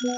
Madam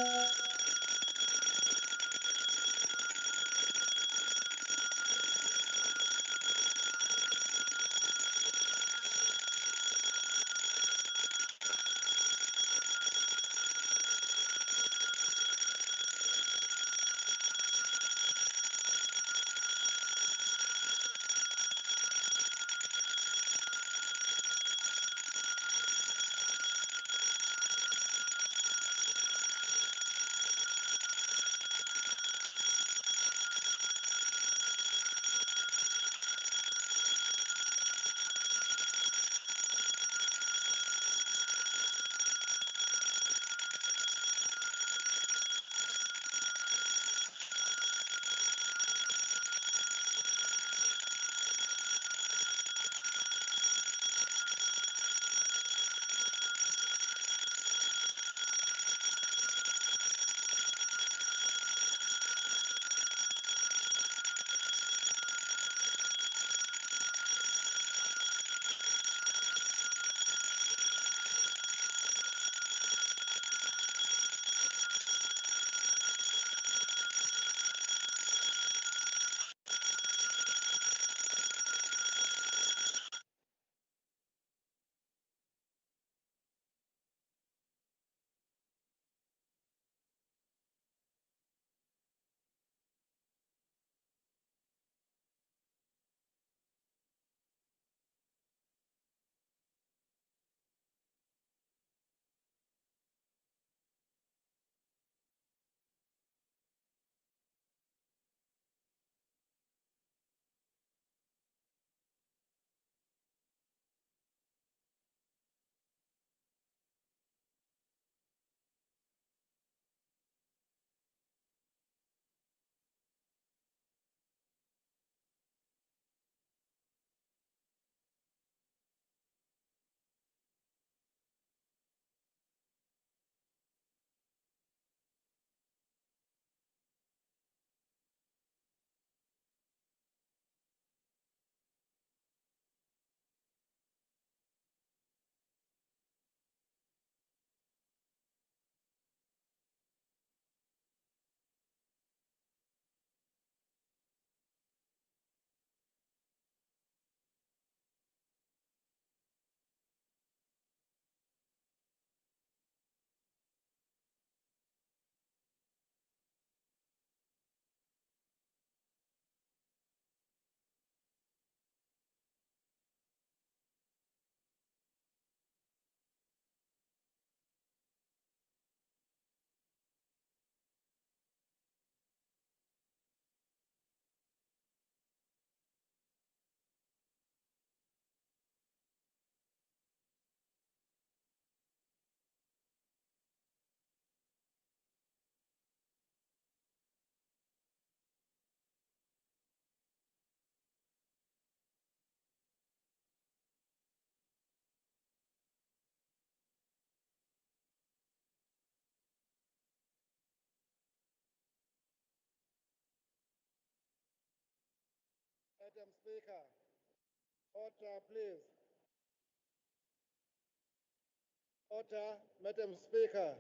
Speaker, order, please. Order, Madam Speaker.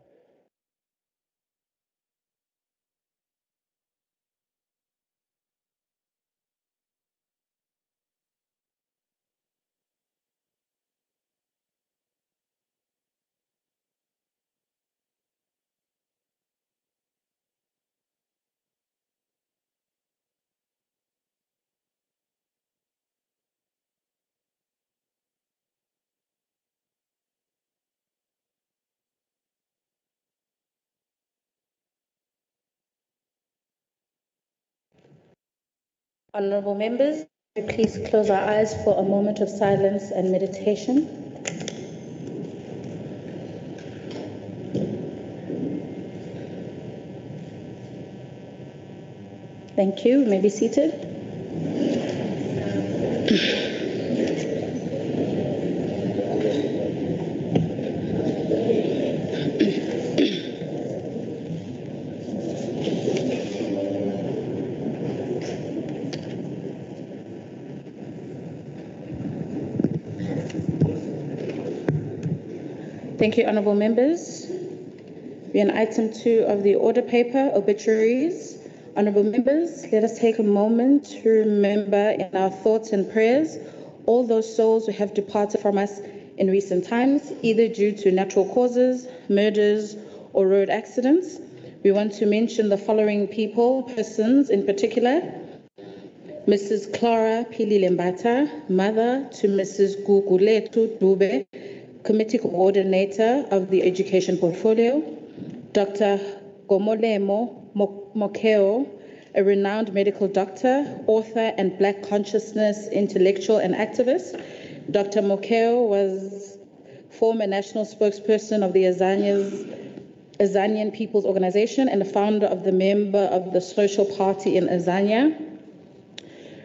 Honorable members, please close our eyes for a moment of silence and meditation. Thank you. You may be seated. Thank you, honorable members. We're on item 2 of the order paper, obituaries. Honourable members, let us take a moment to remember in our thoughts and prayers all those souls who have departed from us in recent times, either due to natural causes, murders, or road accidents. We want to mention the following persons in particular: Mrs. Clara Pili Lembata, mother to Mrs. Guguletu Dube, Committee Coordinator of the Education Portfolio; Dr. Gomolemo Mokeo, a renowned medical doctor, author, and Black consciousness intellectual and activist. Dr. Mokeo was former national spokesperson of the Azanian People's Organization and the founder of the member of the Social Party in Azania.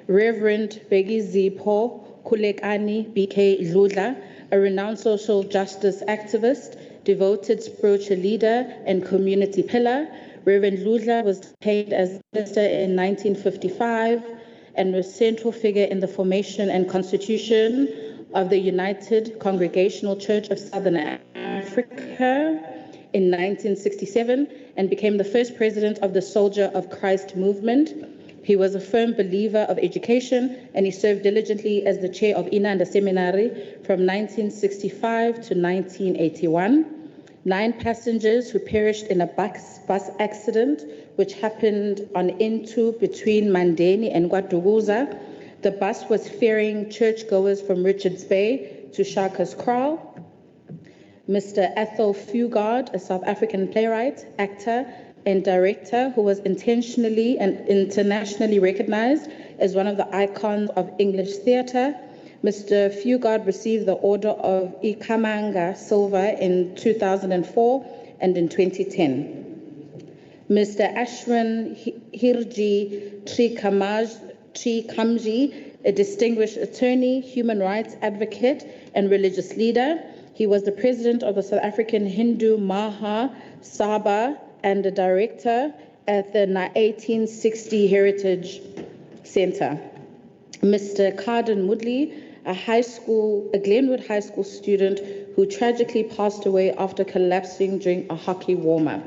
Reverend Begi Zipho Kulekani BK Ludha, a renowned social justice activist, devoted spiritual leader, and community pillar. Reverend Ludha was detained as minister in 1955 and was a central figure in the formation and constitution of the United Congregational Church of Southern Africa in 1967 and became the first president of the Soldier of Christ movement. He was a firm believer of education, and he served diligently as the chair of Inanda Seminary from 1965 to 1981. 9 passengers who perished in a bus accident which happened on N2 between Mandeni and Guaduguza. The bus was ferrying churchgoers from Richards Bay to Shaka's Kraal. Mr. Ethel Fugard, a South African playwright, actor, and director who was intentionally and internationally recognized as one of the icons of English theatre. Mr. Fugard received the Order of Ikamanga Silver in 2004 and in 2010. Mr. Ashwin Hirji Trikamji, a distinguished attorney, human rights advocate, and religious leader. He was the president of the South African Hindu Maha Sabha and a director at the 1860 Heritage Center. Mr. Carden Woodley, a Glenwood High School student who tragically passed away after collapsing during a hockey warm-up.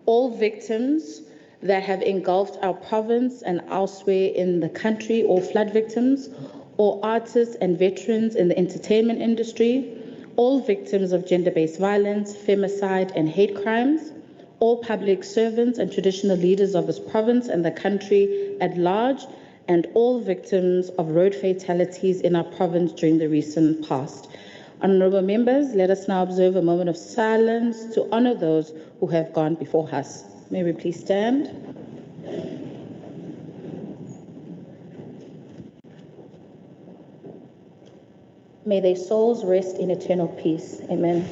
All victims that have engulfed our province and elsewhere in the country, all flood victims, all artists and veterans in the entertainment industry, all victims of gender-based violence, femicide, and hate crimes, all public servants and traditional leaders of this province and the country at large, and all victims of road fatalities in our province during the recent past. Honourable members, let us now observe a moment of silence to honour those who have gone before us. May we please stand? May their souls rest in eternal peace. Amen.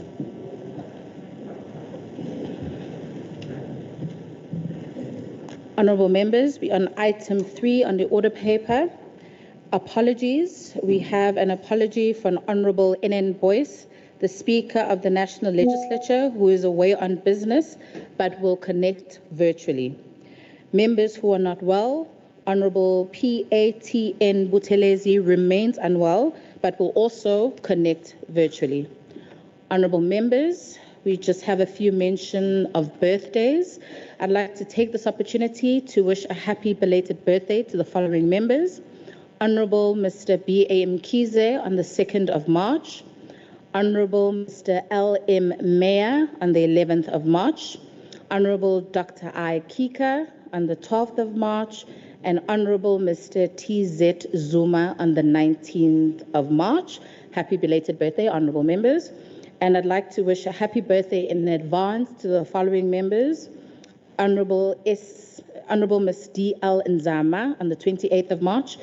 Honourable members, we are on item 3 on the order paper. Apologies. We have an apology from Honourable N.N. Boyce, the Speaker of the National Legislature, who is away on business but will connect virtually. Members who are not well, Honourable P.A.T.N. Buthelezi remains unwell but will also connect virtually. Honourable members, we just have a few mention of birthdays. I'd like to take this opportunity to wish a happy belated birthday to the following members. Honourable Mr. B.A.M. Kize on the 2nd of March. Honourable Mr. L.M. Mayer on the 11th of March. Honourable Dr. I. Kika on the 12th of March. And Honourable Mr. T.Z. Zuma on the 19th of March. Happy belated birthday, Honourable members. And I'd like to wish a happy birthday in advance to the following members. Honourable Ms. D.L. Nzama on the 28th of March,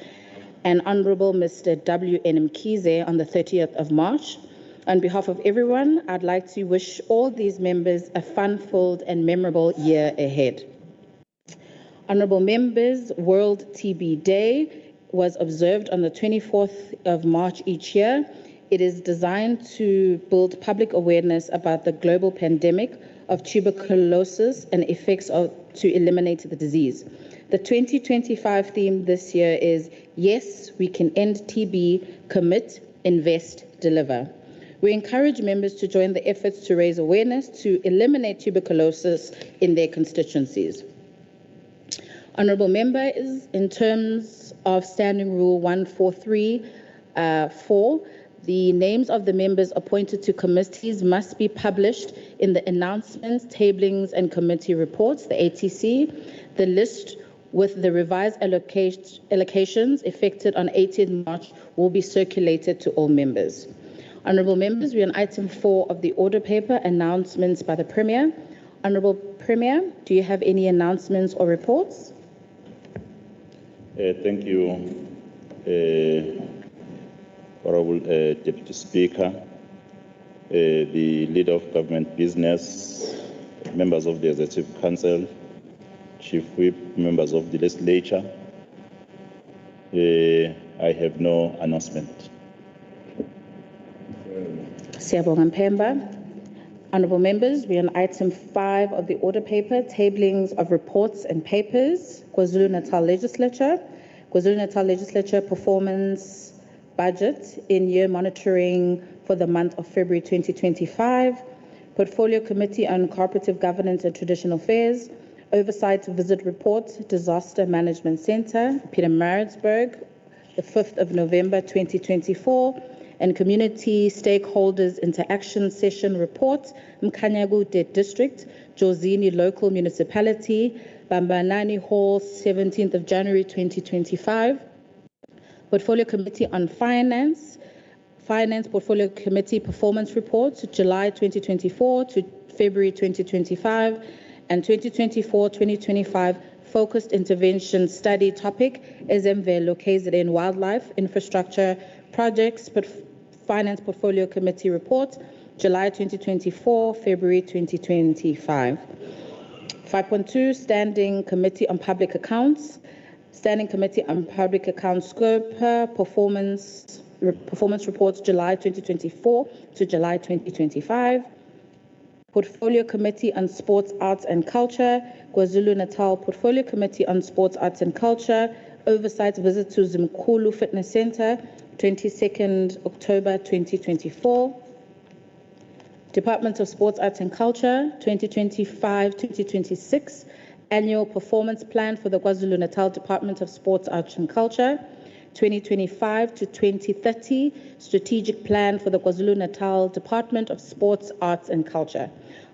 and Honourable Mr. W.N.M. Kize on the 30th of March. On behalf of everyone, I'd like to wish all these members a fun-filled and memorable year ahead. Honourable members, World TB Day was observed on the 24th of March each year. It is designed to build public awareness about the global pandemic of tuberculosis and effects to eliminate the disease. The 2025 theme this year is Yes, We Can End TB, Commit, Invest, Deliver. We encourage members to join the efforts to raise awareness to eliminate tuberculosis in their constituencies. Honourable members, in terms of Standing Rule 143(4), the names of the members appointed to committees must be published in the announcements, tablings, and committee reports, the ATC. The list with the revised allocations effected on 18 March will be circulated to all members. Honourable members, we are on item 4 of the order paper, announcements by the Premier. Honourable Premier, do you have any announcements or reports? Thank you, Honourable Deputy Speaker, the Leader of Government Business, members of the Executive Council, Chief Whip, members of the Legislature. I have no announcement. Siyabonga Mpemba. Honourable members, we are on item 5 of the order paper, tablings of reports and papers, KwaZulu-Natal Legislature. KwaZulu-Natal Legislature performance budget in year monitoring for the month of February 2025. Portfolio Committee on Cooperative Governance and Traditional Affairs. Oversight Visit Report, Disaster Management Centre, Pietermaritzburg, the 5th of November 2024. And Community Stakeholders Interaction Session Report, Mkanyagu District, Jozini Local Municipality, Bambanani Hall, 17th of January 2025. Portfolio Committee on Finance, Finance Portfolio Committee Performance Report, July 2024 to February 2025, and 2024-2025 Focused Intervention Study Topic, Ezemvelo KZN Wildlife Infrastructure Projects Finance Portfolio Committee Report, July 2024, February 2025. 5.2, Standing Committee on Public Accounts. Standing Committee on Public Accounts Scope, Performance Reports, July 2024 to July 2025. Portfolio Committee on Sports, Arts and Culture, KwaZulu-Natal Portfolio Committee on Sports, Arts and Culture, Oversight Visit to Zimkulu Fitness Centre, 22nd October 2024. Department of Sports, Arts and Culture, 2025-2026, Annual Performance Plan for the KwaZulu-Natal Department of Sports, Arts and Culture, 2025 to 2030, Strategic Plan for the KwaZulu-Natal Department of Sports, Arts and Culture.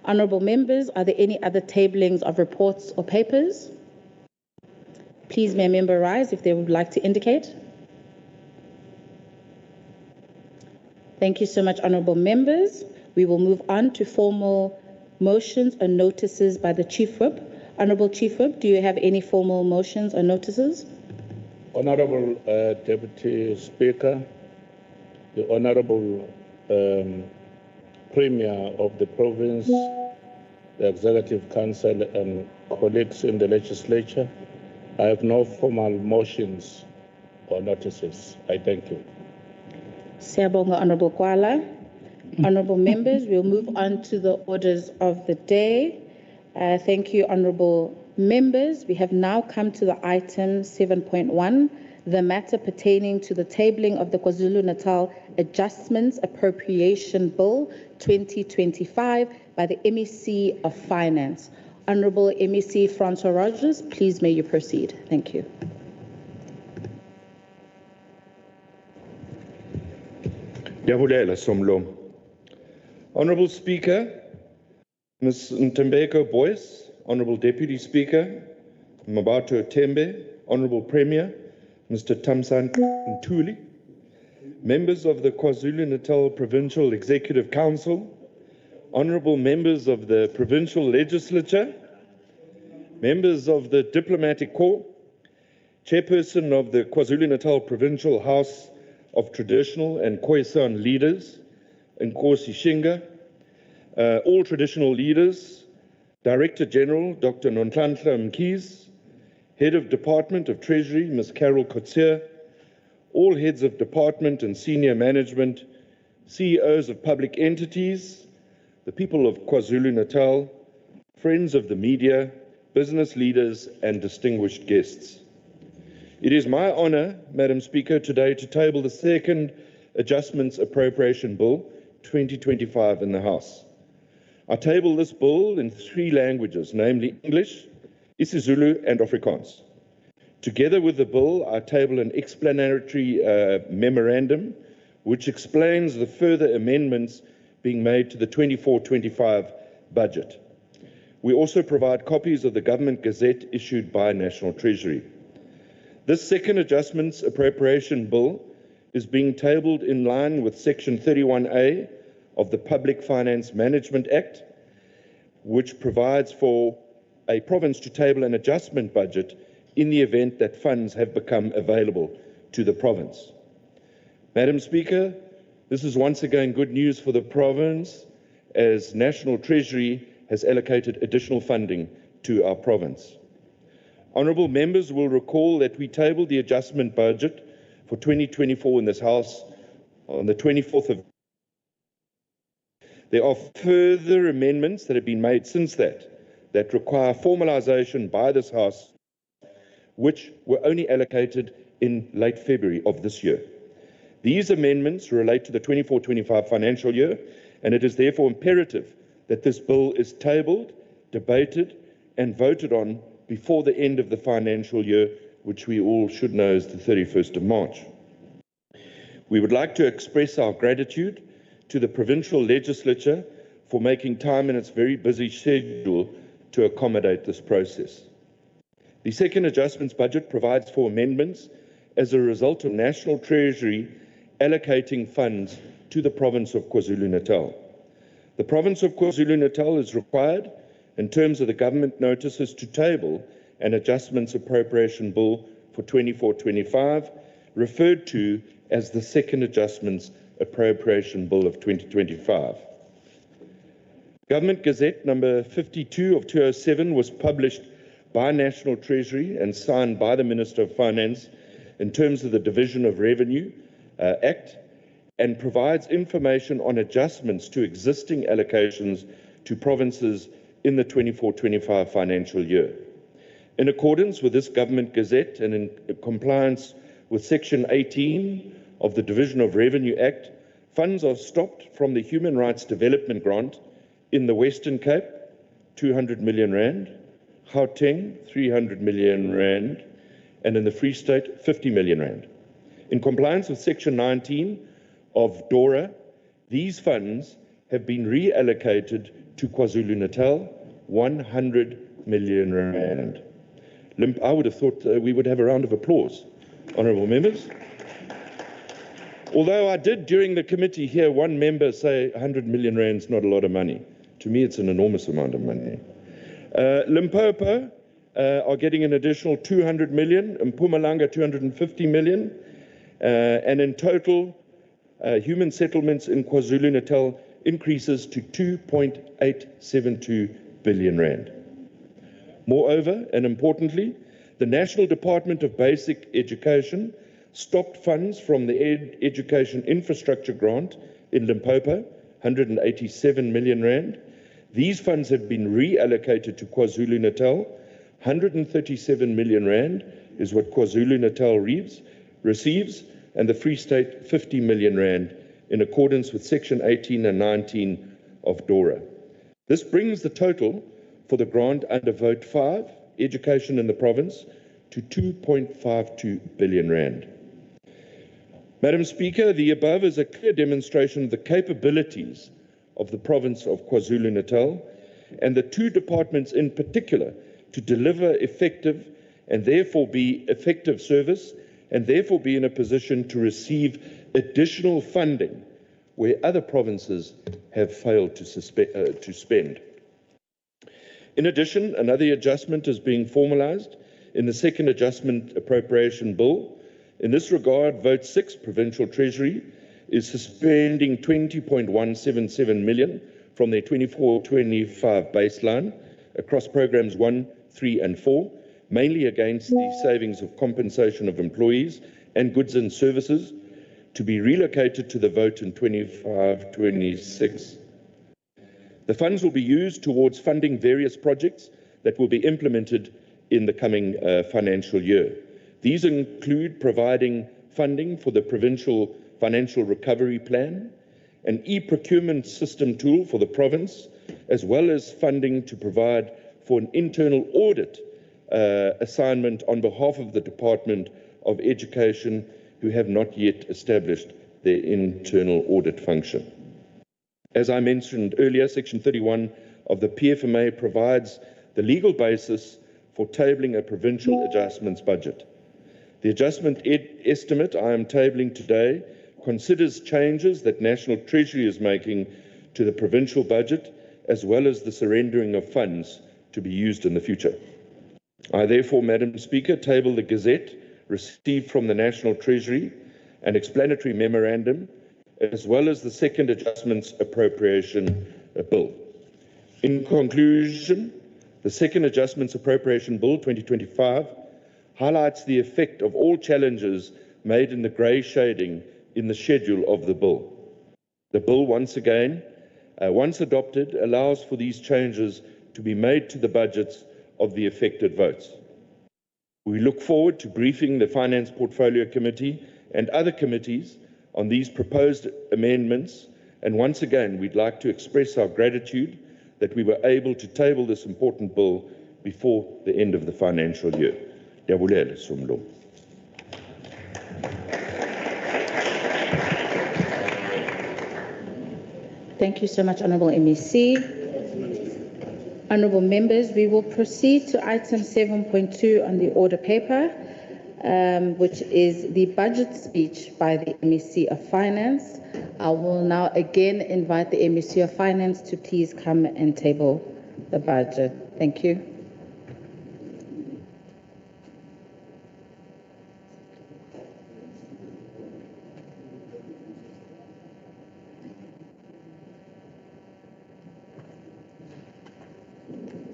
Honourable members, are there any other tablings of reports or papers? Please may a member rise if they would like to indicate. Thank you so much, honourable members. We will move on to formal motions and notices by the Chief Whip. Honourable Chief Whip, do you have any formal motions or notices? Honourable Deputy Speaker, the Honourable Premier of the province, the Executive Council and colleagues in the Legislature, I have no formal motions or notices. I thank you. Siyabonga, Honourable Kwala. Honourable members, we'll move on to the orders of the day. Thank you, honourable members. We have now come to the item 7.1, the matter pertaining to the tabling of the KwaZulu-Natal Adjustments Appropriation Bill 2025 by the MEC of Finance. Honourable MEC Francois Rogers, please may you proceed. Thank you. Yabulela Somlo. Honourable Speaker, Ms. Ntembeko Boyce, Honourable Deputy Speaker, Mabato Tembe, Honourable Premier, Mr. Tamsan Ntuli, members of the KwaZulu-Natal Provincial Executive Council, Honourable members of the Provincial Legislature, members of the Diplomatic Corps, Chairperson of the KwaZulu-Natal Provincial House of Traditional and Khoisan Leaders, Nkosi Shinga, all traditional leaders, Director General Dr. Nonhlanhla Mkhize, Head of Department of Treasury Ms. Carol Coetzee, all heads of department and senior management, CEOs of public entities, the people of KwaZulu-Natal, friends of the media, business leaders and distinguished guests. It is my honour, Madam Speaker, today to table the second Adjustments Appropriation Bill 2025 in the House. I table this bill in 3 languages, namely English, isiZulu, and Afrikaans. Together with the bill, I table an explanatory memorandum which explains the further amendments being made to the 24-25 budget. We also provide copies of the Government Gazette issued by National Treasury. This second adjustments appropriation bill is being tabled in line with Section 31A of the Public Finance Management Act, which provides for a province to table an adjustment budget in the event that funds have become available to the province. Madam Speaker, this is once again good news for the province, as National Treasury has allocated additional funding to our province. Honourable members will recall that we tabled the adjustment budget for 2024 in this House on the 24th of. There are further amendments that have been made since that require formalisation by this House, which were only allocated in late February of this year. These amendments relate to the 24-25 financial year, and it is therefore imperative that this bill is tabled, debated, and voted on before the end of the financial year, which we all should know is the 31st of March. We would like to express our gratitude to the Provincial Legislature for making time in its very busy schedule to accommodate this process. The second adjustments budget provides for amendments as a result of National Treasury allocating funds to the province of KwaZulu-Natal. The province of KwaZulu-Natal is required, in terms of the government notices, to table an adjustments appropriation bill for 24-25, referred to as the second adjustments appropriation bill of 2025. Government Gazette number 52 of 2007 was published by National Treasury and signed by the Minister of Finance in terms of the Division of Revenue Act, and provides information on adjustments to existing allocations to provinces in the 24-25 financial year. In accordance with this Government Gazette and in compliance with Section 18 of the Division of Revenue Act, funds are stopped from the Human Rights Development Grant in the Western Cape, 200 million rand, Gauteng, 300 million rand, and in the Free State, 50 million rand. In compliance with Section 19 of DORA, these funds have been reallocated to KwaZulu-Natal, 100 million rand. I would have thought we would have a round of applause, honourable members. Although I did, during the committee, hear one member say 100 million rand is not a lot of money. To me, it's an enormous amount of money. Limpopo are getting an additional 200 million, and Mpumalanga 250 million, and in total, human settlements in KwaZulu-Natal increases to 2.872 billion rand. Moreover, and importantly, the National Department of Basic Education stopped funds from the Education Infrastructure Grant in Limpopo, 187 million rand. These funds have been reallocated to KwaZulu-Natal. 137 million rand is what KwaZulu-Natal receives, and the Free State 50 million rand in accordance with Section 18 and 19 of DORA. This brings the total for the grant under Vote 5, Education in the Province, to 2.52 billion rand. Madam Speaker, the above is a clear demonstration of the capabilities of the province of KwaZulu-Natal and the two departments in particular to deliver effective service and therefore be in a position to receive additional funding where other provinces have failed to spend. In addition, another adjustment is being formalised in the second adjustment appropriation bill. In this regard, Vote 6, Provincial Treasury, is suspending 20.177 million from their 24-25 baseline across programs 1, 3 and 4, mainly against the savings of compensation of employees and goods and services, to be relocated to the vote in 25-26. The funds will be used towards funding various projects that will be implemented in the coming financial year. These include providing funding for the Provincial Financial Recovery Plan an e-procurement system tool for the province, as well as funding to provide for an internal audit assignment on behalf of the Department of Education, who have not yet established their internal audit function. As I mentioned earlier, Section 31 of the PFMA provides the legal basis for tabling a provincial adjustments budget. The adjustment estimate I am tabling today considers changes that National Treasury is making to the provincial budget, as well as the surrendering of funds to be used in the future. I therefore, Madam Speaker, table the Gazette received from the National Treasury, an explanatory memorandum, as well as the second adjustments appropriation bill. In conclusion, the second adjustments appropriation bill 2025 highlights the effect of all challenges made in the grey shading in the schedule of the bill. The bill, once again, once adopted, allows for these changes to be made to the budgets of the affected votes. We look forward to briefing the Finance Portfolio Committee and other committees on these proposed amendments, and once again, we'd like to express our gratitude that we were able to table this important bill before the end of the financial year. Ndiyabulela Somlo. Thank you so much, Honourable MEC. Honourable members, we will proceed to item 7.2 on the order paper, which is the budget speech by the MEC of Finance. I will now again invite the MEC of Finance to please come and table the budget. Thank you.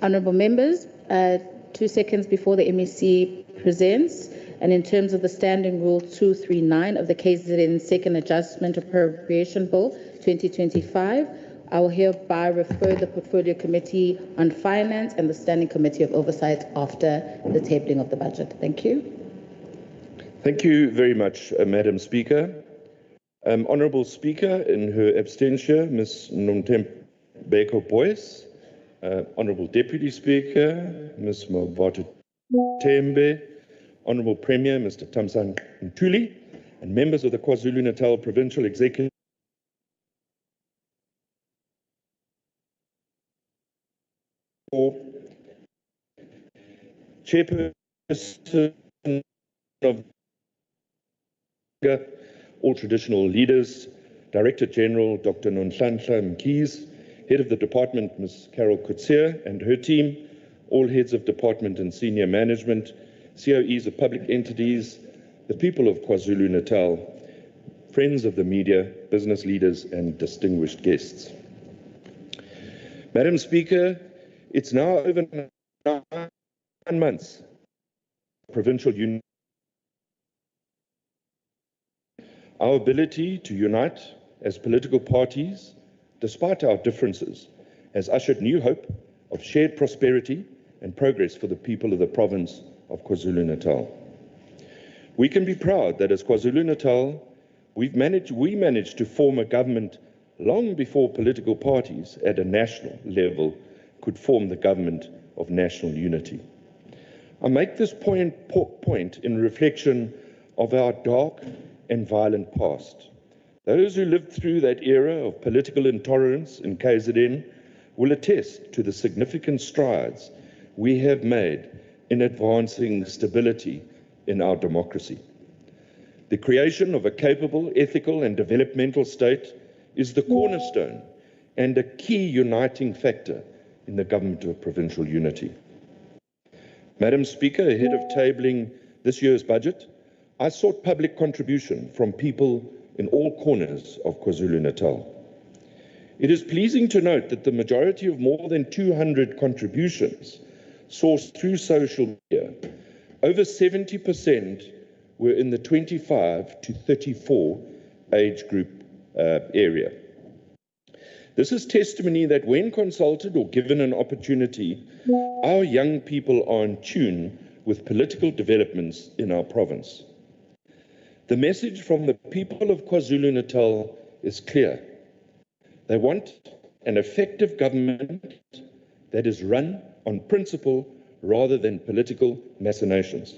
Honourable members, 2 seconds before the MEC presents, and in terms of the Standing Rule 239 of the KZN Second Adjustment Appropriation Bill 2025, I will hereby refer the Portfolio Committee on Finance and the Standing Committee of Oversight after the tabling of the budget. Thank you. Thank you very much, Madam Speaker. Honourable Speaker, in her absentia, Ms. Nontembeko Boyce, Honourable Deputy Speaker, Ms. Mabatu Tembe, Honourable Premier, Mr. Tamsan Ntuli, and members of the KwaZulu-Natal Provincial Executive Chairperson of all traditional leaders, Director General Dr. Nonhlanhla Mkhize, Head of the Department Ms. Carol Kutsia and her team, all heads of department and senior management, COEs of public entities, the people of KwaZulu-Natal, friends of the media, business leaders and distinguished guests. Madam Speaker, it's now over 9 months provincial union. Our ability to unite as political parties, despite our differences, has ushered new hope of shared prosperity and progress for the people of the province of KwaZulu-Natal. We can be proud that as KwaZulu-Natal, we managed to form a government long before political parties at a national level could form the government of national unity. I make this point in reflection of our dark and violent past. Those who lived through that era of political intolerance in KZN will attest to the significant strides we have made in advancing stability in our democracy. The creation of a capable, ethical and developmental state is the cornerstone and a key uniting factor in the government of provincial unity. Madam Speaker, ahead of tabling this year's budget, I sought public contribution from people in all corners of KwaZulu-Natal. It is pleasing to note that the majority of more than 200 contributions sourced through social media, over 70% were in the 25 to 34 age group area. This is testimony that when consulted or given an opportunity, our young people are in tune with political developments in our province. The message from the people of KwaZulu-Natal is clear. They want an effective government that is run on principle rather than political machinations.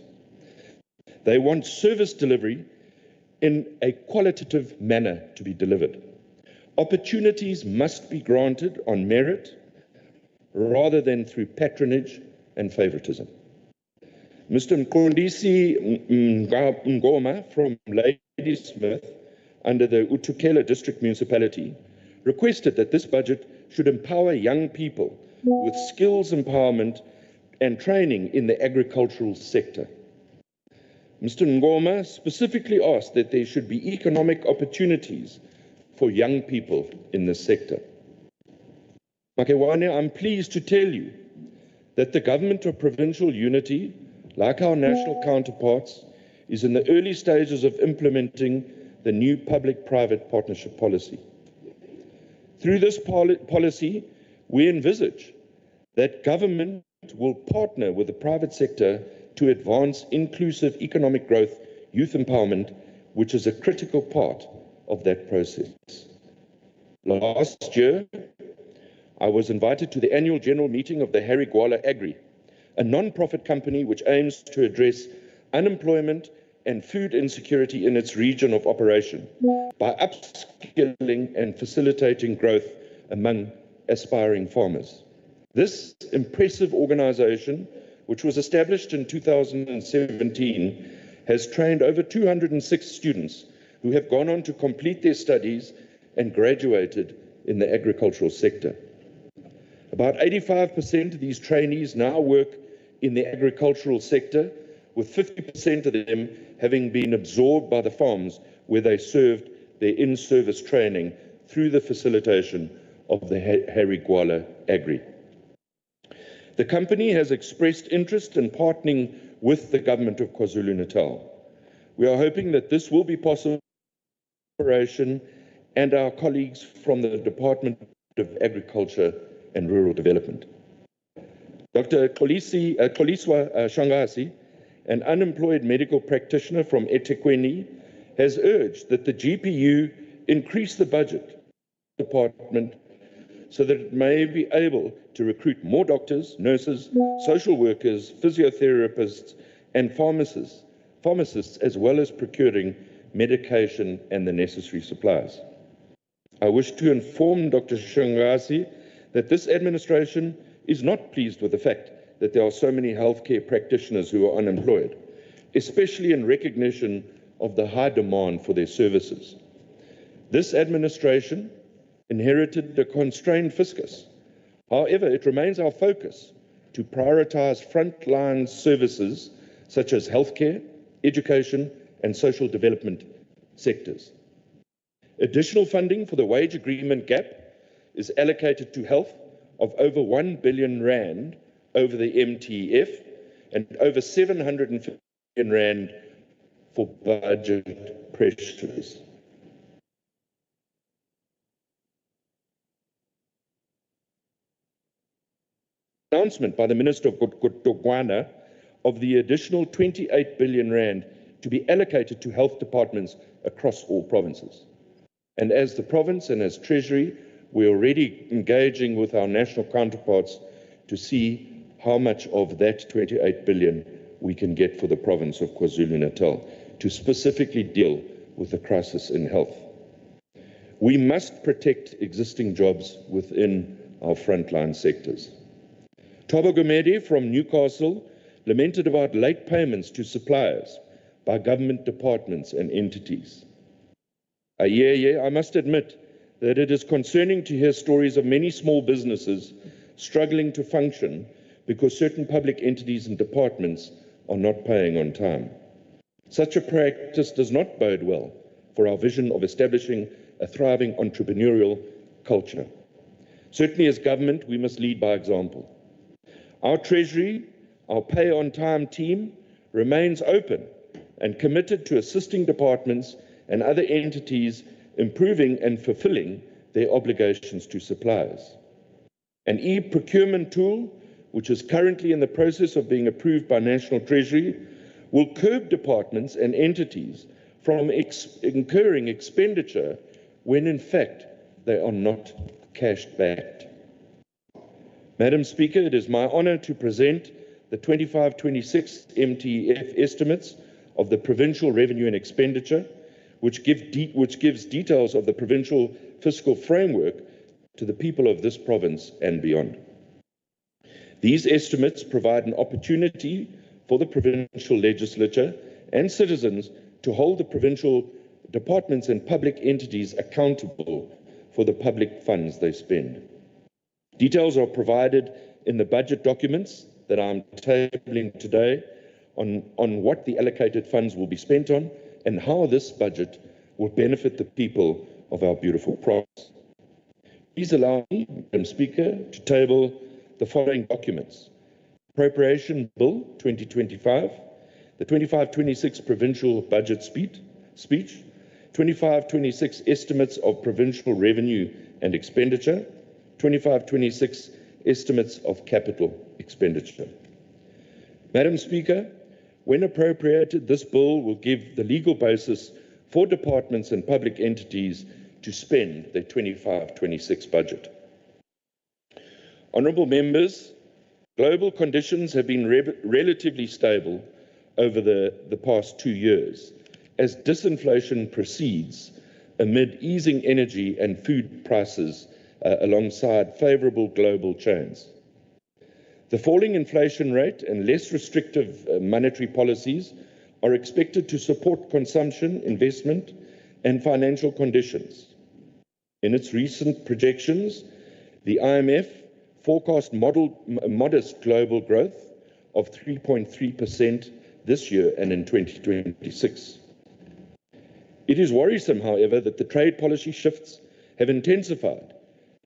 They want service delivery in a qualitative manner to be delivered. Opportunities must be granted on merit rather than through patronage and favoritism. Mr. Mqondisi Ngoma from Ladysmith under the Utukela District Municipality requested that this budget should empower young people with skills empowerment and training in the agricultural sector. Mr. Ngoma specifically asked that there should be economic opportunities for young people in this sector. Makewane, I'm pleased to tell you that the government of provincial unity, like our national counterparts, is in the early stages of implementing the new public-private partnership policy. Through this policy, we envisage that government will partner with the private sector to advance inclusive economic growth, youth empowerment, which is a critical part of that process. Last year, I was invited to the annual general meeting of the Harry Gwala Agri, a non-profit company which aims to address unemployment and food insecurity in its region of operation by upskilling and facilitating growth among aspiring farmers. This impressive organization, which was established in 2017, has trained over 206 students who have gone on to complete their studies and graduated in the agricultural sector. About 85% of these trainees now work in the agricultural sector, with 50% of them having been absorbed by the farms where they served their in-service training through the facilitation of the Harry Gwala Agri. The company has expressed interest in partnering with the government of KwaZulu-Natal. We are hoping that this will be possible with Appropriation and our colleagues from the Department of Agriculture and Rural Development. Dr. Koliswa Shangasi, an unemployed medical practitioner from eThekwini, has urged that the GPU increase the budget department so that it may be able to recruit more doctors, nurses, social workers, physiotherapists, and pharmacists, as well as procuring medication and the necessary supplies. I wish to inform Dr. Shangasi that this administration is not pleased with the fact that there are so many healthcare practitioners who are unemployed, especially in recognition of the high demand for their services. This administration inherited a constrained fiscus. However, it remains our focus to prioritize frontline services such as healthcare, education, and social development sectors. Additional funding for the wage agreement gap is allocated to health of over 1 billion rand over the MTF and over 750 million rand for budget pressures. Announcement by the Minister of Gotogwana of the additional 28 billion rand to be allocated to health departments across all provinces. And as the province and as Treasury, we're already engaging with our national counterparts to see how much of that 28 billion we can get for the province of KwaZulu-Natal to specifically deal with the crisis in health. We must protect existing jobs within our frontline sectors. Thabo Gumede from Newcastle lamented about late payments to suppliers by government departments and entities. I must admit that it is concerning to hear stories of many small businesses struggling to function because certain public entities and departments are not paying on time. Such a practice does not bode well for our vision of establishing a thriving entrepreneurial culture. Certainly as government, we must lead by example. Our Treasury, our pay-on-time team, remains open and committed to assisting departments and other entities improving and fulfilling their obligations to suppliers. An e-procurement tool, which is currently in the process of being approved by National Treasury, will curb departments and entities from incurring expenditure when in fact they are not cash-backed. Madam Speaker, it is my honour to present the 25-26 MTF estimates of the Provincial Revenue and Expenditure, which gives details of the provincial fiscal framework to the people of this province and beyond. These estimates provide an opportunity for the provincial legislature and citizens to hold the provincial departments and public entities accountable for the public funds they spend. Details are provided in the budget documents that I'm tabling today on what the allocated funds will be spent on and how this budget will benefit the people of our beautiful province. Please allow me, Madam Speaker, to table the following documents: Appropriation Bill 2025, the 25-26 Provincial Budget Speech, 25-26 Estimates of Provincial Revenue and Expenditure, 25-26 Estimates of Capital Expenditure. Madam Speaker, when appropriated, this bill will give the legal basis for departments and public entities to spend their 25-26 budget. Honourable members, global conditions have been relatively stable over the past 2 years as disinflation proceeds amid easing energy and food prices alongside favourable global trends. The falling inflation rate and less restrictive monetary policies are expected to support consumption, investment, and financial conditions. In its recent projections, the IMF forecast modest global growth of 3.3% this year and in 2026. It is worrisome, however, that the trade policy shifts have intensified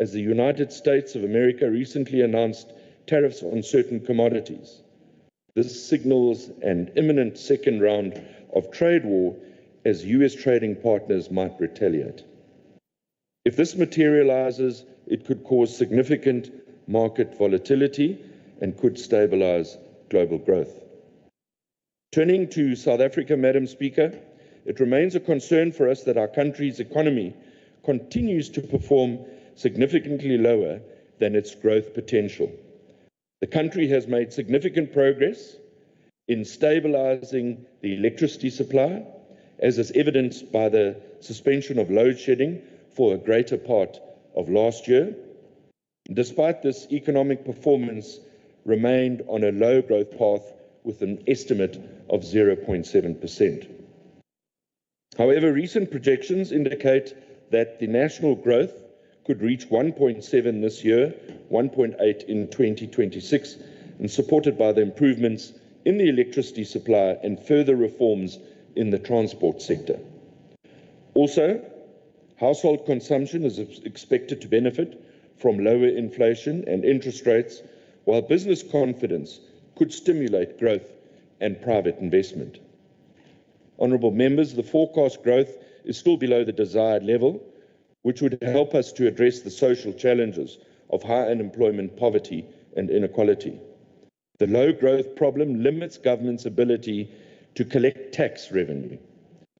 as the United States of America recently announced tariffs on certain commodities. This signals an imminent second round of trade war as US trading partners might retaliate. If this materializes, it could cause significant market volatility and could stabilize global growth. Turning to South Africa, Madam Speaker, it remains a concern for us that our country's economy continues to perform significantly lower than its growth potential. The country has made significant progress in stabilizing the electricity supply, as is evidenced by the suspension of load shedding for a greater part of last year. Despite this, economic performance remained on a low growth path with an estimate of 0.7%. However, recent projections indicate that the national growth could reach 1.7 this year, 1.8 in 2026, and supported by the improvements in the electricity supply and further reforms in the transport sector. Also, household consumption is expected to benefit from lower inflation and interest rates, while business confidence could stimulate growth and private investment. Honourable members, the forecast growth is still below the desired level, which would help us to address the social challenges of high unemployment, poverty, and inequality. The low growth problem limits government's ability to collect tax revenue.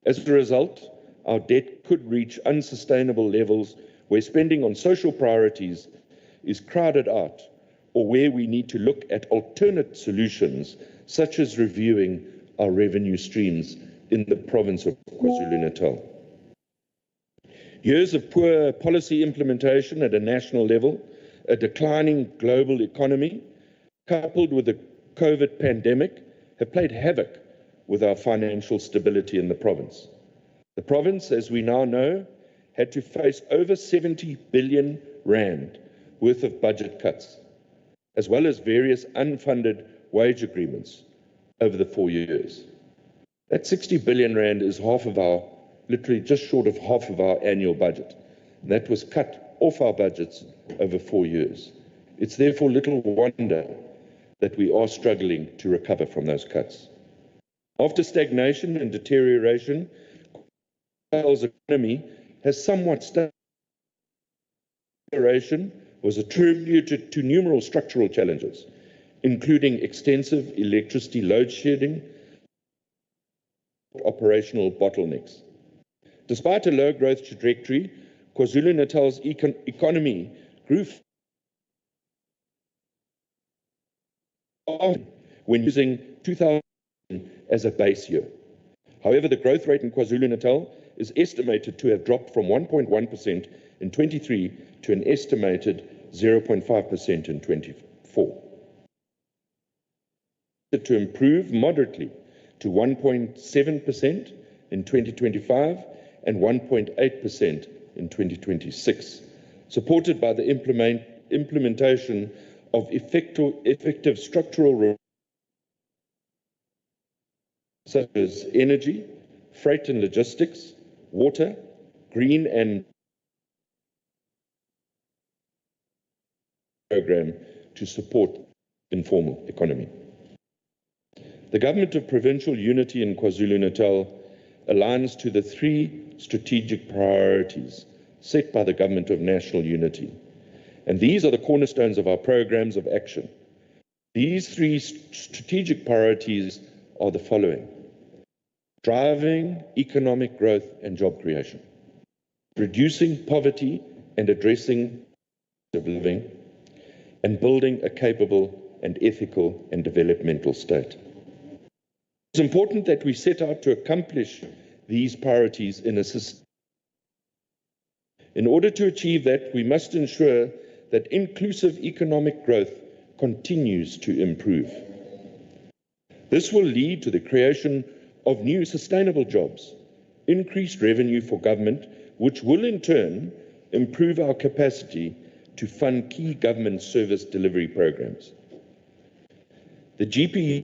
As a result, our debt could reach unsustainable levels where spending on social priorities is crowded out, or where we need to look at alternate solutions, such as reviewing our revenue streams in the province of KwaZulu-Natal. Years of poor policy implementation at a national level, a declining global economy, coupled with the COVID pandemic, have played havoc with our financial stability in the province. The province, as we now know, had to face over 70 billion rand worth of budget cuts, as well as various unfunded wage agreements over the 4 years. That 60 billion rand is literally just short of half of our annual budget. And that was cut off our budgets over 4 years. It's therefore little wonder that we are struggling to recover from those cuts. After stagnation and deterioration, KwaZulu's economy has somewhat stabilized. Deterioration was attributed to numerous structural challenges, including extensive electricity load shedding, operational bottlenecks. Despite a low growth trajectory, KwaZulu-Natal's economy grew when using 2000 as a base year. However, the growth rate in KwaZulu-Natal is estimated to have dropped from 1.1% in 23 to an estimated 0.5% in 24. To improve moderately to 1.7% in 2025 and 1.8% in 2026, supported by the implementation of effective structural reforms such as energy, freight and logistics, water, green and program to support the informal economy. The Government of Provincial Unity in KwaZulu-Natal aligns to the three strategic priorities set by the Government of National Unity. And these are the cornerstones of our programs of action. These three strategic priorities are the following: driving economic growth and job creation, reducing poverty and addressing of living, and building a capable and ethical and developmental state. It's important that we set out to accomplish these priorities in a system. In order to achieve that, we must ensure that inclusive economic growth continues to improve. This will lead to the creation of new sustainable jobs, increased revenue for government, which will in turn improve our capacity to fund key government service delivery programs. The GPU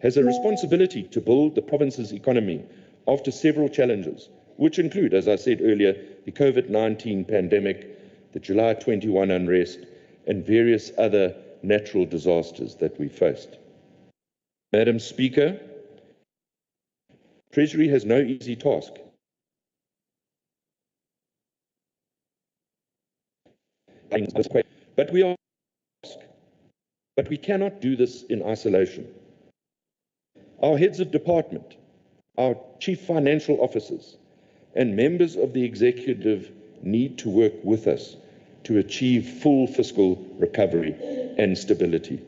has a responsibility to build the province's economy after several challenges, which include, as I said earlier, the COVID-19 pandemic, the July 21 unrest, and various other natural disasters that we faced. Madam Speaker, Treasury has no easy task. But we cannot do this in isolation. Our heads of department, our chief financial officers, and members of the executive need to work with us to achieve full fiscal recovery and stability.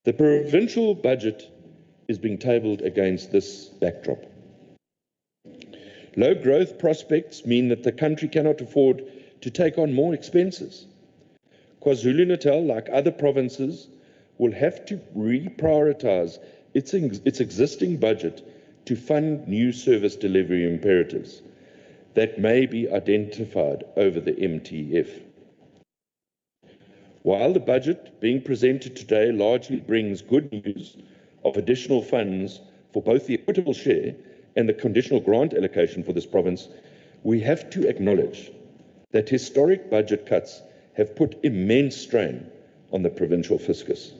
The provincial budget is being tabled against this backdrop. Low growth prospects mean that the country cannot afford to take on more expenses. KwaZulu-Natal, like other provinces, will have to reprioritize its existing budget to fund new service delivery imperatives that may be identified over the MTF. While the budget being presented today largely brings good news of additional funds for both the equitable share and the conditional grant allocation for this province, we have to acknowledge that historic budget cuts have put immense strain on the provincial fiscus.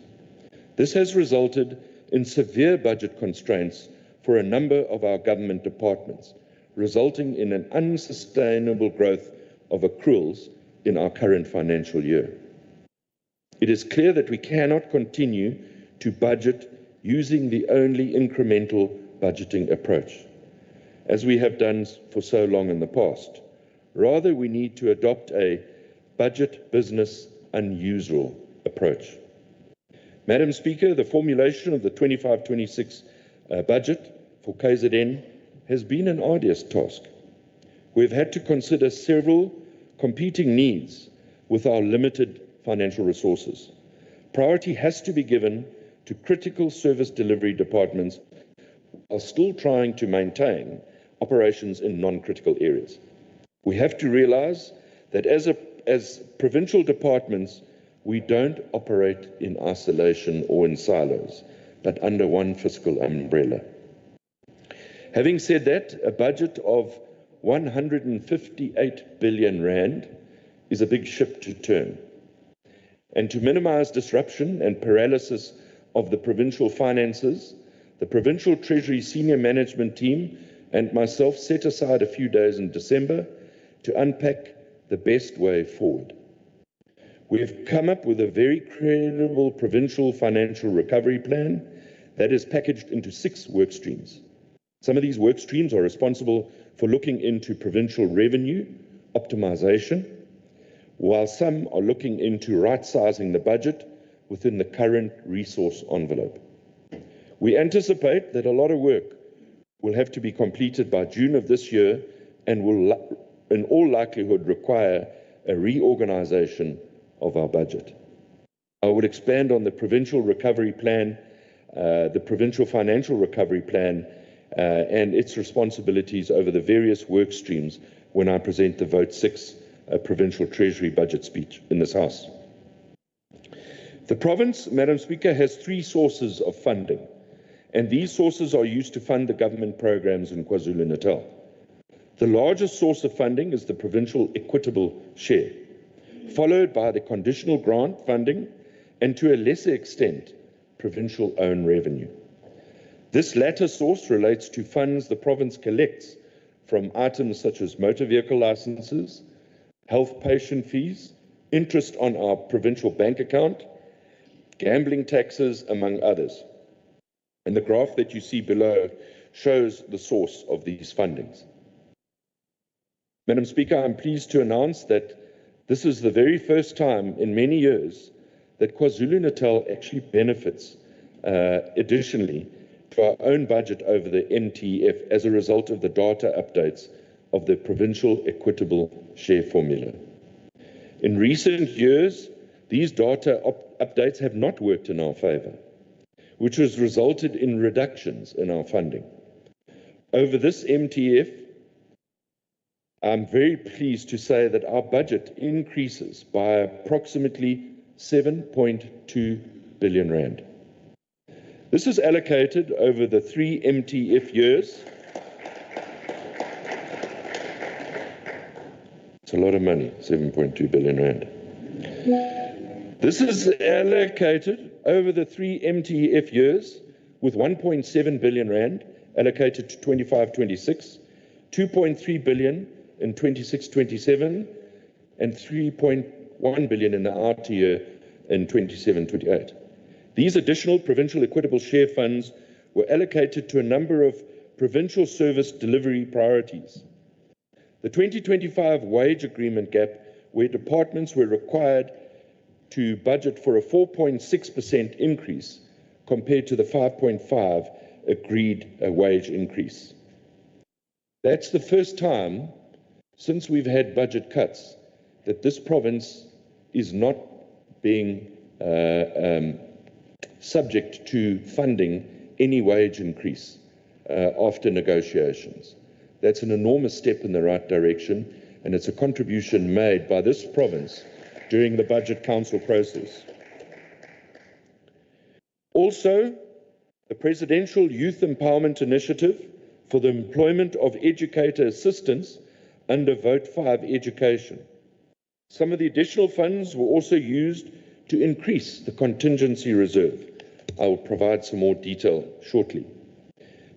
This has resulted in severe budget constraints for a number of our government departments, resulting in an unsustainable growth of accruals in our current financial year. It is clear that we cannot continue to budget using the only incremental budgeting approach, as we have done for so long in the past. Rather, we need to adopt a budget business unusual approach. Madam Speaker, the formulation of the 25-26 budget for KZN has been an arduous task. We've had to consider several competing needs with our limited financial resources. Priority has to be given to critical service delivery departments while still trying to maintain operations in non-critical areas. We have to realize that as provincial departments, we don't operate in isolation or in silos, but under one fiscal umbrella. Having said that, a budget of 158 billion rand is a big ship to turn. And to minimize disruption and paralysis of the provincial finances, the Provincial Treasury Senior Management Team and myself set aside a few days in December to unpack the best way forward. We have come up with a very credible provincial financial recovery plan that is packaged into 6 work streams. Some of these work streams are responsible for looking into provincial revenue optimization, while some are looking into right-sizing the budget within the current resource envelope. We anticipate that a lot of work will have to be completed by June of this year and will, in all likelihood, require a reorganization of our budget. I will expand on the provincial recovery plan, the provincial financial recovery plan, and its responsibilities over the various work streams when I present the Vote 6 provincial treasury budget speech in this House. The province, Madam Speaker, has three sources of funding, and these sources are used to fund the government programs in KwaZulu-Natal. The largest source of funding is the provincial equitable share, followed by the conditional grant funding, and to a lesser extent, provincial own revenue. This latter source relates to funds the province collects from items such as motor vehicle licenses, health patient fees, interest on our provincial bank account, gambling taxes, among others. And the graph that you see below shows the source of these fundings. Madam Speaker, I'm pleased to announce that this is the very first time in many years that KwaZulu-Natal actually benefits additionally to our own budget over the MTF as a result of the data updates of the provincial equitable share formula. In recent years, these data updates have not worked in our favor, which has resulted in reductions in our funding. Over this MTF, I'm very pleased to say that our budget increases by approximately 7.2 billion rand. This is allocated over the 3 MTF years. It's a lot of money, 7.2 billion rand. This is allocated over the 3 MTF years with 1.7 billion rand allocated to 25-26, 2.3 billion in 26-27, and 3.1 billion in the outer year in 27-28. These additional provincial equitable share funds were allocated to a number of provincial service delivery priorities. The 2025 wage agreement gap, where departments were required to budget for a 4.6% increase compared to the 5.5% agreed wage increase. That's the first time since we've had budget cuts that this province is not being subject to funding any wage increase after negotiations. That's an enormous step in the right direction, and it's a contribution made by this province during the Budget Council process. Also, the Presidential Youth Empowerment Initiative for the employment of educator assistants under Vote 5 Education. Some of the additional funds were also used to increase the contingency reserve. I will provide some more detail shortly.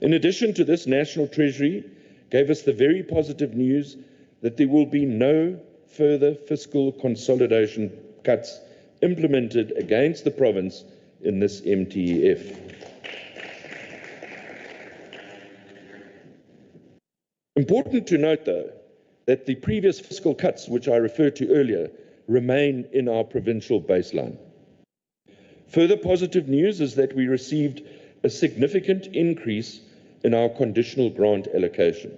In addition to this, National Treasury gave us the very positive news that there will be no further fiscal consolidation cuts implemented against the province in this MTF. Important to note, though, that the previous fiscal cuts, which I referred to earlier, remain in our provincial baseline. Further positive news is that we received a significant increase in our conditional grant allocation.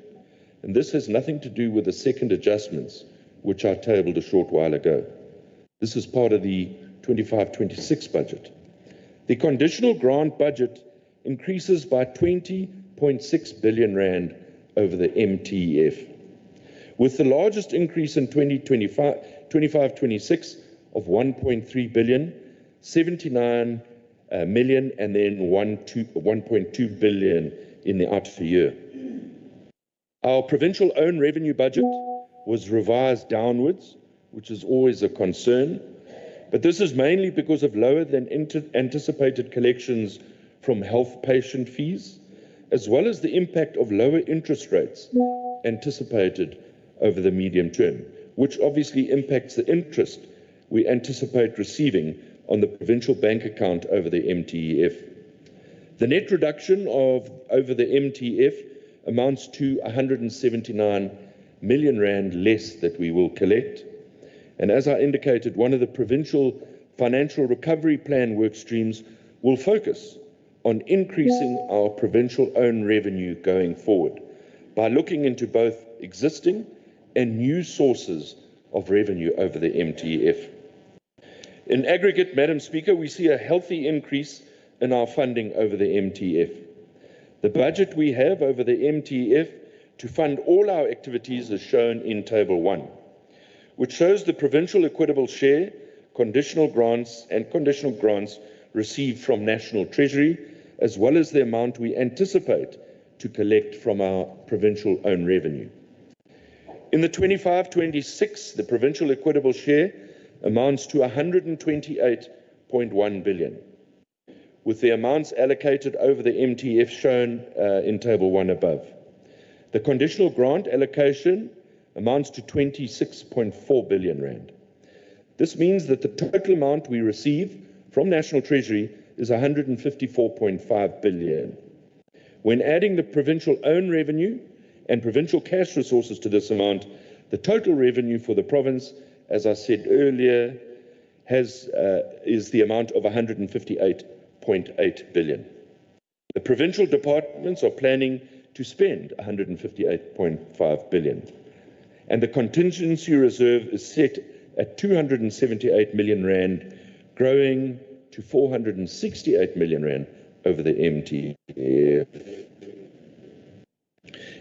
And this has nothing to do with the second adjustments, which I tabled a short while ago. This is part of the 25-26 budget. The conditional grant budget increases by 20.6 billion rand over the MTF, with the largest increase in 25-26 of 1.3 billion, 79 million, and then 1.2 billion in the outer year. Our provincial own revenue budget was revised downwards, which is always a concern, but this is mainly because of lower than anticipated collections from health patient fees, as well as the impact of lower interest rates anticipated over the medium term, which obviously impacts the interest we anticipate receiving on the provincial bank account over the MTF. The net reduction over the MTF amounts to 179 million rand less that we will collect. And as I indicated, one of the provincial financial recovery plan work streams will focus on increasing our provincial own revenue going forward by looking into both existing and new sources of revenue over the MTF. In aggregate, Madam Speaker, we see a healthy increase in our funding over the MTF. The budget we have over the MTF to fund all our activities is shown in Table 1, which shows the provincial equitable share, conditional grants received from National Treasury, as well as the amount we anticipate to collect from our provincial own revenue. In the 25-26, the provincial equitable share amounts to 128.1 billion, with the amounts allocated over the MTF shown in Table 1 above. The conditional grant allocation amounts to 26.4 billion rand. This means that the total amount we receive from National Treasury is 154.5 billion. When adding the provincial own revenue and provincial cash resources to this amount, the total revenue for the province, as I said earlier, is the amount of 158.8 billion. The provincial departments are planning to spend 158.5 billion, and the contingency reserve is set at 278 million rand, growing to 468 million rand over the MTF.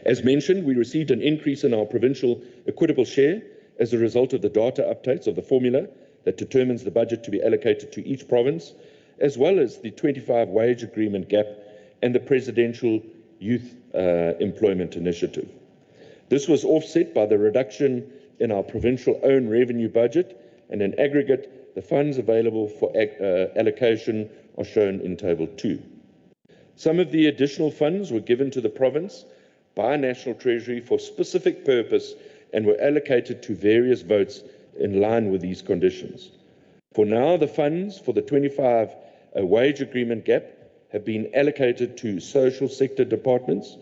As mentioned, we received an increase in our provincial equitable share as a result of the data updates of the formula that determines the budget to be allocated to each province, as well as the 25 wage agreement gap and the Presidential Youth Employment Initiative. This was offset by the reduction in our provincial own revenue budget, and in aggregate, the funds available for allocation are shown in Table 2. Some of the additional funds were given to the province by National Treasury for specific purpose and were allocated to various votes in line with these conditions. For now, the funds for the 25 wage agreement gap have been allocated to social sector departments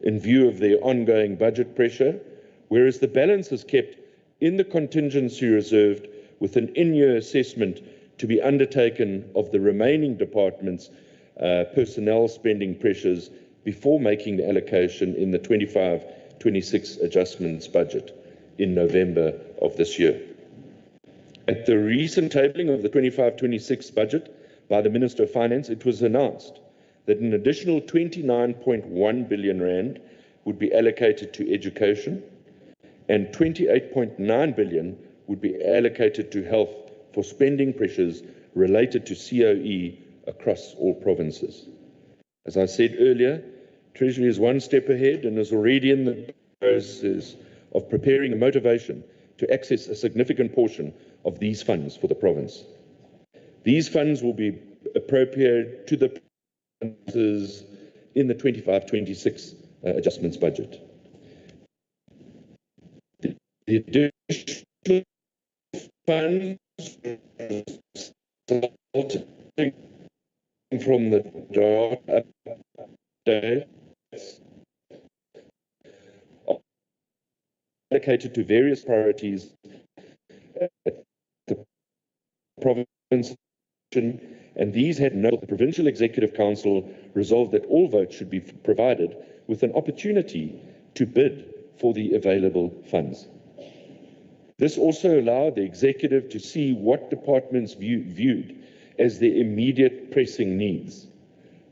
in view of their ongoing budget pressure, whereas the balance is kept in the contingency reserved with an in-year assessment to be undertaken of the remaining departments' personnel spending pressures before making the allocation in the 25-26 adjustments budget in November of this year. At the recent tabling of the 25-26 budget by the Minister of Finance, it was announced that an additional 29.1 billion rand would be allocated to education and 28.9 billion would be allocated to health for spending pressures related to COE across all provinces. As I said earlier, Treasury is one step ahead and is already in the process of preparing a motivation to access a significant portion of these funds for the province. These funds will be appropriated to the provinces in the 25-26 adjustments budget. The additional funds resulting from the data updates are allocated to various priorities at the province, and these had no. The Provincial Executive Council resolved that all votes should be provided with an opportunity to bid for the available funds. This also allowed the executive to see what departments viewed as their immediate pressing needs,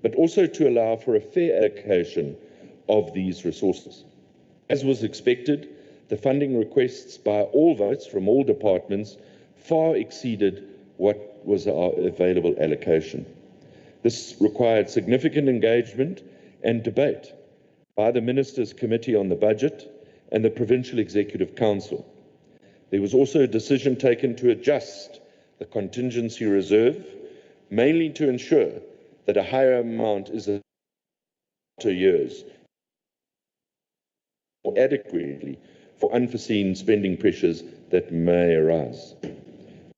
but also to allow for a fair allocation of these resources. As was expected, the funding requests by all votes from all departments far exceeded what was our available allocation. This required significant engagement and debate by the Ministers' Committee on the Budget and the Provincial Executive Council. There was also a decision taken to adjust the contingency reserve, mainly to ensure that a higher amount is in later years more adequately for unforeseen spending pressures that may arise.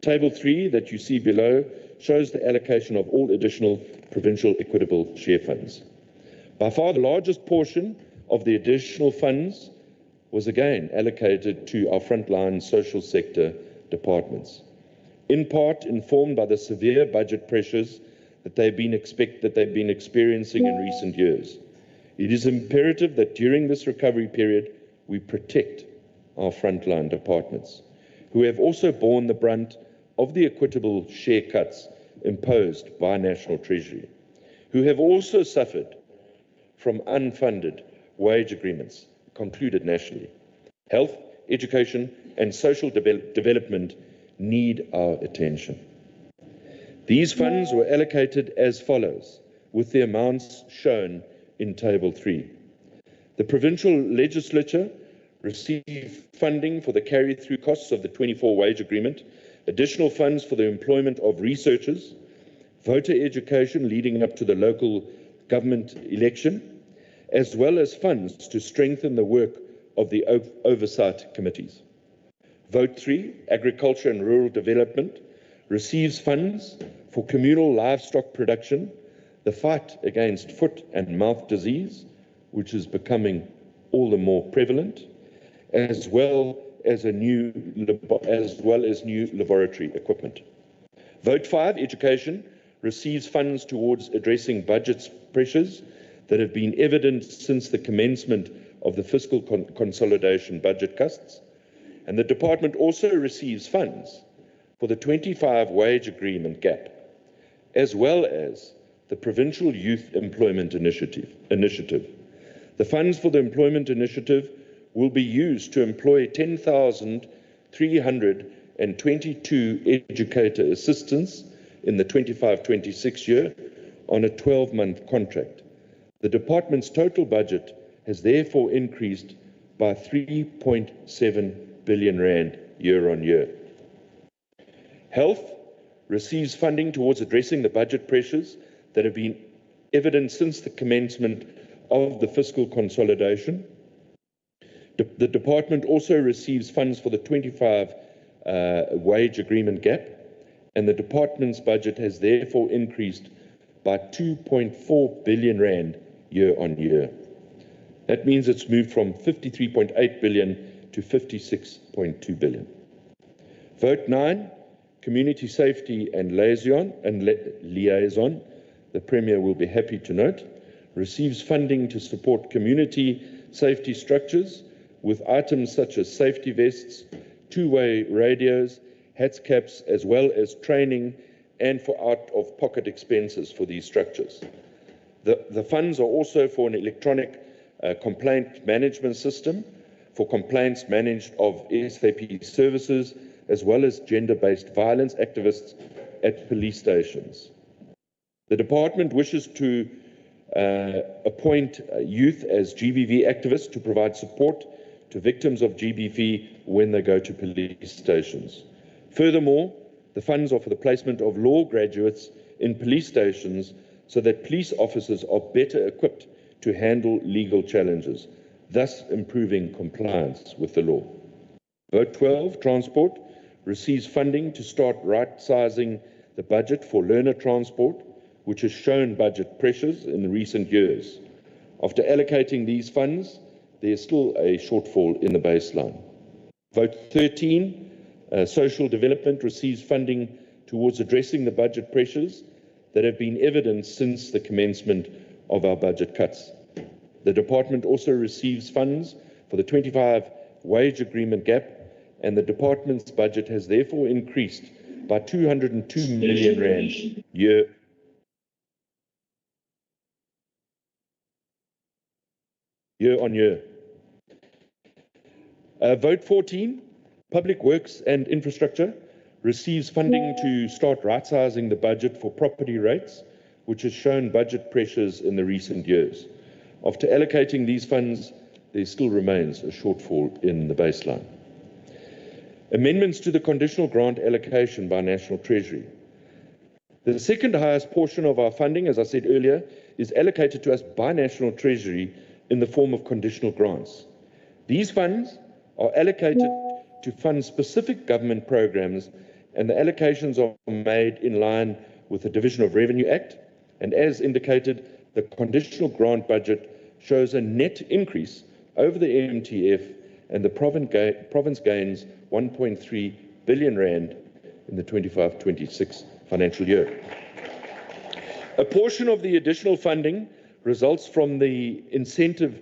Table 3 that you see below shows the allocation of all additional provincial equitable share funds. By far the largest portion of the additional funds was again allocated to our frontline social sector departments, in part informed by the severe budget pressures that they've been experiencing in recent years. It is imperative that during this recovery period, we protect our frontline departments, who have also borne the brunt of the equitable share cuts imposed by National Treasury, who have also suffered from unfunded wage agreements concluded nationally. Health, education, and social development need our attention. These funds were allocated as follows, with the amounts shown in Table 3. The Provincial Legislature received funding for the carry-through costs of the 24 wage agreement, additional funds for the employment of researchers, voter education leading up to the local government election, as well as funds to strengthen the work of the oversight committees. Vote 3, Agriculture and Rural Development, receives funds for communal livestock production, the fight against foot and mouth disease, which is becoming all the more prevalent, as well as new laboratory equipment. Vote 5, Education, receives funds towards addressing budget pressures that have been evident since the commencement of the fiscal consolidation budget cuts, and the department also receives funds for the 25 wage agreement gap, as well as the Provincial Youth Employment Initiative. The funds for the Employment Initiative will be used to employ 10,322 educator assistants in the 25-26 year on a 12-month contract. The department's total budget has therefore increased by 3.7 billion rand year on year. Health receives funding towards addressing the budget pressures that have been evident since the commencement of the fiscal consolidation. The department also receives funds for the 25 wage agreement gap, and the department's budget has therefore increased by 2.4 billion rand year on year. That means it's moved from 53.8 billion to 56.2 billion. Vote 9, Community Safety and Liaison, the Premier will be happy to note, receives funding to support community safety structures with items such as safety vests, two-way radios, hats, caps, as well as training and for out-of-pocket expenses for these structures. The funds are also for an electronic complaint management system for complaints managed of SAP services, as well as gender-based violence activists at police stations. The department wishes to appoint youth as GBV activists to provide support to victims of GBV when they go to police stations. Furthermore, the funds are for the placement of law graduates in police stations so that police officers are better equipped to handle legal challenges, thus improving compliance with the law. Vote 12, Transport, receives funding to start right-sizing the budget for learner transport, which has shown budget pressures in recent years. After allocating these funds, there is still a shortfall in the baseline. Vote 13, Social Development, receives funding towards addressing the budget pressures that have been evident since the commencement of our budget cuts. The department also receives funds for the 25 wage agreement gap, and the department's budget has therefore increased by 202 million rand year on year. Vote 14, Public Works and Infrastructure, receives funding to start right-sizing the budget for property rates, which has shown budget pressures in the recent years. After allocating these funds, there still remains a shortfall in the baseline. Amendments to the conditional grant allocation by National Treasury. The second highest portion of our funding, as I said earlier, is allocated to us by National Treasury in the form of conditional grants. These funds are allocated to fund specific government programs, and the allocations are made in line with the Division of Revenue Act, and as indicated, the conditional grant budget shows a net increase over the MTF, and the province gains 1.3 billion rand in the 25-26 financial year. A portion of the additional funding results from the incentive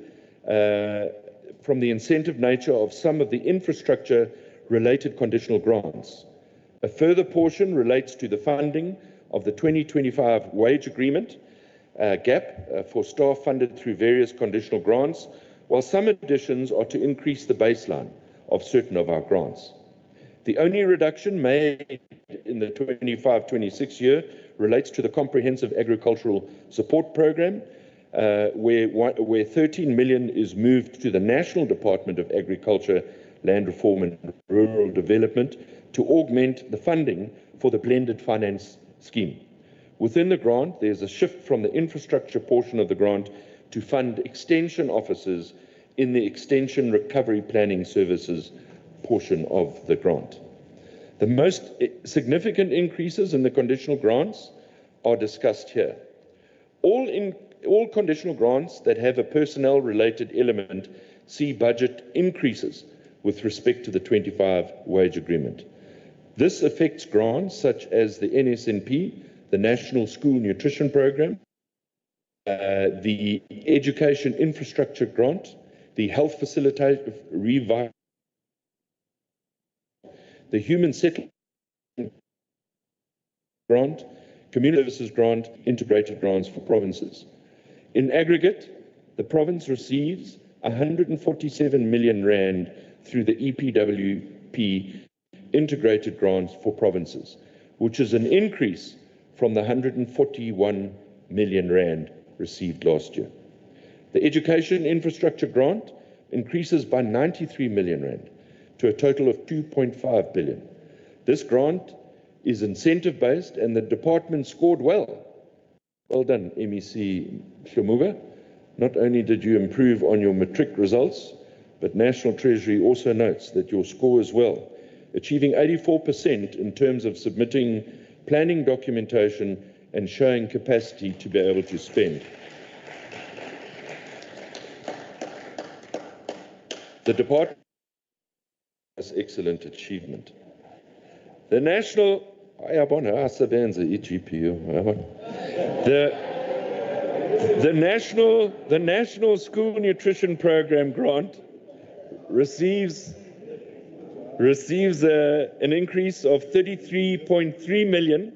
nature of some of the infrastructure-related conditional grants. A further portion relates to the funding of the 2025 wage agreement gap for staff funded through various conditional grants, while some additions are to increase the baseline of certain of our grants. The only reduction made in the 25-26 year relates to the Comprehensive Agricultural Support Program, where 13 million is moved to the National Department of Agriculture, Land Reform and Rural Development to augment the funding for the blended finance scheme. Within the grant, there's a shift from the infrastructure portion of the grant to fund extension officers in the Extension Recovery Planning Services portion of the grant. The most significant increases in the conditional grants are discussed here. All conditional grants that have a personnel-related element see budget increases with respect to the 25 wage agreement. This affects grants such as the NSNP, the National School Nutrition Program, the Education Infrastructure Grant, the Health Facilitator Revival, the Human Settlement Grant, Community Services Grant, Integrated Grants for provinces. In aggregate, the province receives 147 million rand through the EPWP Integrated Grants for provinces, which is an increase from the 141 million rand received last year. The Education Infrastructure Grant increases by 93 million rand to a total of 2.5 billion. This grant is incentive-based and the department scored well. Well done, MEC Shlomuga. Not only did you improve on your matric results, but National Treasury also notes that your score is well, achieving 84% in terms of submitting planning documentation and showing capacity to be able to spend. The department has excellent achievement. The National National School Nutrition Program grant receives an increase of 33.3 million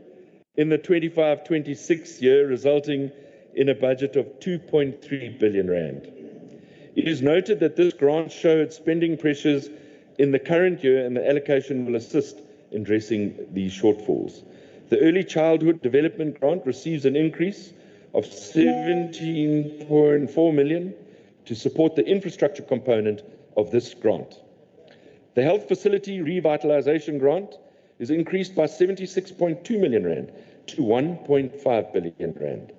in the 25-26 year, resulting in a budget of 2.3 billion rand. It is noted that this grant showed spending pressures in the current year, and the allocation will assist in addressing these shortfalls. The Early Childhood Development Grant receives an increase of 17.4 million to support the infrastructure component of this grant. The Health Facility Revitalization Grant is increased by 76.2 million rand to 1.5 billion rand.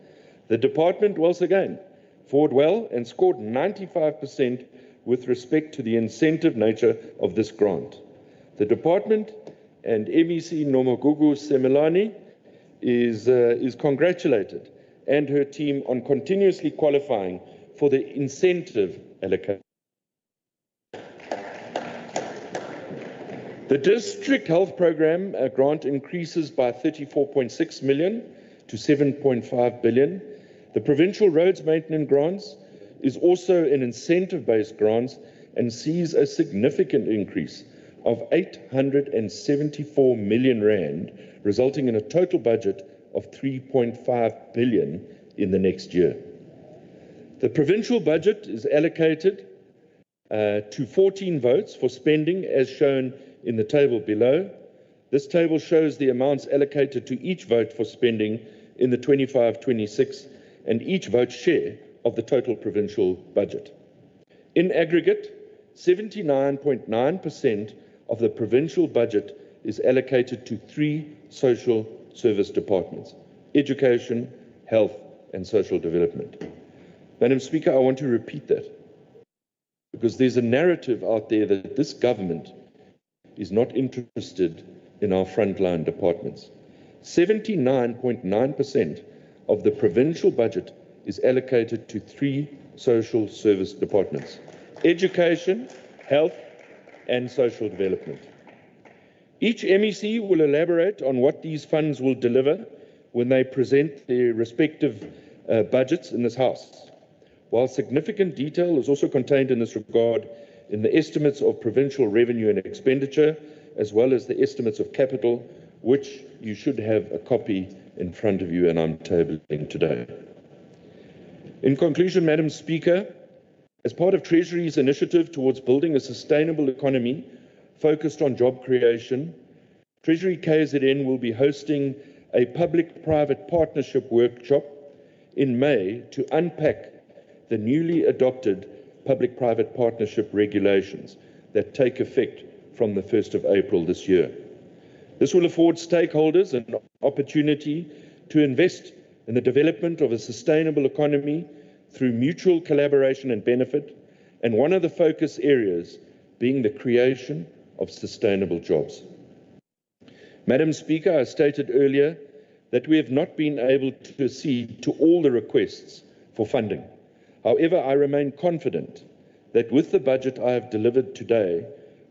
The department once again fared well and scored 95% with respect to the incentive nature of this grant. The department and MEC Nomagugu Semelani is congratulated and her team on continuously qualifying for the incentive allocation. The District Health Program grant increases by 34.6 million to 7.5 billion. The Provincial Roads Maintenance Grants is also an incentive-based grant and sees a significant increase of 874 million rand, resulting in a total budget of 3.5 billion in the next year. The provincial budget is allocated to 14 votes for spending as shown in the table below. This table shows the amounts allocated to each vote for spending in the 25-26 and each vote's share of the total provincial budget. In aggregate, 79.9% of the provincial budget is allocated to 3 social service departments: education, health, and social development. Madam Speaker, I want to repeat that because there's a narrative out there that this government is not interested in our frontline departments. 79.9% of the provincial budget is allocated to 3 social service departments: education, health, and social development. Each MEC will elaborate on what these funds will deliver when they present their respective budgets in this House, while significant detail is also contained in this regard in the estimates of provincial revenue and expenditure, as well as the estimates of capital, which you should have a copy in front of you and I'm tabling today. In conclusion, Madam Speaker, as part of Treasury's initiative towards building a sustainable economy focused on job creation, Treasury KZN will be hosting a public-private partnership workshop in May to unpack the newly adopted public-private partnership regulations that take effect from the 1st of April this year. This will afford stakeholders an opportunity to invest in the development of a sustainable economy through mutual collaboration and benefit, and one of the focus areas being the creation of sustainable jobs. Madam Speaker, I stated earlier that we have not been able to accede to all the requests for funding. However, I remain confident that with the budget I have delivered today,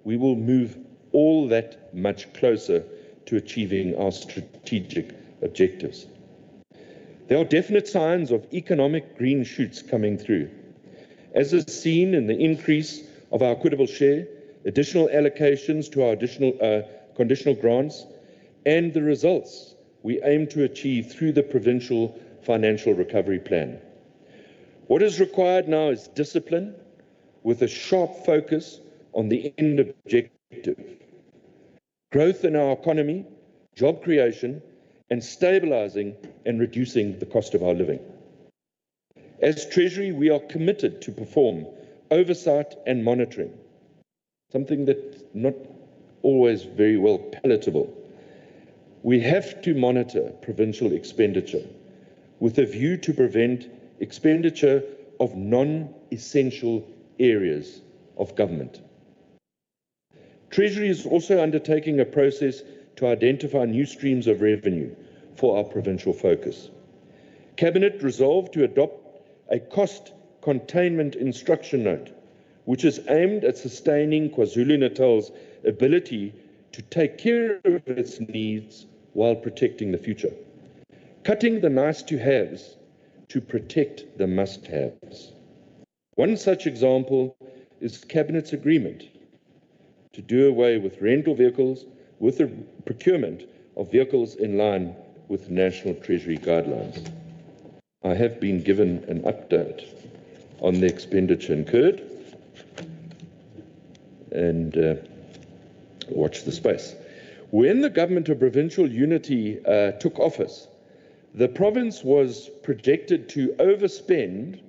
we will move all that much closer to achieving our strategic objectives. There are definite signs of economic green shoots coming through, as is seen in the increase of our equitable share, additional allocations to our conditional grants, and the results we aim to achieve through the Provincial Financial Recovery Plan. What is required now is discipline with a sharp focus on the end objective: growth in our economy, job creation, and stabilizing and reducing the cost of our living. As Treasury, we are committed to perform oversight and monitoring, something that's not always very well palatable. We have to monitor provincial expenditure with a view to prevent expenditure of non-essential areas of government. Treasury is also undertaking a process to identify new streams of revenue for our provincial focus. Cabinet resolved to adopt a cost containment instruction note, which is aimed at sustaining KwaZulu-Natal's ability to take care of its needs while protecting the future. Cutting the nice-to-haves to protect the must-haves. One such example is Cabinet's agreement to do away with rental vehicles with the procurement of vehicles in line with National Treasury guidelines. I have been given an update on the expenditure incurred, and watch the space. When the Government of Provincial Unity took office, the province was projected to overspend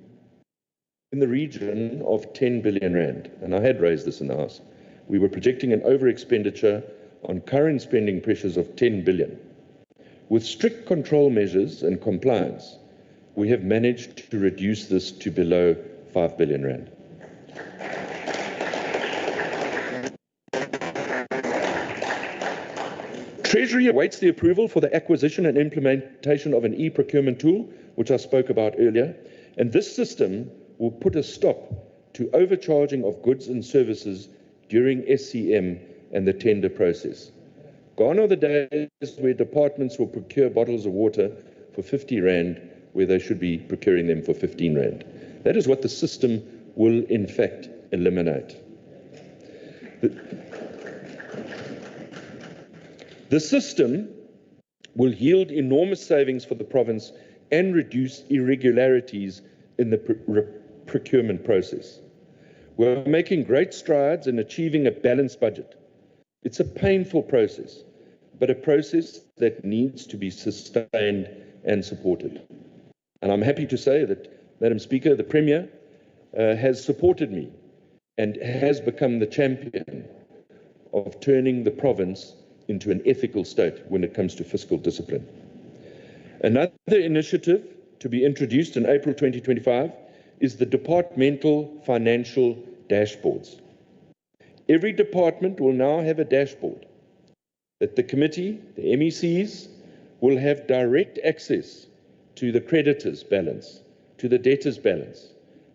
in the region of 10 billion rand, and I had raised this in the House. We were projecting an over-expenditure on current spending pressures of 10 billion. With strict control measures and compliance, we have managed to reduce this to below 5 billion rand. Treasury awaits the approval for the acquisition and implementation of an e-procurement tool, which I spoke about earlier, and this system will put a stop to overcharging of goods and services during SCM and the tender process. Gone are the days where departments will procure bottles of water for 50 rand where they should be procuring them for 15 rand. That is what the system will in fact eliminate. The system will yield enormous savings for the province and reduce irregularities in the procurement process. We're making great strides in achieving a balanced budget. It's a painful process, but a process that needs to be sustained and supported. And I'm happy to say that, Madam Speaker, the Premier has supported me and has become the champion of turning the province into an ethical state when it comes to fiscal discipline. Another initiative to be introduced in April 2025 is the departmental financial dashboards. Every department will now have a dashboard that the committee, the MECs, will have direct access to the creditors' balance, to the debtors' balance,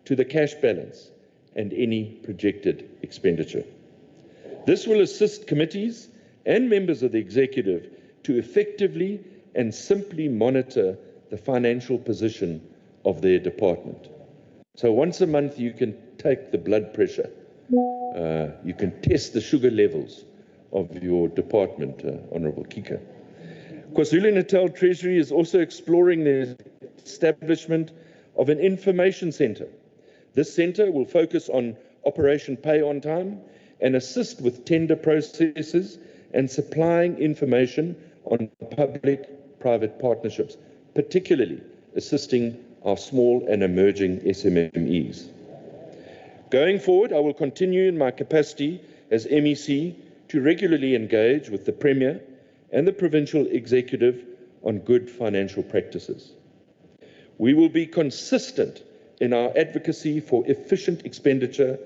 to the cash balance and any projected expenditure. This will assist committees and members of the executive to effectively and simply monitor the financial position of their department. So once a month you can take the blood pressure, you can test the sugar levels of your department, Honourable Kika. KwaZulu-Natal Treasury is also exploring the establishment of an information centre. This centre will focus on Operation Pay on Time and assist with tender processes and supplying information on public-private partnerships, particularly assisting our small and emerging SMMEs. Going forward, I will continue in my capacity as MEC to regularly engage with the Premier and the Provincial Executive on good financial practices. We will be consistent in our advocacy for efficient expenditure,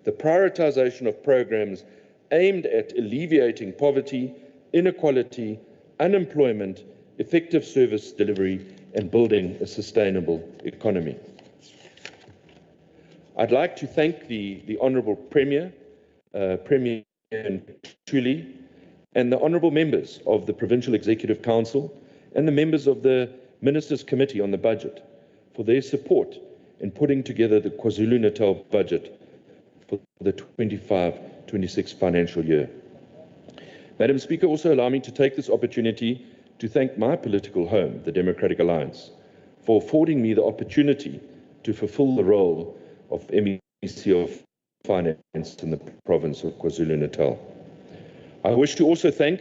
the prioritisation of programs aimed at alleviating poverty, inequality, unemployment, effective service delivery, and building a sustainable economy. I'd like to thank the Honourable Premier, Premier Ntuli, and the Honourable members of the Provincial Executive Council and the members of the Ministers' Committee on the Budget for their support in putting together the KwaZulu-Natal budget for the 25-26 financial year. Madam Speaker, also allow me to take this opportunity to thank my political home, the Democratic Alliance, for affording me the opportunity to fulfil the role of MEC of Finance in the province of KwaZulu-Natal. I wish to also thank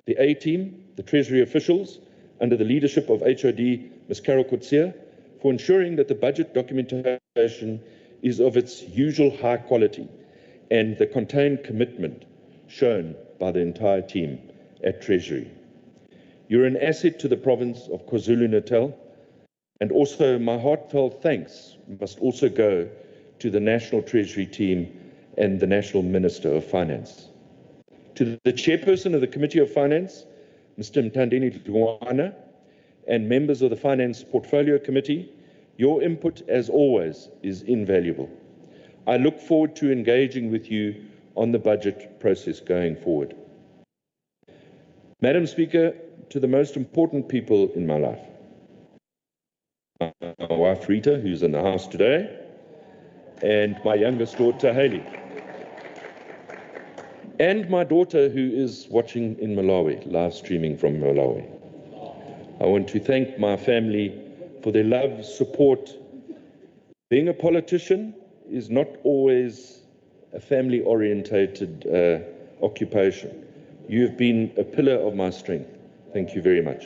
the A-team, the Treasury officials, under the leadership of HOD Ms. Carol Kutsia, for ensuring that the budget documentation is of its usual high quality and the contained commitment shown by the entire team at Treasury. You're an asset to the province of KwaZulu-Natal, and also my heartfelt thanks must also go to the National Treasury team and the National Minister of Finance. To the Chairperson of the Committee of Finance, Mr. Mthandeni Dwana, and members of the Finance Portfolio Committee, your input, as always, is invaluable. I look forward to engaging with you on the budget process going forward. Madam Speaker, to the most important people in my life, my wife Rita, who's in the house today, and my youngest daughter Hayley, and my daughter who is watching in Malawi, live streaming from Malawi. I want to thank my family for their love, support. Being a politician is not always a family-orientated occupation. You have been a pillar of my strength. Thank you very much.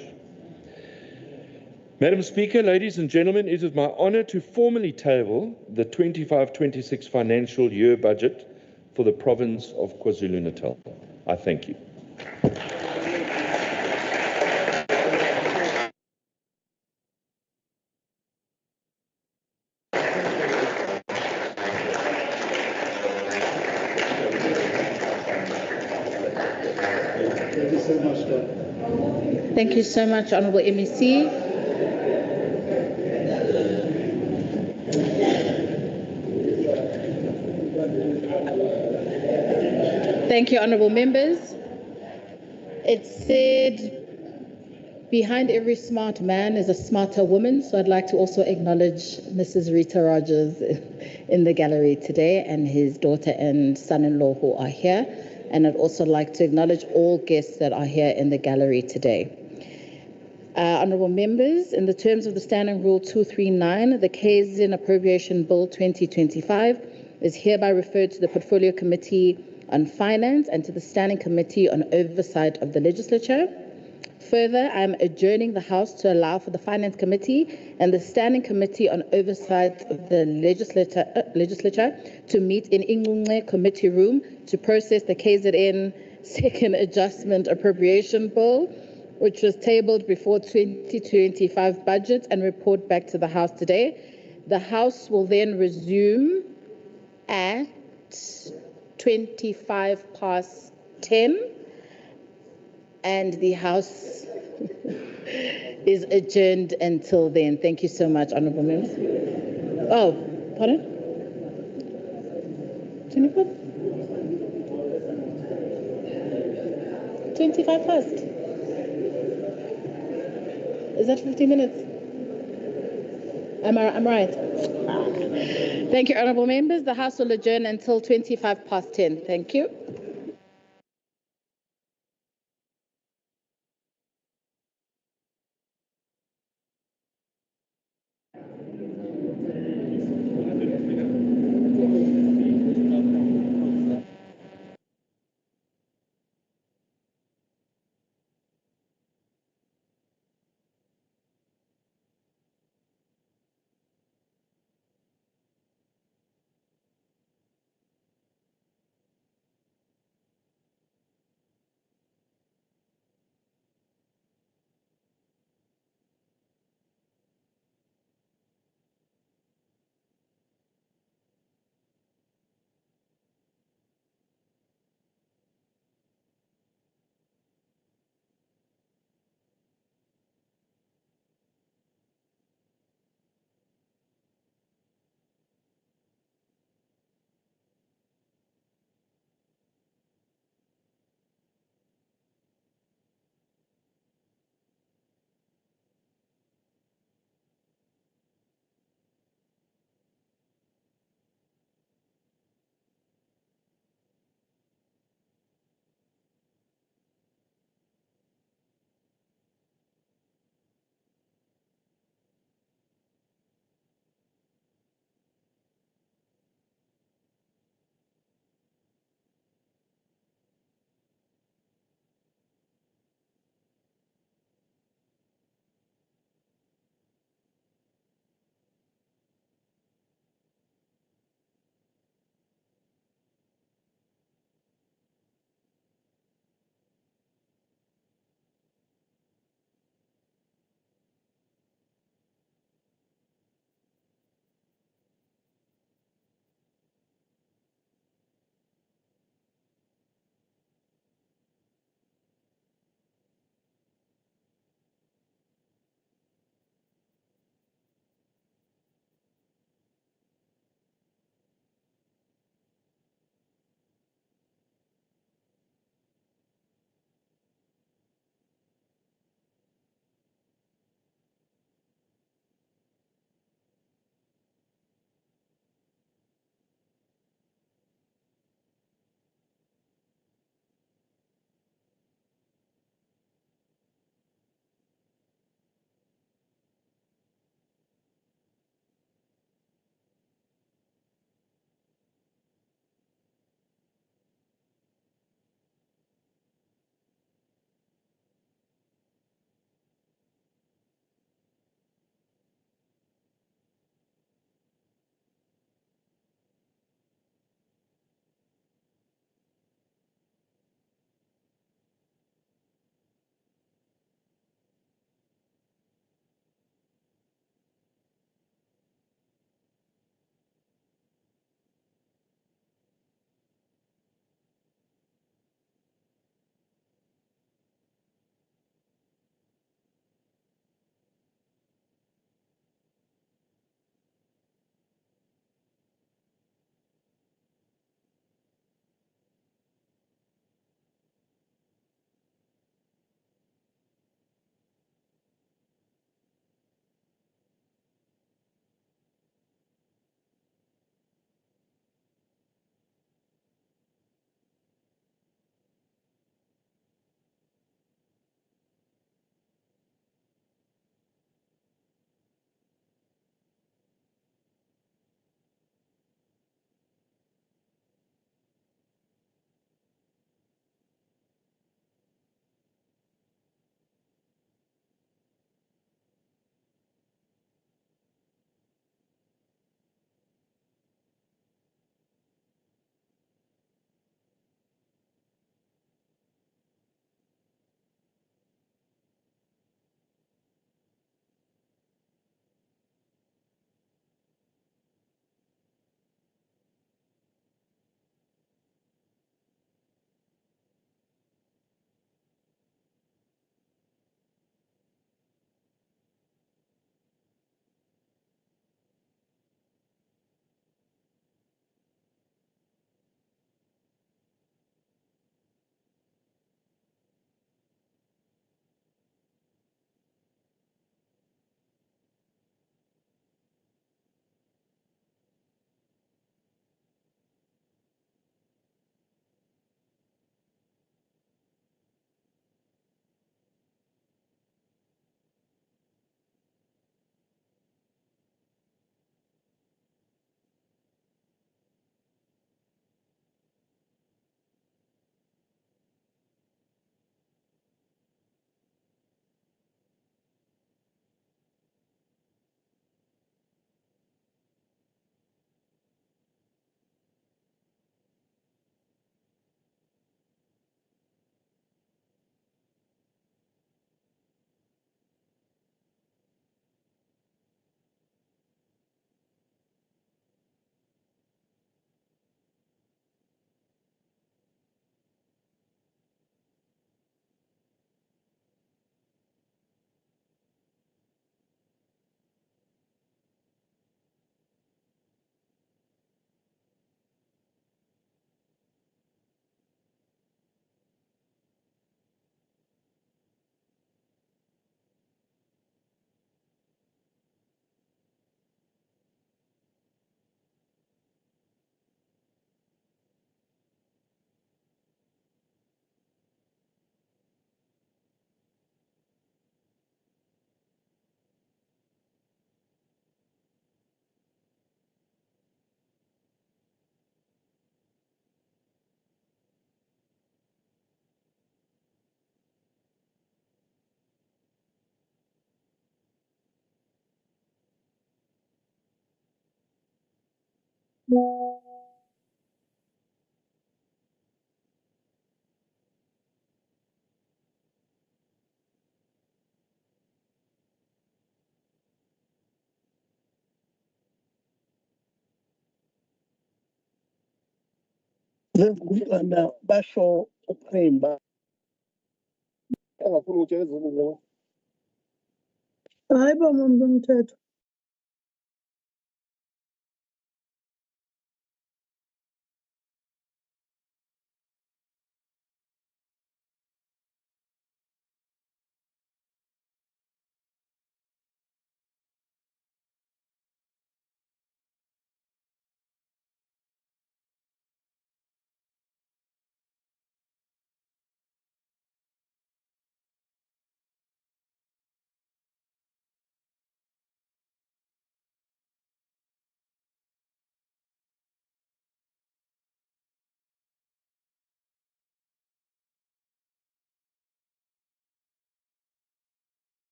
Madam Speaker, ladies and gentlemen, it is my honour to formally table the 25-26 financial year budget for the province of KwaZulu-Natal. I thank you. Thank you so much, Honourable MEC. Thank you, Honourable Members. It's said, behind every smart man is a smarter woman, so I'd like to also acknowledge Mrs. Rita Rogers in the gallery today, and his daughter and son-in-law who are here. And I'd also like to acknowledge all guests that are here in the gallery today. Honourable Members, in the terms of the Standing Rule 239, the KZN Appropriation Bill 2025 is hereby referred to the Portfolio Committee on Finance and to the Standing Committee on Oversight of the Legislature. Further, I am adjourning the House to allow for the Finance Committee and the Standing Committee on Oversight of the Legislature to meet in Ingungwe Committee Room to process the KZN Second Adjustment Appropriation Bill, which was tabled before 2025 budget, and report back to the House today. The House will then resume at 10:25, and the House is adjourned until then. Thank you so much, Honourable Members. Oh, Pardon? 24? 25 past. Is that 50 minutes? I'm right. Thank you, honourable members. The House will adjourn until 25 past 10. Thank you. Levukana basho uphemba engafuna ukutshela izulu. Hayi ba muntu omthetho.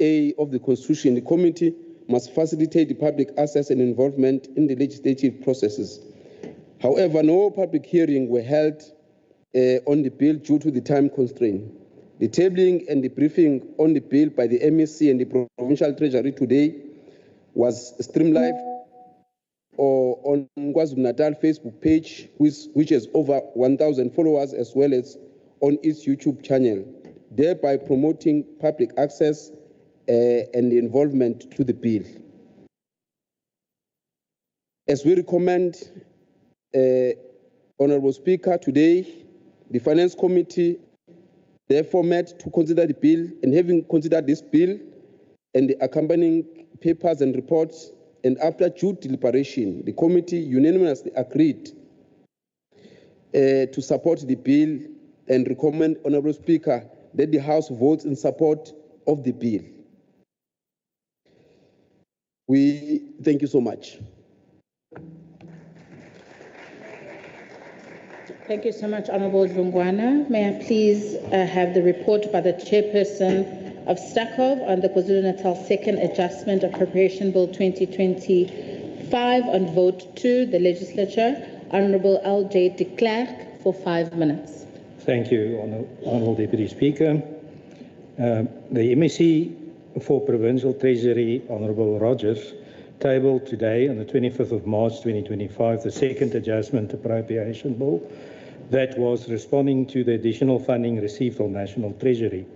A of the Constitution, the committee must facilitate the public access and involvement in the legislative processes. However, no public hearing were held on the bill due to the time constraint. The tabling and the briefing on the bill by the MEC and the Provincial Treasury today was streamed live or on KwaZulu-Natal Facebook page, which has over 1,000 followers, as well as on its YouTube channel, thereby promoting public access and involvement to the bill. As we recommend, Honourable Speaker, today, the Finance Committee therefore met to consider the bill, and having considered this bill and the accompanying papers and reports, and after due deliberation, the committee unanimously agreed to support the bill and recommend, Honourable Speaker, that the House votes in support of the bill. We thank you so much. Thank you so much, Honourable Dlungwana. May I please have the report by the Chairperson of STACOV on the KwaZulu-Natal Second Adjustment Appropriation Bill 2025 on vote 2, the Legislature, Honourable L.J. de Klerk, for 5 minutes. Thank you, Honourable Deputy Speaker. The MEC for Provincial Treasury, Honourable Rogers, tabled today on the 25th of March 2025 the Second Adjustment Appropriation Bill that was responding to the additional funding received from National Treasury.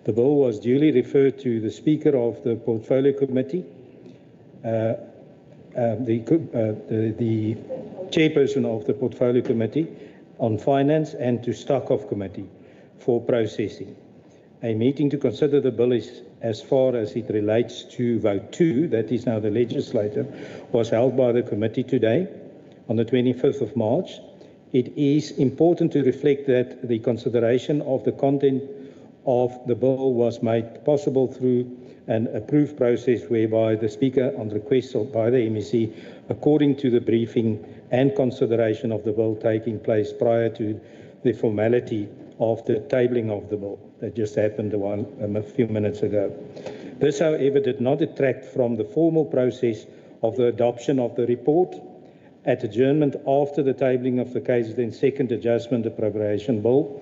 The bill was duly referred to the Speaker of the Portfolio Committee, the Chairperson of the Portfolio Committee on Finance, and to STACOV Committee for processing. A meeting to consider the bill as far as it relates to vote 2, that is now the Legislature, was held by the committee today on the 25th of March. It is important to reflect that the consideration of the content of the bill was made possible through an approved process whereby the Speaker, on request by the MEC, according to the briefing and consideration of the bill taking place prior to the formality of the tabling of the bill that just happened a few minutes ago. This, however, did not detract from the formal process of the adoption of the report. At adjournment after the tabling of the KZN Second Adjustment Appropriation Bill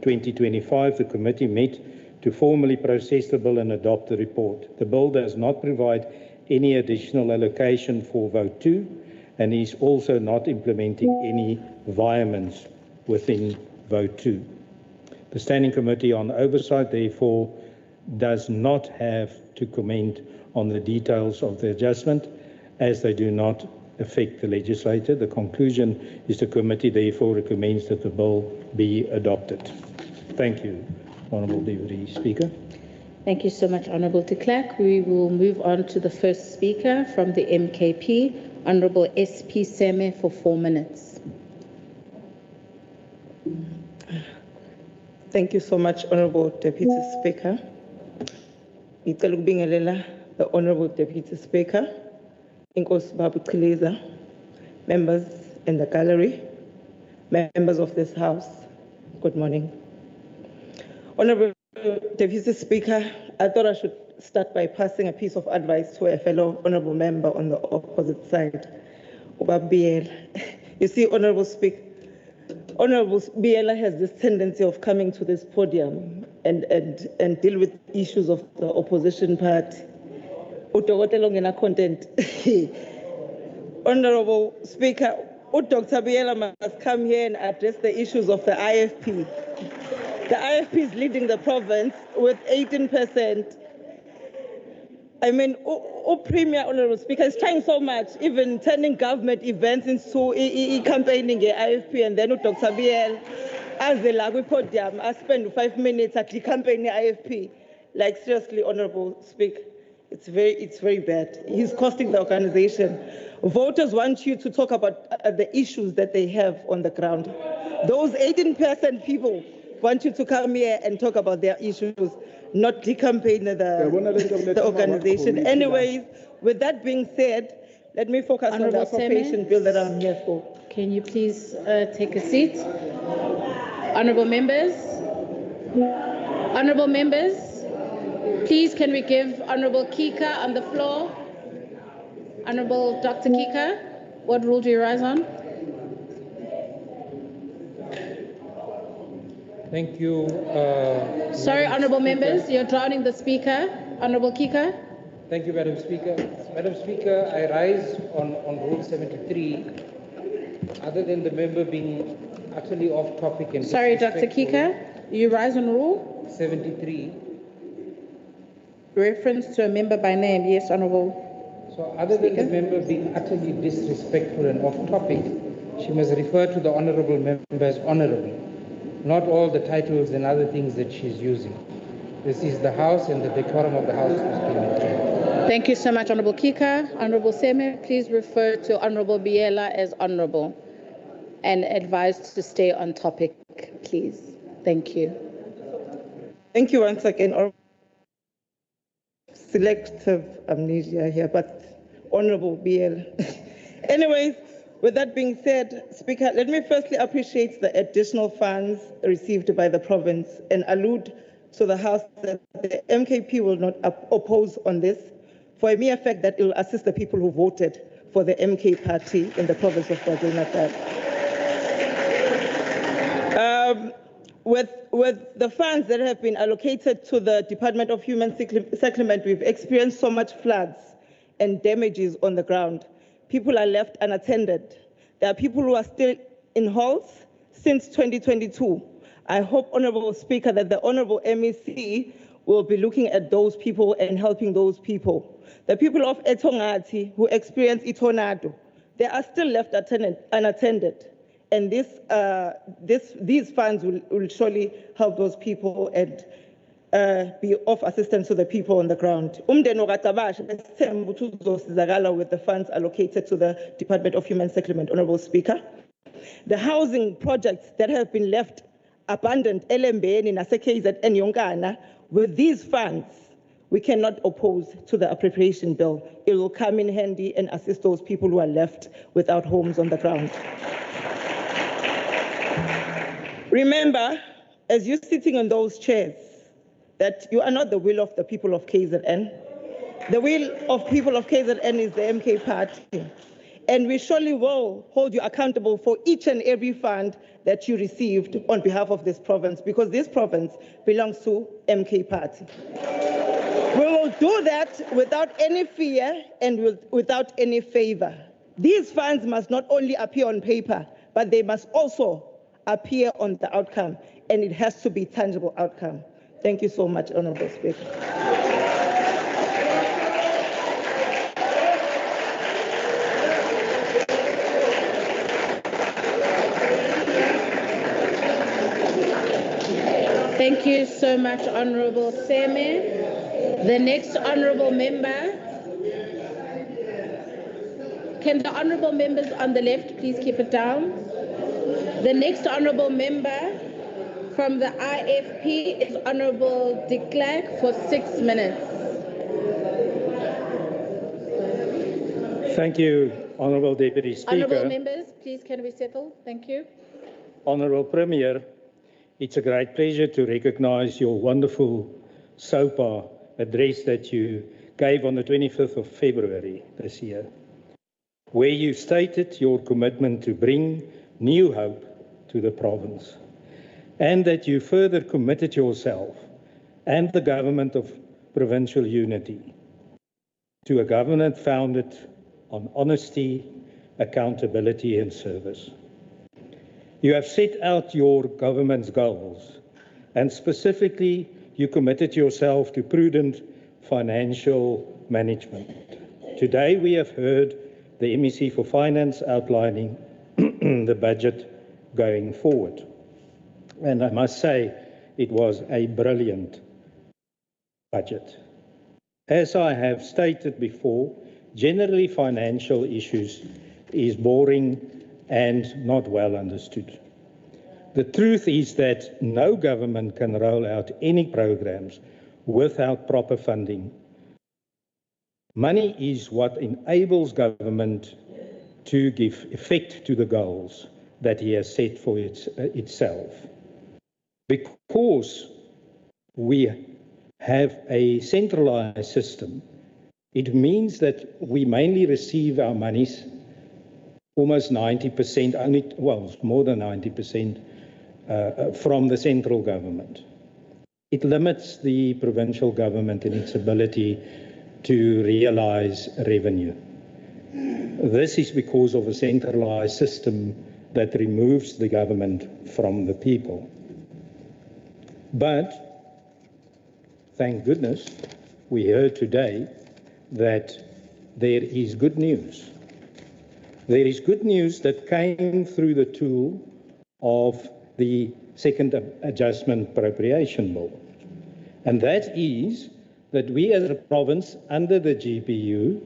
2025, the committee met to formally process the bill and adopt the report. The bill does not provide any additional allocation for vote 2 and is also not implementing any environments within vote 2. The Standing Committee on Oversight, therefore, does not have to comment on the details of the adjustment as they do not affect the Legislature. The conclusion is the committee therefore recommends that the bill be adopted. Thank you, Honourable Deputy Speaker. Thank you so much, Honourable de Klerk. We will move on to the first speaker from the MKP, Honourable S.P. Seme, for 4 minutes. Thank you so much, Honourable Deputy Speaker. Ngicela ukubingelela the Honourable Deputy Speaker, Inkosi Babu Chileza, members in the gallery, members of this House. Good morning. Honourable Deputy Speaker, I thought I should start by passing a piece of advice to a fellow Honourable member on the opposite side, Ubab Biela. You see, Honourable Speaker, Honourable Biela has this tendency of coming to this podium and deal with issues of the opposition party. Content. Honourable Speaker, Dr. Biela must come here and address the issues of the IFP. The IFP is leading the province with 18%. I mean, Premier, Honourable Speaker, is trying so much, even turning government events into campaigning the IFP, and then Dr. Biela, as the Lagui podium, I spend 5 minutes at the campaign the IFP. Like, seriously, Honourable Speaker, it's very bad. He's costing the organization. Voters want you to talk about the issues that they have on the ground. Those 18% people want you to come here and talk about their issues, not decampaign the organization. Anyways, with that being said, let me focus on the appropriation bill that I'm here for. Can you please take a seat? Honourable members. Honourable members. Please, can we give Honorable Kika on the floor? Honorable Dr. Kika, what rule do you rise on? Thank you. Sorry, Madam honorable Speaker. members, you're drowning the speaker. Honorable Kika. Thank you, Madam Speaker. Madam Speaker, I rise on Rule 73, other than the member being utterly off topic and Sorry, Dr. disrespectful. Kika, you rise on rule? 73. Reference to a member by name, yes, honorable. So other than the member being utterly disrespectful and off topic, she must refer to the honorable member as honorable, not all the titles and other things that she's using. This is the House, and the decorum of the House must be maintained. Thank you so much, Honorable Kika. Honorable Seme, please refer to Honorable Biela as honorable and advised to stay on topic, please. Thank you. Thank you once again. Selective amnesia here, but Honorable BL. Anyways, with that being said, Speaker, let me firstly appreciate the additional funds received by the province and allude to the House that the MKP will not oppose on this for a mere fact that it will assist the people who voted for the MK party in the province of KwaZulu-Natal. With the funds that have been allocated to the Department of Human Settlement, we've experienced so much floods and damages on the ground. People are left unattended. There are people who are still in halls since 2022. I hope, Honorable Speaker, that the Honorable MEC will be looking at those people and helping those people. The people of Etongati who experienced a tornado, they are still left unattended. And these funds will surely help those people and be of assistance to the people on the ground. With the funds allocated to the Department of Human Settlement, Honorable Speaker. The housing projects that have been left abandoned, Elembeni, KZN, and Yongana, with these funds, we cannot oppose to the appropriation bill. It will come in handy and assist those people who are left without homes on the ground. Remember, as you're sitting on those chairs, that you are not the will of the people of KZN. The will of people of KZN is the MK party. And we surely will hold you accountable for each and every fund that you received on behalf of this province, because this province belongs to MK party. We will do that without any fear and without any favor. These funds must not only appear on paper, but they must also appear on the outcome, and it has to be tangible outcome. Thank you so much, Honorable Speaker. Thank you so much, Honorable Seme. The next honorable member. Can the honorable members on the left please keep it down? The next honorable member from the IFP is Honorable de Klerk for 6 minutes. Thank you, Honorable Deputy Speaker. Honorable members, please can we settle? Thank you. Honorable Premier, it's a great pleasure to recognize your wonderful SOPA address that you gave on the 25th of February this year, where you stated your commitment to bring new hope to the province, and that you further committed yourself and the government of provincial unity to a government founded on honesty, accountability and service. You have set out your government's goals, and specifically you committed yourself to prudent financial management. Today we have heard the MEC for Finance outlining the budget going forward. And I must say, it was a brilliant budget. As I have stated before, generally financial issues is boring and not well understood. The truth is that no government can roll out any programs without proper funding. Money is what enables government to give effect to the goals that he has set for itself. Because we have a centralized system, it means that we mainly receive our monies almost 90%, more than 90% from the central government. It limits the provincial government in its ability to realize revenue. This is because of a centralized system that removes the government from the people. But, thank goodness, we heard today that there is good news. There is good news that came through the tool of the second adjustment appropriation bill. And that is that we as a province under the GPU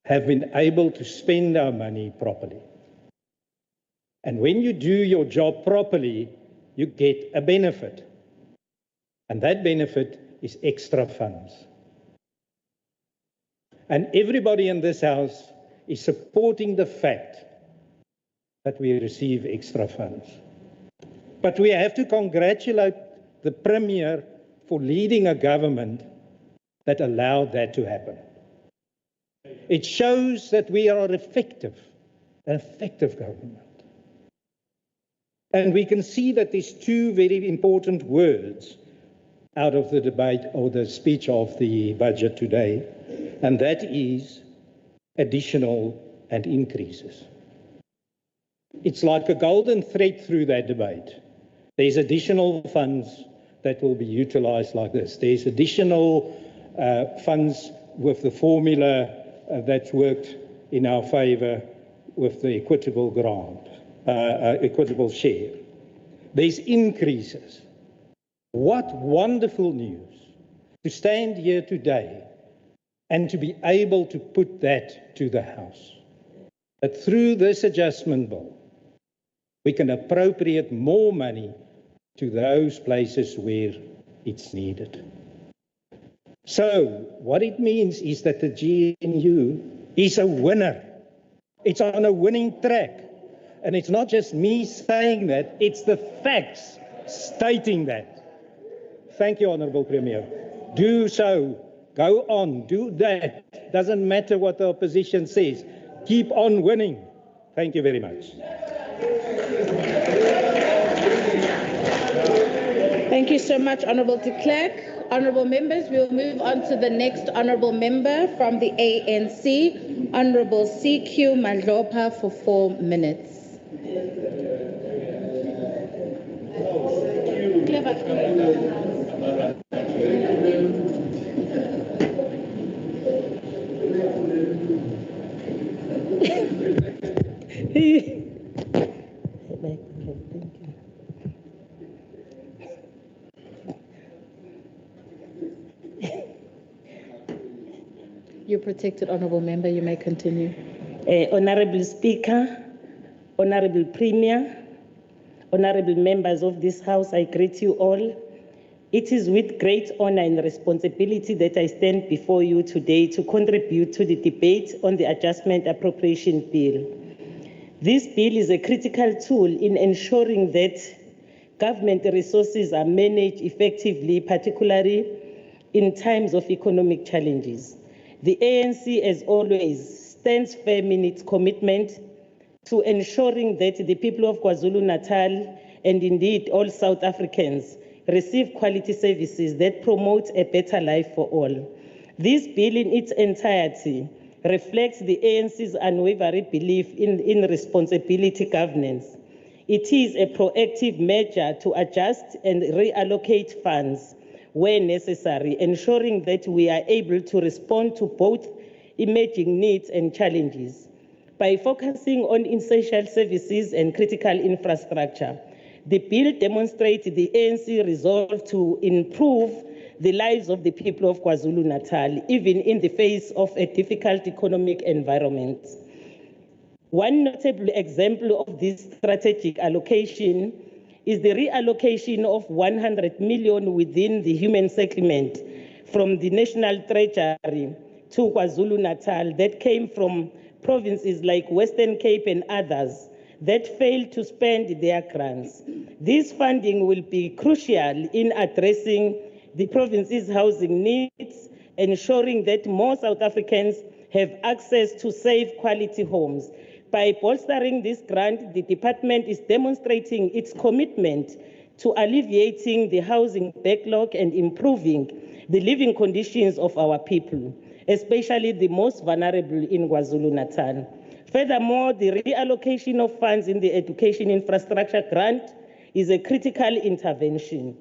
have been able to spend our money properly. And when you do your job properly, you get a benefit. And that benefit is extra funds. And everybody in this house is supporting the fact that we receive extra funds. But we have to congratulate the Premier for leading a government that allowed that to happen. It shows that we are an effective government. And we can see that there's two very important words out of the debate or the speech of the budget today, and that is additional and increases. It's like a golden thread through that debate. There's additional funds that will be utilized like this. There's additional funds with the formula that's worked in our favor with the equitable grant, equitable share. There's increases. What wonderful news to stand here today and to be able to put that to the House. That through this adjustment bill, we can appropriate more money to those places where it's needed. So, what it means is that the GNU is a winner. It's on a winning track. And it's not just me saying that, it's the facts stating that. Thank you, Honourable Premier. Do so. Go on. Do that. Doesn't matter what the opposition says. Keep on winning. Thank you very much. Thank you so much, Honourable de Klerk. Honourable members, we will move on to the next Honourable member from the ANC, Honourable CQ Mandlopa, for 4 minutes. You're protected, Honourable Member. You may continue. Honourable Speaker, Honourable Premier, Honourable members of this House, I greet you all. It is with great honour and responsibility that I stand before you today to contribute to the debate on the Adjustment Appropriation Bill. This bill is a critical tool in ensuring that government resources are managed effectively, particularly in times of economic challenges. The ANC, as always, stands firm in its commitment to ensuring that the people of KwaZulu-Natal and indeed all South Africans receive quality services that promote a better life for all. This bill in its entirety reflects the ANC's unwavering belief in responsibility governance. It is a proactive measure to adjust and reallocate funds where necessary, ensuring that we are able to respond to both emerging needs and challenges. By focusing on essential services and critical infrastructure, the bill demonstrates the ANC resolve to improve the lives of the people of KwaZulu-Natal, even in the face of a difficult economic environment. One notable example of this strategic allocation is the reallocation of 100 million within the human settlement from the National Treasury to KwaZulu-Natal that came from provinces like Western Cape and others that failed to spend their grants. This funding will be crucial in addressing the province's housing needs, ensuring that more South Africans have access to safe quality homes. By bolstering this grant, the department is demonstrating its commitment to alleviating the housing backlog and improving the living conditions of our people, especially the most vulnerable in KwaZulu-Natal. Furthermore, the reallocation of funds in the education infrastructure grant is a critical intervention.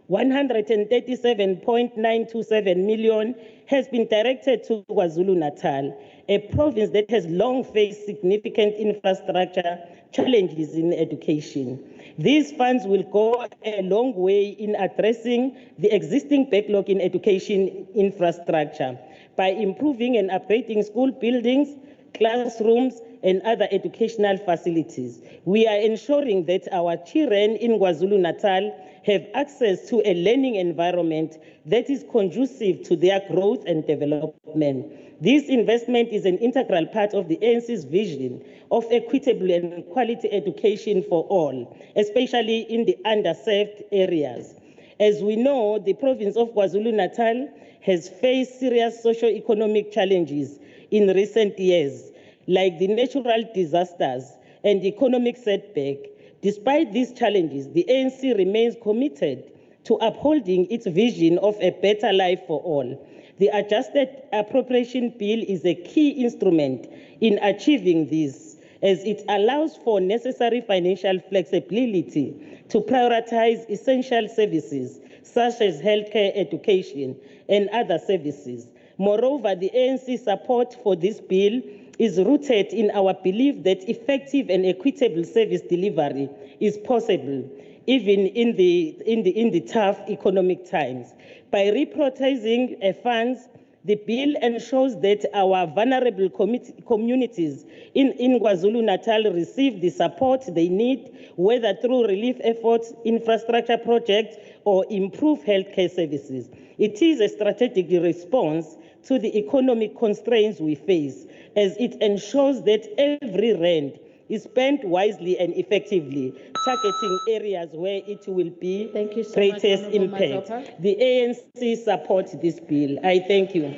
137.927 million has been directed to KwaZulu-Natal, a province that has long faced significant infrastructure challenges in education. These funds will go a long way in addressing the existing backlog in education infrastructure by improving and upgrading school buildings, classrooms, and other educational facilities. We are ensuring that our children in KwaZulu-Natal have access to a learning environment that is conducive to their growth and development. This investment is an integral part of the ANC's vision of equitable and quality education for all, especially in the underserved areas. As we know, the province of KwaZulu-Natal has faced serious socio-economic challenges in recent years, like the natural disasters and economic setback. Despite these challenges, the ANC remains committed to upholding its vision of a better life for all. The adjusted appropriation bill is a key instrument in achieving this, as it allows for necessary financial flexibility to prioritize essential services such as healthcare, education, and other services. Moreover, the ANC support for this bill is rooted in our belief that effective and equitable service delivery is possible, even in the tough economic times. By reprioritizing funds, the bill ensures that our vulnerable communities in KwaZulu-Natal receive the support they need, whether through relief efforts, infrastructure projects, or improved healthcare services. It is a strategic response to the economic constraints we face, as it ensures that every rand is spent wisely and effectively, targeting areas where it will be greatest impact. The ANC supports this bill. I thank you.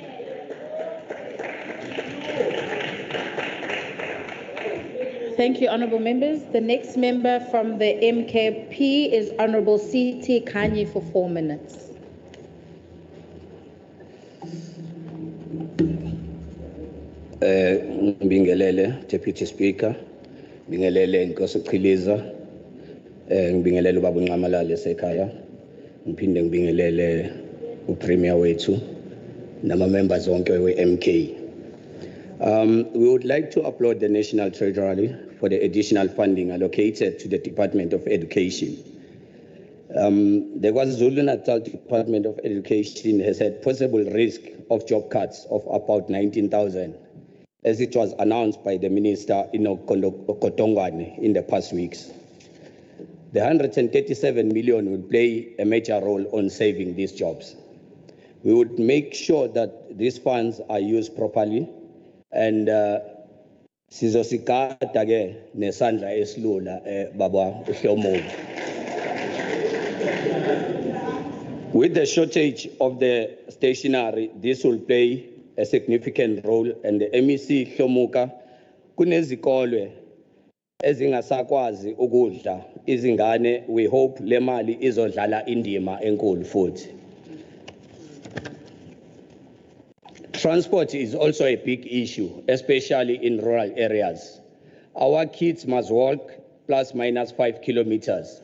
Thank you, honourable members. The next member from the MKP is Honourable C.T. Kanye for 4 minutes. Ngibingelele Deputy Speaker, ngibingelele Nkosi Qhiliza, ngibingelele ubaba uNcamalala esekhaya, ngiphinde ngibingelele uPremier wethu nama members onke we-MK. We would like to applaud the National Treasury for the additional funding allocated to the Department of Education. The KwaZulu-Natal Department of Education has had possible risk of job cuts of about 19,000, as it was announced by the Minister Kotongwane in the past weeks. The 137 million will play a major role on saving these jobs. We would make sure that these funds are used properly, and sizosigada ke nesandla esilula baba uHlomo. With the shortage of the stationery, this will play a significant role, and the MEC Hlomuka kunezikole ezingasakwazi ukudla izingane. We hope le mali izodlala indima enkulu futhi. Transport is also a big issue, especially in rural areas. Our kids must walk plus minus 5 kilometers.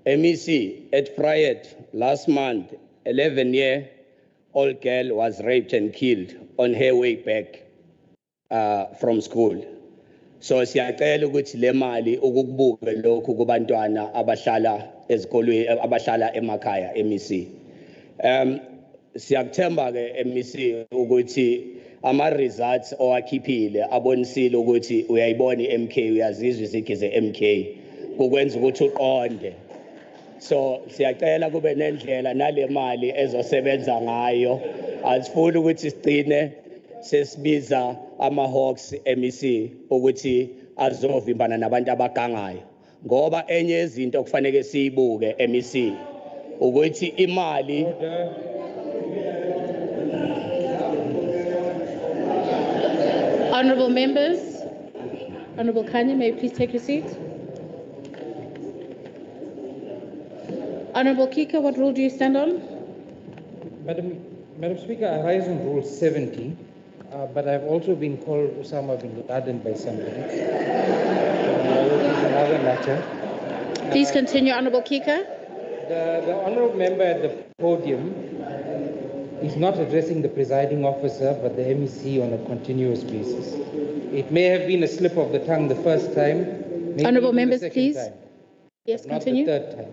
MEC at Friat last month, 11-year-old girl was raped and killed on her way back from school. So siyacela ukuthi le mali ukukubuke lokhu kubantwana abahlala ezikolweni abahlala emakhaya MEC. Siyakuthemba ke MEC ukuthi ama results owakhiphile abonisile ukuthi uyayibona iMK, uyazizwa izigi zeMK, kukwenza ukuthi uqonde. So siyacela kube nendlela nale mali ezosebenza ngayo. Asifuni ukuthi sigcine sesibiza ama-hawks MEC ukuthi azovimbana nabantu abagangayo, ngoba enye izinto kufanele siyibuke MEC ukuthi imali Honourable members, Honourable Kanye, may you please take your seat? Honourable Kika, what rule do you stand on? Madam Speaker, I rise on Rule 70, but I've also been called Osama bin Laden by somebody. Which is another matter. Please continue, Honourable Kika. The honourable member at the podium is not addressing the presiding officer, but the MEC on a continuous basis. It may have been a slip of the tongue the first time. Honourable members, please. Time, yes, not continue. the third time.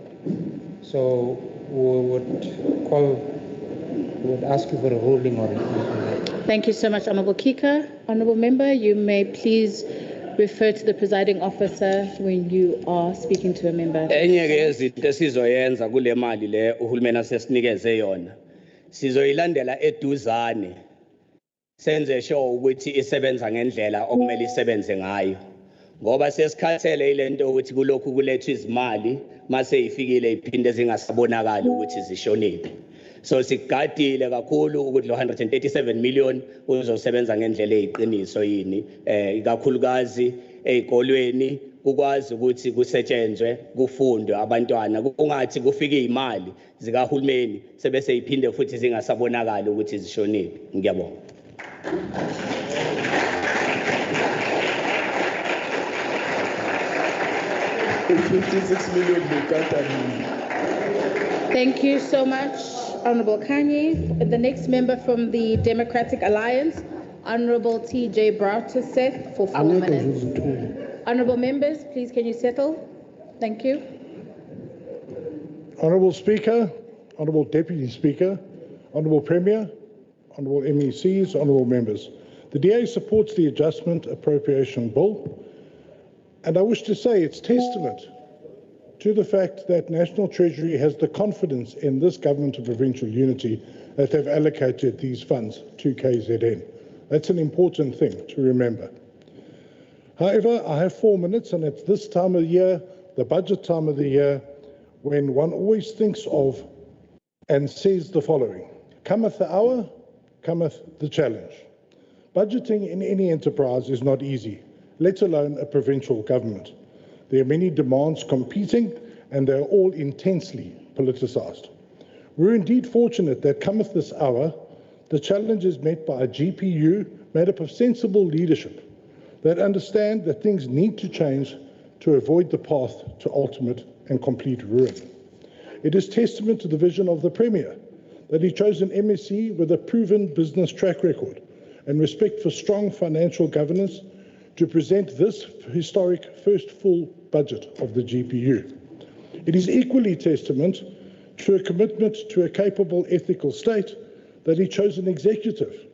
So we would ask you for a ruling on that. Thank you so much, Honourable Kika. Honourable member, you may please refer to the presiding officer when you are speaking to a member. enye ke yezinto esizoyenza kule mali le uhulumeni asesinikeze yona sizoyilandela eduzane senze sure ukuthi isebenza ngendlela okumele isebenze ngayo ngoba sesikhathele ilento ukuthi kulokhu kulethwa izimali mase ifikile iphinde zingasabonakali ukuthi zishonephi so sigadile kakhulu ukuthi lo 137 million uzosebenza ngendlela eyiqiniso yini ikakhulukazi ezikolweni ukwazi ukuthi kusetshenzwe kufundwe abantwana kungathi kufika izimali zikahulumeni sebese iphinde futhi zingasabonakali ukuthi zishonephi ngiyabonga 56 million. Thank you so much, Honourable Kanye. The next member from the Democratic Alliance, Honourable T.J. Browter-Seth, for 4 minutes. Honourable members, please can you settle? Thank you. Honourable Speaker, Honourable Deputy Speaker, Honourable Premier, Honourable MECs, Honourable members. The DA supports the Adjustment Appropriation Bill, and I wish to say it's testament to the fact that National Treasury has the confidence in this government of provincial unity that they've allocated these funds to KZN. That's an important thing to remember. However, I have 4 minutes, and it's this time of the year, the budget time of the year, when one always thinks of and says the following: cometh the hour, cometh the challenge. Budgeting in any enterprise is not easy, let alone a provincial government. There are many demands competing, and they're all intensely politicised. We're indeed fortunate that cometh this hour, the challenge is met by a GPU made up of sensible leadership that understand that things need to change to avoid the path to ultimate and complete ruin. It is testament to the vision of the Premier that he chose an MSc with a proven business track record and respect for strong financial governance to present this historic first full budget of the GPU. It is equally testament to a commitment to a capable ethical state that he chose an executive,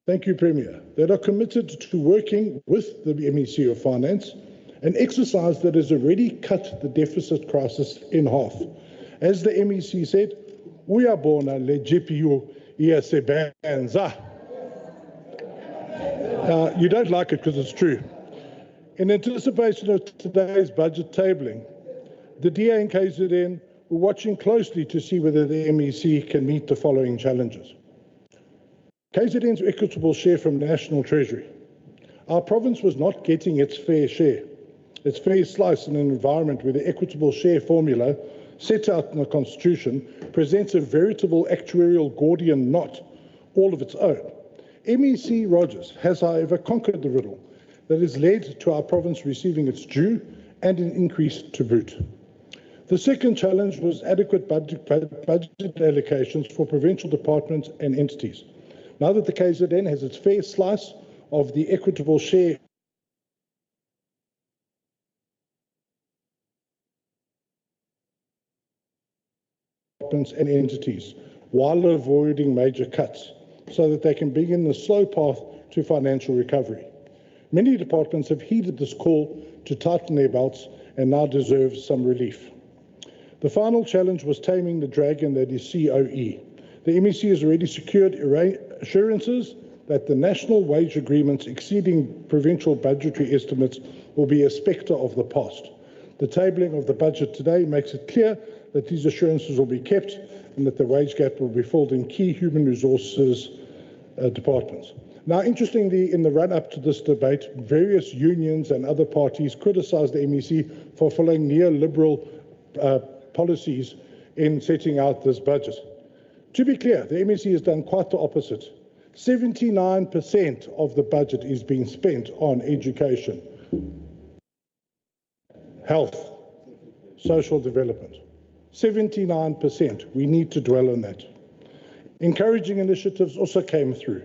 thank you Premier, that are committed to working with the MEC of Finance, an exercise that has already cut the deficit crisis in half. As the MEC said, uyabona le GPU iyasebenza. You don't like it because it's true. In anticipation of today's budget tabling, the DA and KZN were watching closely to see whether the MEC can meet the following challenges. KZN's equitable share from National Treasury. Our province was not getting its fair share, its fair slice in an environment where the equitable share formula set out in the Constitution presents a veritable actuarial Gordian knot all of its own. MEC Rogers has, however, conquered the riddle that has led to our province receiving its due and an increase to boot. The second challenge was adequate budget allocations for provincial departments and entities. Now that the KZN has its fair slice of the equitable share and entities, while avoiding major cuts, so that they can begin the slow path to financial recovery. Many departments have heeded this call to tighten their belts and now deserve some relief. The final challenge was taming the dragon that is COE. The MEC has already secured assurances that the national wage agreements exceeding provincial budgetary estimates will be a spectre of the past. The tabling of the budget today makes it clear that these assurances will be kept and that the wage gap will be filled in key human resources departments. Now, interestingly, in the run-up to this debate, various unions and other parties criticised the MEC for following neoliberal policies in setting out this budget. To be clear, the MEC has done quite the opposite. 79% of the budget is being spent on education, health, social development. 79%. We need to dwell on that. Encouraging initiatives also came through.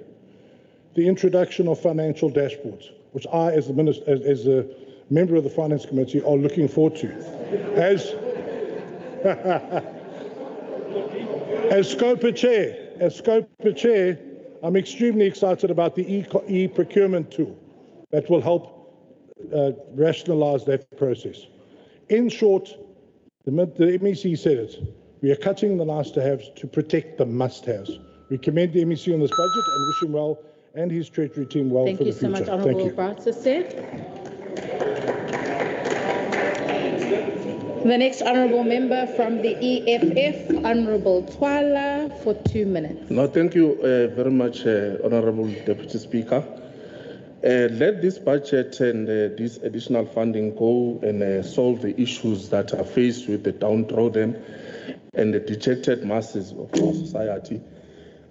The introduction of financial dashboards, which I, as a member of the Finance Committee, are looking forward to. As Scopa Chair, I'm extremely excited about the e-procurement tool that will help rationalise that process. In short, the MEC said it. We are cutting the nice-to-haves to protect the must-haves. We commend the MEC on this budget and wish him well and his Treasury team well for the future. Thank you so much, Honourable Browser. The next Honourable Member from the EFF, Honourable Twala, for 2 minutes. No, thank you very much, Honourable Deputy Speaker. Let this budget and this additional funding go and solve the issues that are faced with the downtrodden and the dejected masses of our society.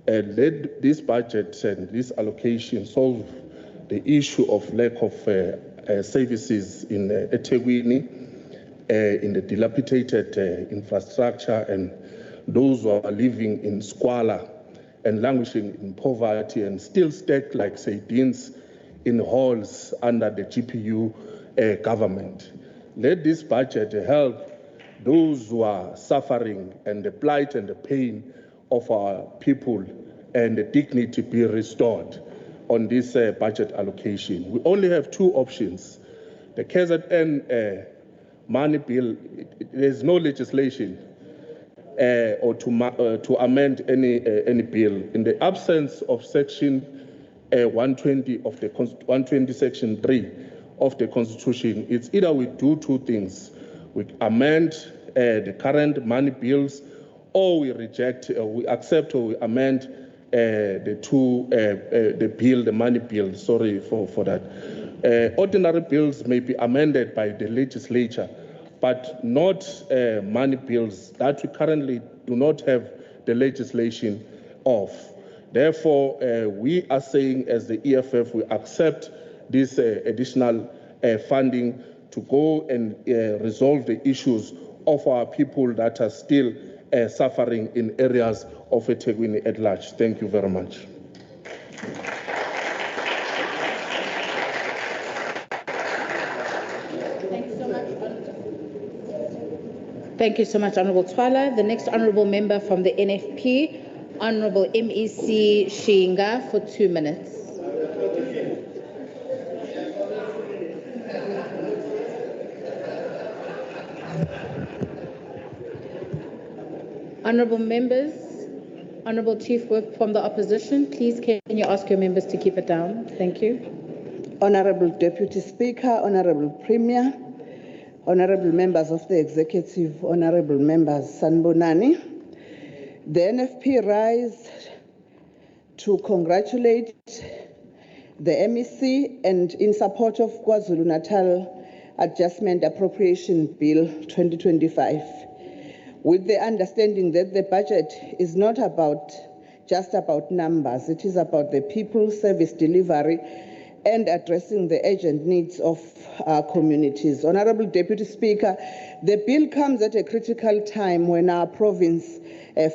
Let this budget and this allocation solve the issue of lack of services in eThekwini, in the dilapidated infrastructure, and those who are living in squalor and languishing in poverty and still stacked like sardines in halls under the GPU government. Let this budget help those who are suffering and the plight and the pain of our people and the dignity be restored on this budget allocation. We only have two options. The KZN money bill, there's no legislation or to amend any bill. In the absence of section 120 of the 120 section 3 of the Constitution, it's either we do two things: we amend the current money bills, or we reject, we accept, or we amend the money bill. Sorry for that. Ordinary bills may be amended by the legislature, but not money bills that we currently do not have the legislation of. Therefore, we are saying, as the EFF, we accept this additional funding to go and resolve the issues of our people that are still suffering in areas of eThekwini at large. Thank you very much. Thank you so much, Honourable Twala. The next Honourable Member from the NFP, Honourable MEC Shinga, for 2 minutes. Honourable members, Honourable Chief Whip from the opposition, please can you ask your members to keep it down? Thank you. Honourable Deputy Speaker, Honourable Premier, Honourable members of the Executive, Honourable members Sanbonani, the NFP rise to congratulate the MEC and in support of KwaZulu-Natal Adjustment Appropriation Bill 2025, with the understanding that the budget is not just about numbers, it is about the people, service delivery, and addressing the urgent needs of our communities. Honourable Deputy Speaker, the bill comes at a critical time when our province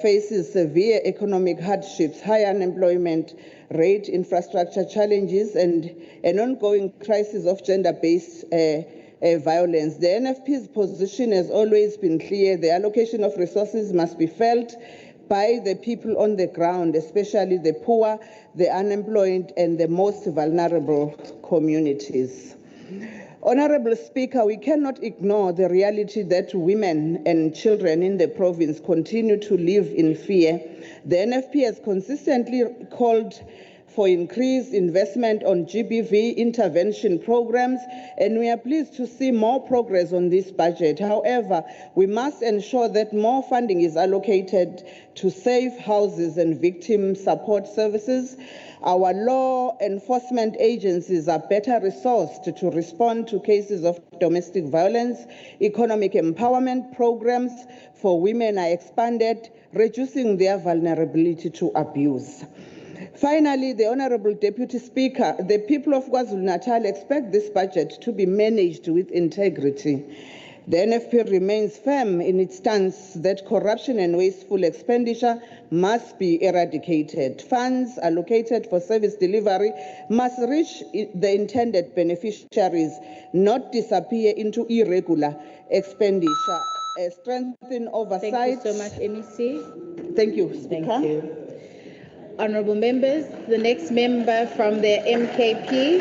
faces severe economic hardships, high unemployment rate, infrastructure challenges, and an ongoing crisis of gender-based violence. The NFP's position has always been clear. The allocation of resources must be felt by the people on the ground, especially the poor, the unemployed, and the most vulnerable communities. Honourable Speaker, we cannot ignore the reality that women and children in the province continue to live in fear. The NFP has consistently called for increased investment on GBV intervention programs, and we are pleased to see more progress on this budget. However, we must ensure that more funding is allocated to safe houses and victim support services. Our law enforcement agencies are better resourced to respond to cases of domestic violence. Economic empowerment programs for women are expanded, reducing their vulnerability to abuse. Finally, the Honourable Deputy Speaker, the people of KwaZulu-Natal expect this budget to be managed with integrity. The NFP remains firm in its stance that corruption and wasteful expenditure must be eradicated. Funds allocated for service delivery must reach the intended beneficiaries, not disappear into irregular expenditure. Strengthen oversight. Thank you so much, MEC. Thank you, Speaker. Thank you. Honourable members, the next member from the MKP.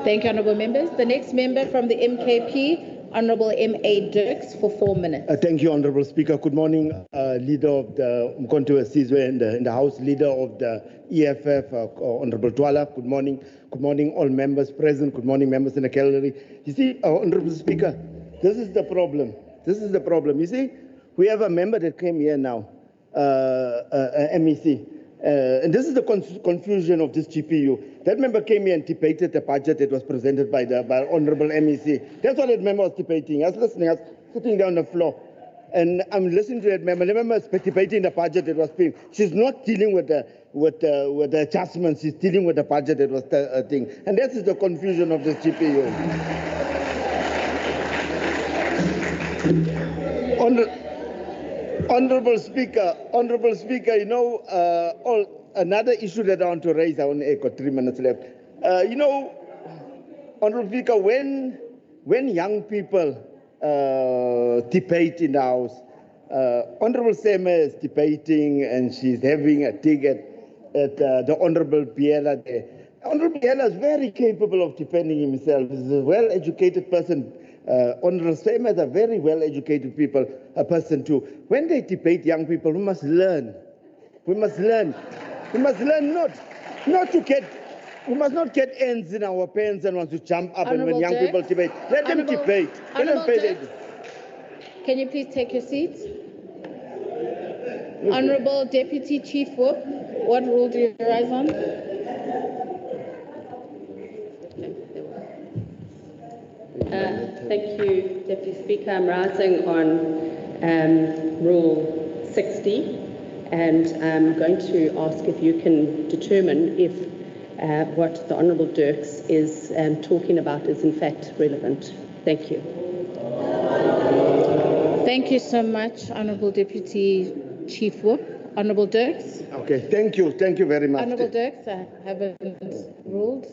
Thank you, honourable members. The next member from the MKP, Honourable M.A. Dirks, for 4 minutes. Thank you, Honourable Speaker. Good morning, Leader of the Mkonto Sizwe and in the House, Leader of the EFF, Honourable Twala. Good morning. Good morning, all members present. Good morning, members in the gallery. You see, Honourable Speaker, this is the problem. This is the problem. You see, we have a member that came here now, MEC. And this is the confusion of this GPU. That member came here and debated the budget that was presented by Honourable MEC. That's what that member was debating. I was listening, I was sitting down on the floor. And I'm listening to that member. The member is debating the budget that was being. She's not dealing with the adjustments. She's dealing with the budget that was the thing. And that is the confusion of this GPU. Honourable Speaker, you know, another issue that I want to raise, I only got 3 minutes left. You know, Honourable Speaker, when young people debate in the House, Honourable Sema is debating and she's having a dig at the Honourable Biela there. Honourable Biela is very capable of defending himself. He's a well-educated person. Honourable Sema is a very well-educated person too. When they debate young people, we must learn. We must learn. We must learn not to get. We must not get ends in our pants and want to jump up. And when young people debate, let them debate. Let them pay. Can you please take your seats? Honourable Deputy Chief Whip, what rule do you rise on? Thank you, Deputy Speaker. I'm rising on Rule 60, and I'm going to ask if you can determine if what the Honourable Dirks is talking about is in fact relevant. Thank you. Thank you so much, Honourable Deputy Chief Whip. Honourable Dirks. Okay, thank you very much. Honourable Dirks, I haven't ruled.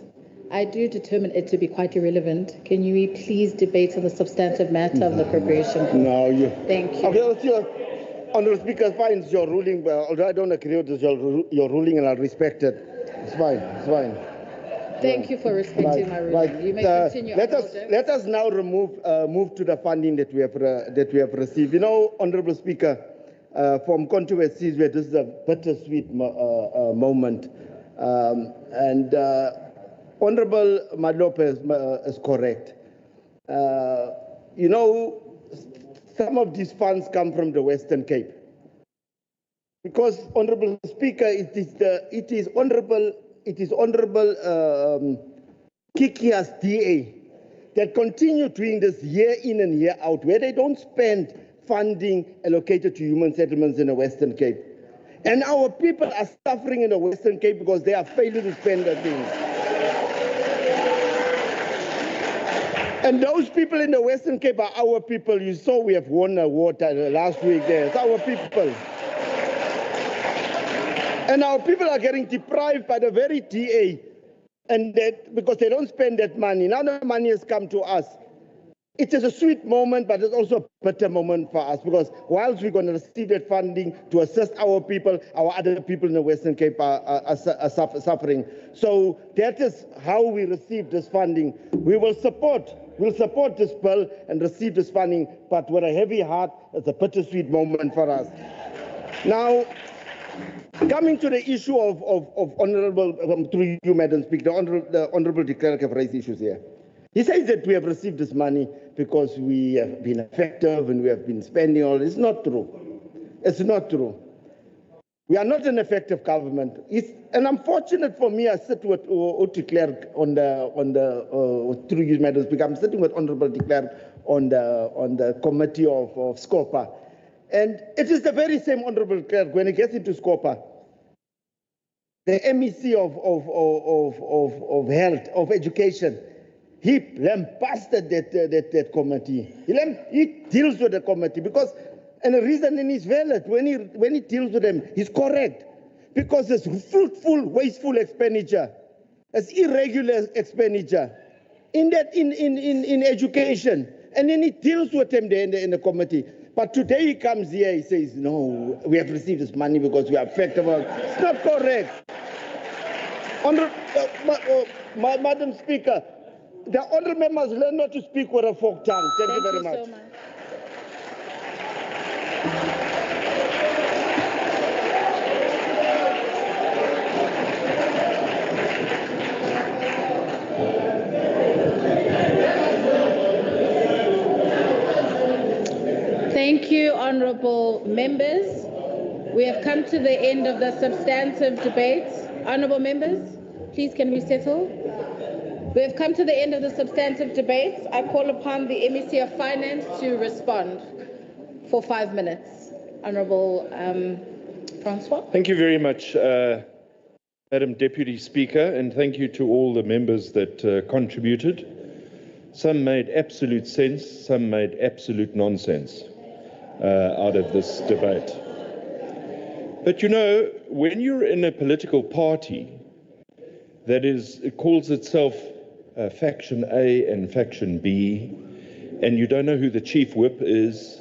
I do determine it to be quite irrelevant. Can you please debate on the substantive matter of the appropriation? No, you. Thank you. Okay, Honourable Speaker, fine, it's your ruling, but although I don't agree with your ruling and I'll respect it. It's fine, it's fine. Thank you for respecting my ruling. You may continue. Let us now move to the funding that we have received. You know, Honourable Speaker, from controversies where this is a bittersweet moment, and Honourable Madlope is correct. You know, some of these funds come from the Western Cape. Because, Honourable Speaker, it is Honourable Kikia's DA that continue doing this year in and year out, where they don't spend funding allocated to human settlements in the Western Cape. And our people are suffering in the Western Cape because they are failing to spend the things. And those people in the Western Cape are our people. You saw we have won an award last week there. It's our people. And our people are getting deprived by the very DA, and that because they don't spend that money. Now the money has come to us. It is a sweet moment, but it's also a bitter moment for us, because whilst we're going to receive that funding to assist our people, our other people in the Western Cape are suffering. So that is how we receive this funding. We'll support this bill and receive this funding, but with a heavy heart. It's a bittersweet moment for us. Now, Coming to the issue of honourable, through you, Madam Speaker, the honourable de Klerk have raised issues here. He says that we have received this money because we have been effective and we have been spending all. It's not true. It's not true. We are not an effective government. And unfortunate for me, I sit with de Klerk on the through you, Madam Speaker. I'm sitting with Honourable de Klerk on the committee of SCOPA. And it is the very same Honourable de Klerk when he gets into SCOPA. The MEC of health, of education, he lambasted that committee. He deals with the committee because, and the reasoning is valid. When he deals with them, he's correct. Because it's fruitful, wasteful expenditure. It's irregular expenditure in education. And then he deals with them there in the committee. But today he comes here, he says, no, we have received this money because we are effective. It's not correct. Madam Speaker, the honourable members learn not to speak with a forked tongue. Thank you very much. So much. Thank you, honourable members. We have come to the end of the substantive debate. Honourable members, please can we settle? We have come to the end of the substantive debate. I call upon the MEC of Finance to respond for 5 minutes. Honourable Francois. Thank you very much, Madam Deputy Speaker, and thank you to all the members that contributed. Some made absolute sense, some made absolute nonsense out of this debate. But you know, when you're in a political party that it calls itself Faction A and Faction B, and you don't know who the chief whip is,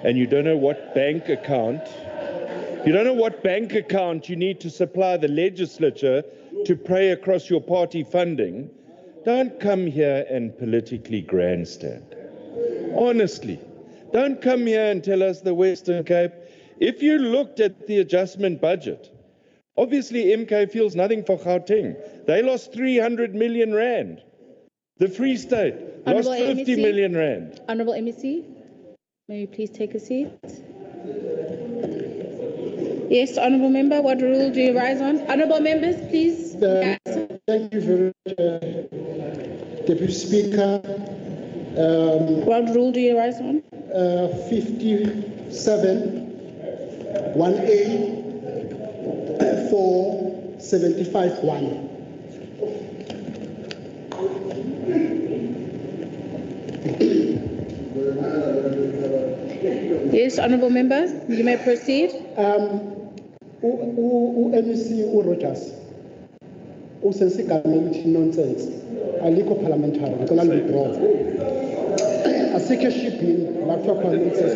and you don't know what bank account you need to supply the legislature to pay across your party funding, don't come here and politically grandstand. Honestly, don't come here and tell us the Western Cape. If you looked at the adjustment budget, obviously MK feels nothing for Gauteng. They lost 300 million rand. The Free State lost 50 million rand. Honourable MEC, may you please take a seat? Yes, honourable member, what rule do you rise on? Honourable members, please. Thank you very much, Deputy Speaker. What rule do you rise on? 57, 1A, 4, 75, 1. Yes, honourable member, you may proceed. MEC Rogers usensigameni nonsense alikho parliamentary ngicela withdraw asikho shipping la kuthiwa khona nonsense.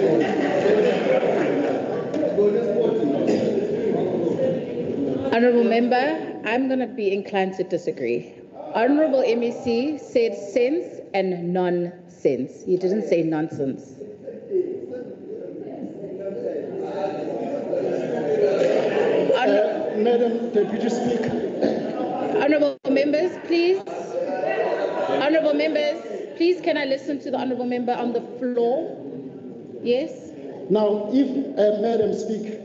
Honourable member, I'm going to be inclined to disagree. Honourable MEC said sense and nonsense. He didn't say nonsense. Madam Deputy Speaker. Honourable members, please. Honourable members, please can I listen to the honourable member on the floor? Yes? Now, if, Madam Speaker,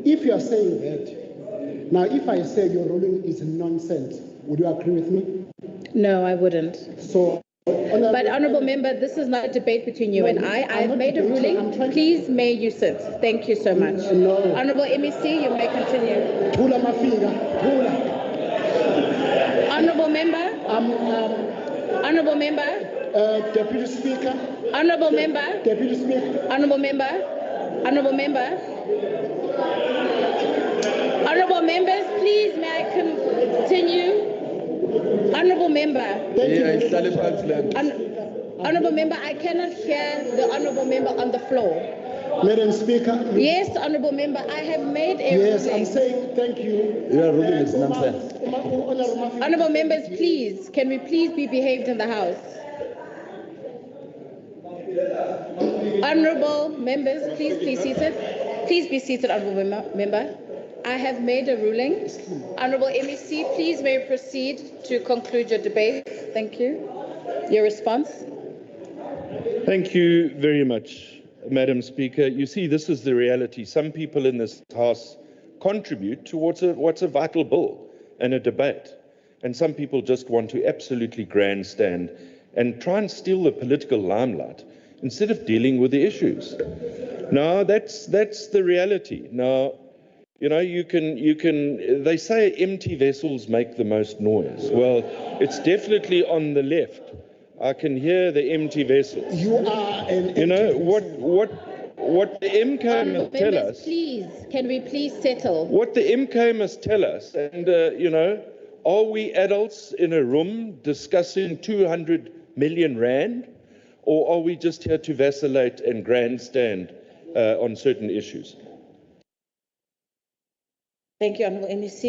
if you are saying that, now if I say your ruling is nonsense, would you agree with me? No, I wouldn't. So, but honourable member, this is not a debate between you and I. I've made a ruling. Please, may you sit. Thank you so much. No. Honourable MEC, you may continue. Pula mafiga, pula. Honourable member. Honourable member. Deputy Speaker. Honourable member. Deputy Speaker. Honourable member. Honourable member. Honourable members, please, may I continue? Honourable member. Honourable member, I cannot hear the honourable member on the floor. Madam Speaker. Yes, honourable member, I have made a Yes, ruling. I'm saying thank you. Your ruling is nonsense. Honourable members, please, can we please be behaved in the house? Honourable members, please be seated. Please be seated, honourable member. I have made a ruling. Honourable MEC, please may you proceed to conclude your debate. Thank you. Your response? Thank you very much, Madam Speaker. You see, this is the reality. Some people in this House contribute towards what's a vital bill and a debate. And some people just want to absolutely grandstand and try and steal the political limelight instead of dealing with the issues. Now, that's the reality. Now, you know, they say empty vessels make the most noise. Well, it's definitely on the left. I can hear the empty vessels. You are an empty what the MK must tell us. Please, can we please settle? What the MK must tell us, and you know, are we adults in a room discussing 200 million rand, or are we just here to vacillate and grandstand on certain issues? Thank you, Honourable MEC.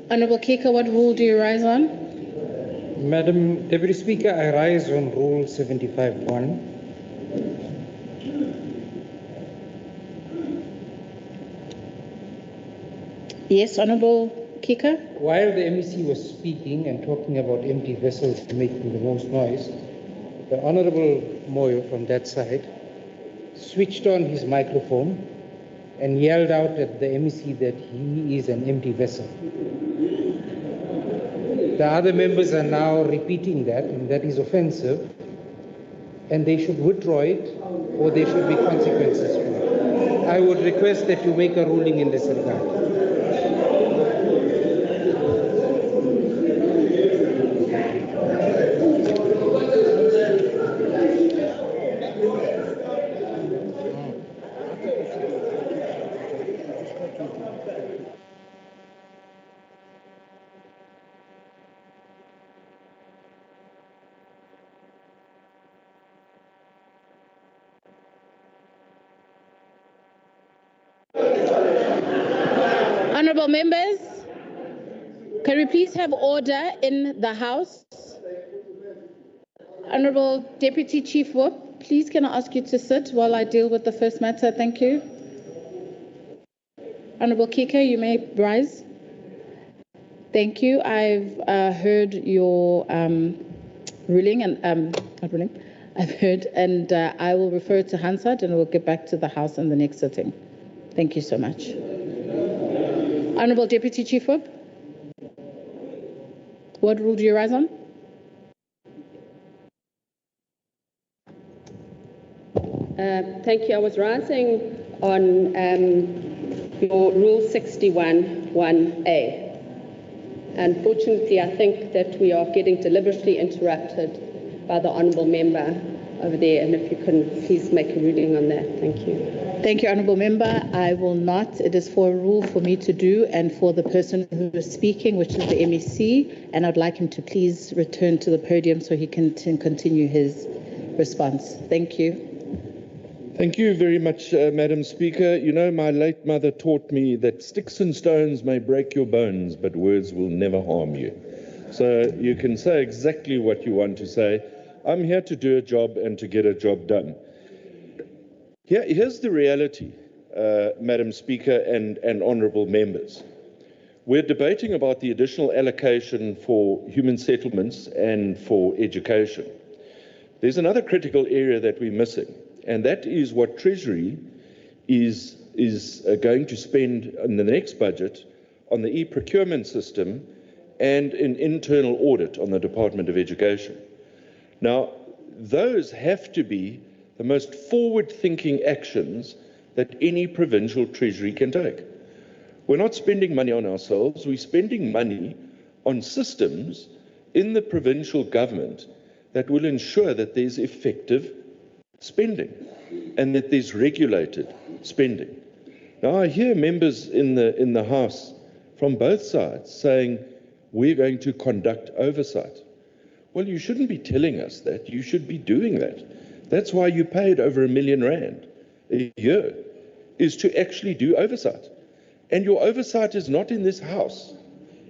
Honourable Kika, what rule do you rise on? Madam Deputy Speaker, I rise on Rule 75(1). Yes, Honourable Kika. While the MEC was speaking and talking about empty vessels making the most noise, the Honourable Moyo from that side switched on his microphone and yelled out at the MEC that he is an empty vessel. The other members are now repeating that, and that is offensive, and they should withdraw it, or there should be consequences for it. I would request that you make a ruling in this regard. Honourable members, can we please have order in the House? Honourable Deputy Chief Whip, please can I ask you to sit while I deal with the first matter? Thank you. Honourable Kika, you may rise. Thank you. I've heard your ruling and not ruling. I've heard, and I will refer it to Hansard, and we'll get back to the House in the next sitting. Thank you so much. Honourable Deputy Chief Whip, what rule do you rise on? Thank you. I was rising on your Rule 61(1)(a). Unfortunately, I think that we are getting deliberately interrupted by the Honourable Member over there, and if you can please make a ruling on that. Thank you. Thank you, Honourable Member. I will not. It is for a rule for me to do and for the person who is speaking, which is the MEC, and I'd like him to please return to the podium so he can continue his response. Thank you. Thank you very much, Madam Speaker. You know, my late mother taught me that sticks and stones may break your bones, but words will never harm you. So you can say exactly what you want to say. I'm here to do a job and to get a job done. Here's the reality, Madam Speaker and honourable members. We're debating about the additional allocation for human settlements and for education. There's another critical area that we're missing, and that is what Treasury is going to spend in the next budget on the e-procurement system and an internal audit on the Department of Education. Now, those have to be the most forward-thinking actions that any provincial treasury can take. We're not spending money on ourselves, we're spending money on systems in the provincial government that will ensure that there's effective spending and that there's regulated spending. Now, I hear members in the House from both sides saying, we're going to conduct oversight. Well, you shouldn't be telling us that. You should be doing that. That's why you paid over R1 million a year, is to actually do oversight. And your oversight is not in this House.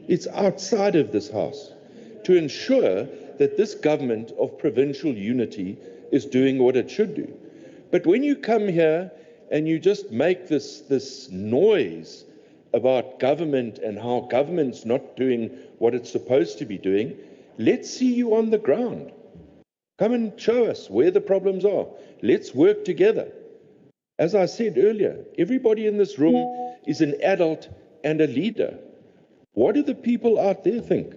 It's outside of this House to ensure that this government of provincial unity is doing what it should do. But when you come here and you just make this noise about government and how government's not doing what it's supposed to be doing. Let's see you on the ground. Come and show us where the problems are. Let's work together. As I said earlier, everybody in this room is an adult and a leader. What do the people out there think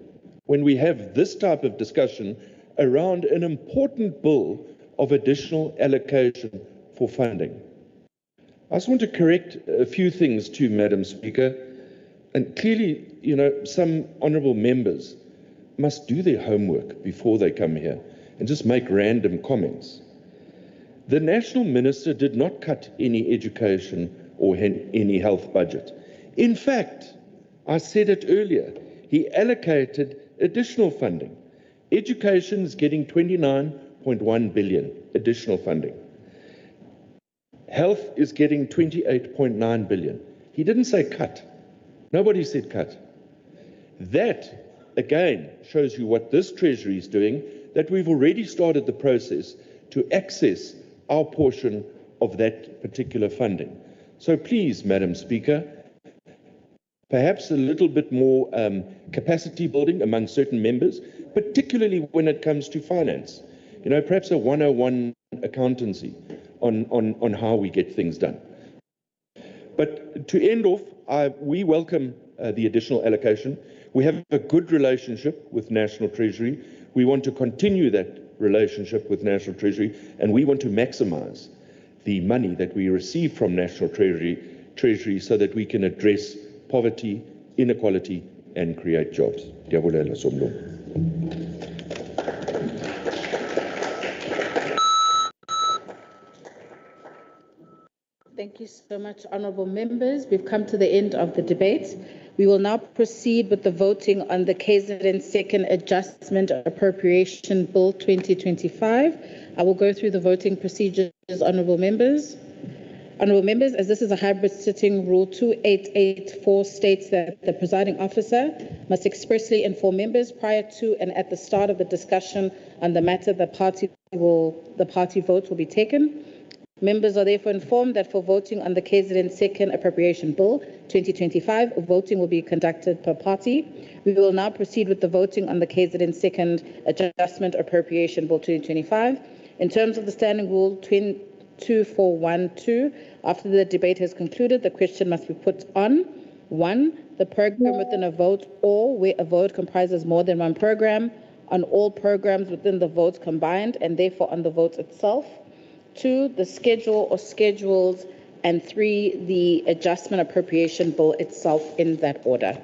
when we have this type of discussion around an important bill of additional allocation for funding? I just want to correct a few things too, Madam Speaker. And clearly, some honourable members must do their homework before they come here and just make random comments. The National Minister did not cut any education or any health budget. In fact, I said it earlier, he allocated additional funding. Education is getting 29.1 billion additional funding. Health is getting 28.9 billion. He didn't say cut. Nobody said cut. That, again, shows you what this Treasury is doing, that we've already started the process to access our portion of that particular funding. So please, Madam Speaker, perhaps a little bit more capacity building among certain members, particularly when it comes to finance. Perhaps a 101 accountancy on how we get things done. But to end off, we welcome the additional allocation. We have a good relationship with National Treasury. We want to continue that relationship with National Treasury, and we want to maximize the money that we receive from National Treasury so that we can address poverty, inequality, and create jobs. Ndiyabulela Somlomo. Thank you so much, honourable members. We've come to the end of the debate. We will now proceed with the voting on the KZN Second Adjustment Appropriation Bill 2025. I will go through the voting procedures, honourable members. Honourable members, as this is a hybrid sitting, Rule 2884 states that the presiding officer must expressly inform members prior to and at the start of the discussion on the matter the party votes will be taken. Members are therefore informed that for voting on the KZN Second Appropriation Bill 2025, voting will be conducted per party. We will now proceed with the voting on the KZN Second Adjustment Appropriation Bill 2025. In terms of the Standing Rule 2412, after the debate has concluded, the question must be put on 1. The program within a vote, or where a vote comprises more than one program, on all programs within the votes combined, and therefore on the vote itself. 2, the schedule or schedules, and 3, the adjustment appropriation bill itself in that order.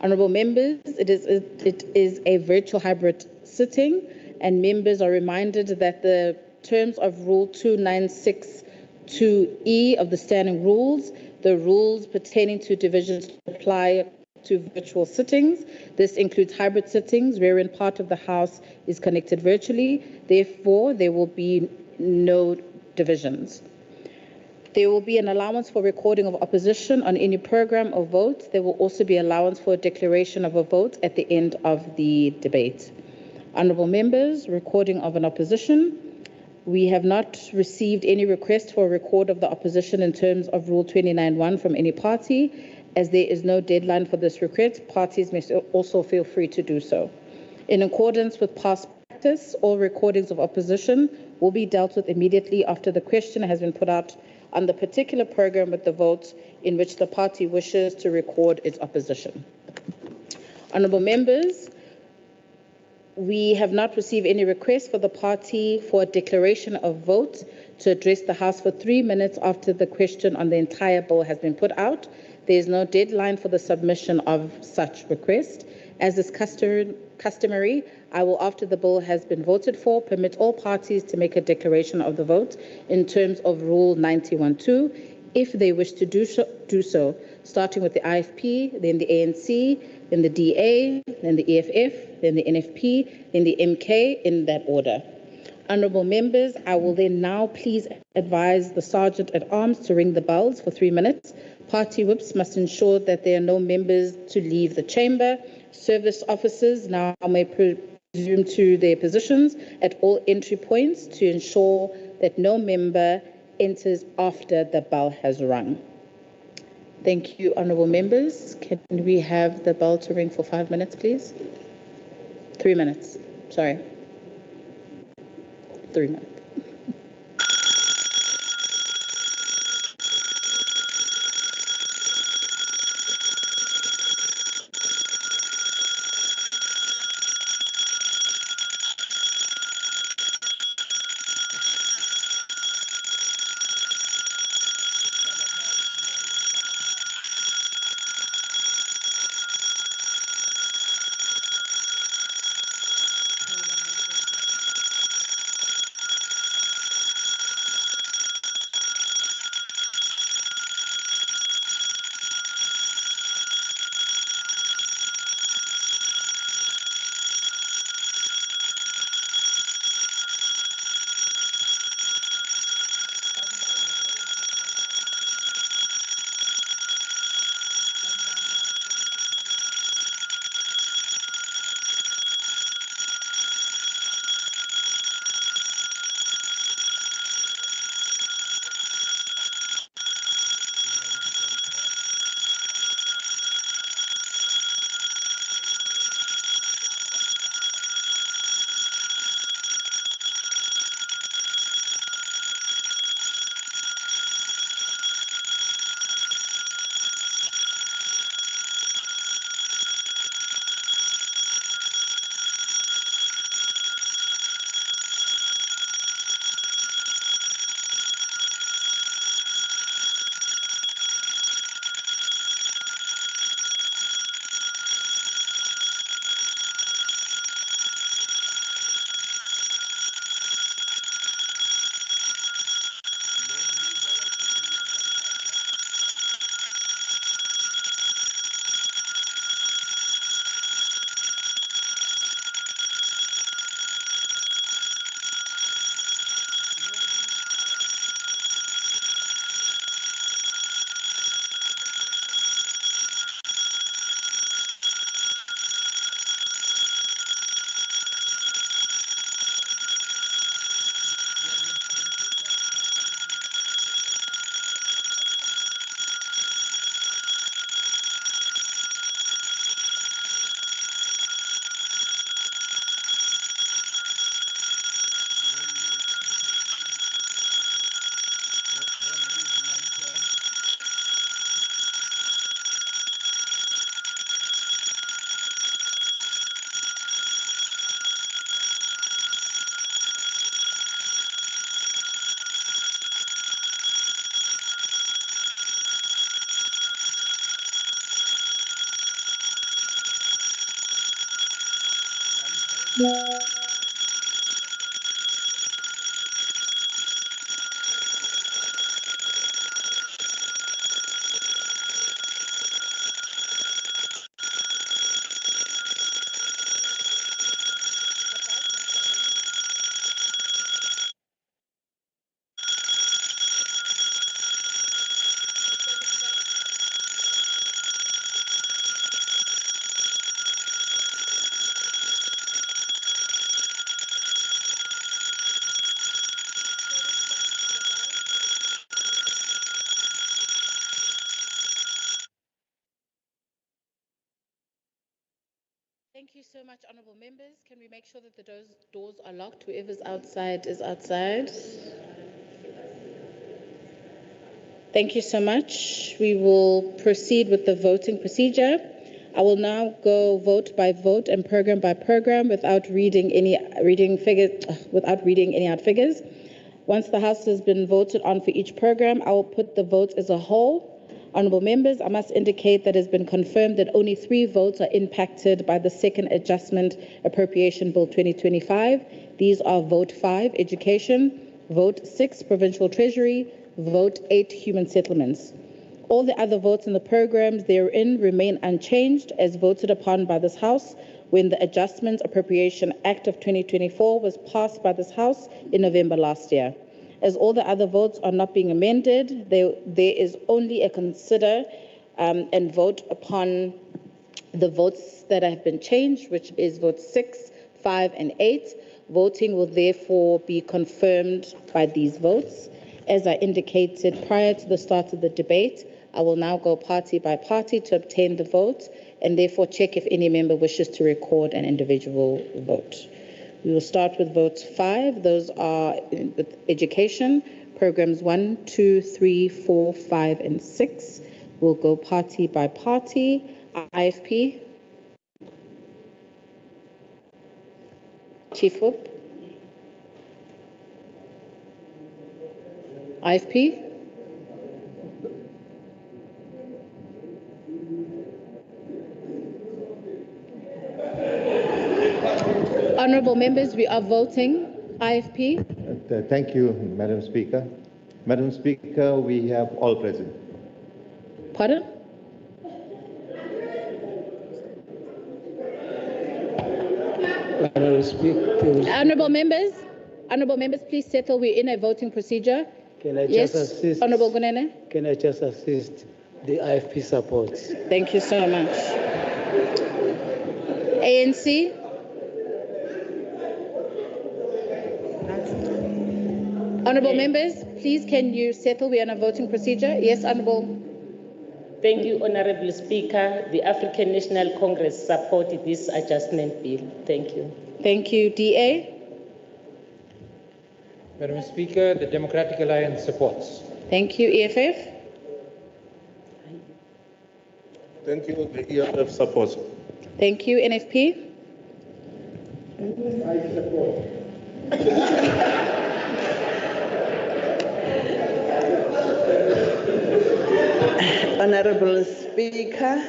Honourable members, it is a virtual hybrid sitting, and members are reminded that the terms of Rule 2962E of the Standing Rules, the rules pertaining to divisions apply to virtual sittings. This includes hybrid sittings wherein part of the House is connected virtually. Therefore, there will be no divisions. There will be an allowance for recording of opposition on any program or vote. There will also be allowance for a declaration of a vote at the end of the debate. Honourable members, recording of an opposition. We have not received any request for a record of the opposition in terms of Rule 29.1 from any party. As there is no deadline for this request, parties may also feel free to do so. In accordance with past practice, all recordings of opposition will be dealt with immediately after the question has been put out on the particular program with the votes in which the party wishes to record its opposition. Honourable members, we have not received any request for the party for a declaration of vote to address the House for 3 minutes after the question on the entire bill has been put out. There is no deadline for the submission of such request. As is customary, I will, after the bill has been voted for, permit all parties to make a declaration of the vote in terms of Rule 91.2, if they wish to do so, starting with the IFP, then the ANC, then the DA, then the EFF, then the NFP, then the MK, in that order. Honourable members, I will then now please advise the Sergeant at Arms to ring the bells for 3 minutes. Party whips must ensure that there are no members to leave the chamber. Service officers now may resume to their positions at all entry points to ensure that no member enters after the bell has rung. Thank you, honourable members. Can we have the bell to ring for 5 minutes, please? 3 minutes. Sorry. 3 minutes. Thank you so much, honourable members. Can we make sure that the doors are locked? Whoever's outside is outside. Thank you so much. We will proceed with the voting procedure. I will now go vote by vote and program by program without reading any out figures. Once the House has been voted on for each program, I will put the votes as a whole. Honourable members, I must indicate that it has been confirmed that only 3 votes are impacted by the second adjustment appropriation bill 2025. These are vote 5, education, vote 6, provincial treasury, vote 8, human settlements. All the other votes in the programs therein remain unchanged as voted upon by this House when the Adjustment Appropriation Act of 2024 was passed by this House in November last year. As all the other votes are not being amended, there is only a consider and vote upon the votes that have been changed, which is votes 6, 5, and 8. Voting will therefore be confirmed by these votes. As I indicated prior to the start of the debate, I will now go party by party to obtain the votes and therefore check if any member wishes to record an individual vote. We will start with votes 5. Those are with education, programs 1, 2, 3, 4, 5, and 6. We'll go party by party. IFP. Chief Whip. IFP. Honourable members, we are voting. IFP. Thank you, Madam Speaker. Madam Speaker, we have all present. Pardon? Honourable members, please settle. We're in a voting procedure. Can I Yes, just assist? Honourable Gunene. Can I just assist? The IFP supports. Thank you so much. ANC. Honourable members, please can you settle? We are in a voting procedure. Yes, Honourable. Thank you, Honourable Speaker. The African National Congress supported this adjustment bill. Thank you. Thank you. DA. Madam Speaker, the Democratic Alliance supports. Thank you. EFF. Thank you. The EFF supports. Thank you. NFP. I support. Honourable Speaker,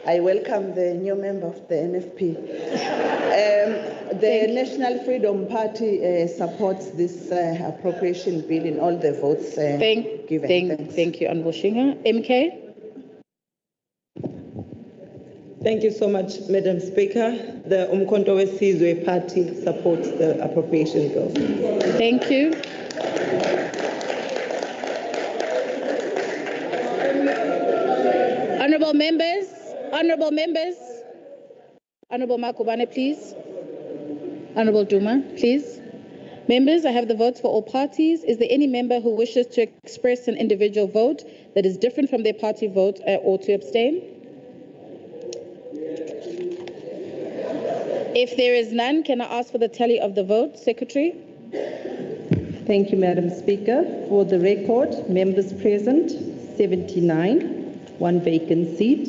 I welcome the new member of the NFP. The National Freedom Party supports this appropriation bill in all the votes given. Thank you, Honourable Shinga. MK. Thank you so much, Madam Speaker. The Umkhonto weSizwe Party supports the appropriation bill. Thank you. Honourable members, Honourable Makubane, please. Honourable Duma, please. Members, I have the votes for all parties. Is there any member who wishes to express an individual vote that is different from their party vote or to abstain? If there is none, can I ask for the tally of the vote, Secretary? Thank you, Madam Speaker. For the record, members present, 79, 1 vacant seat,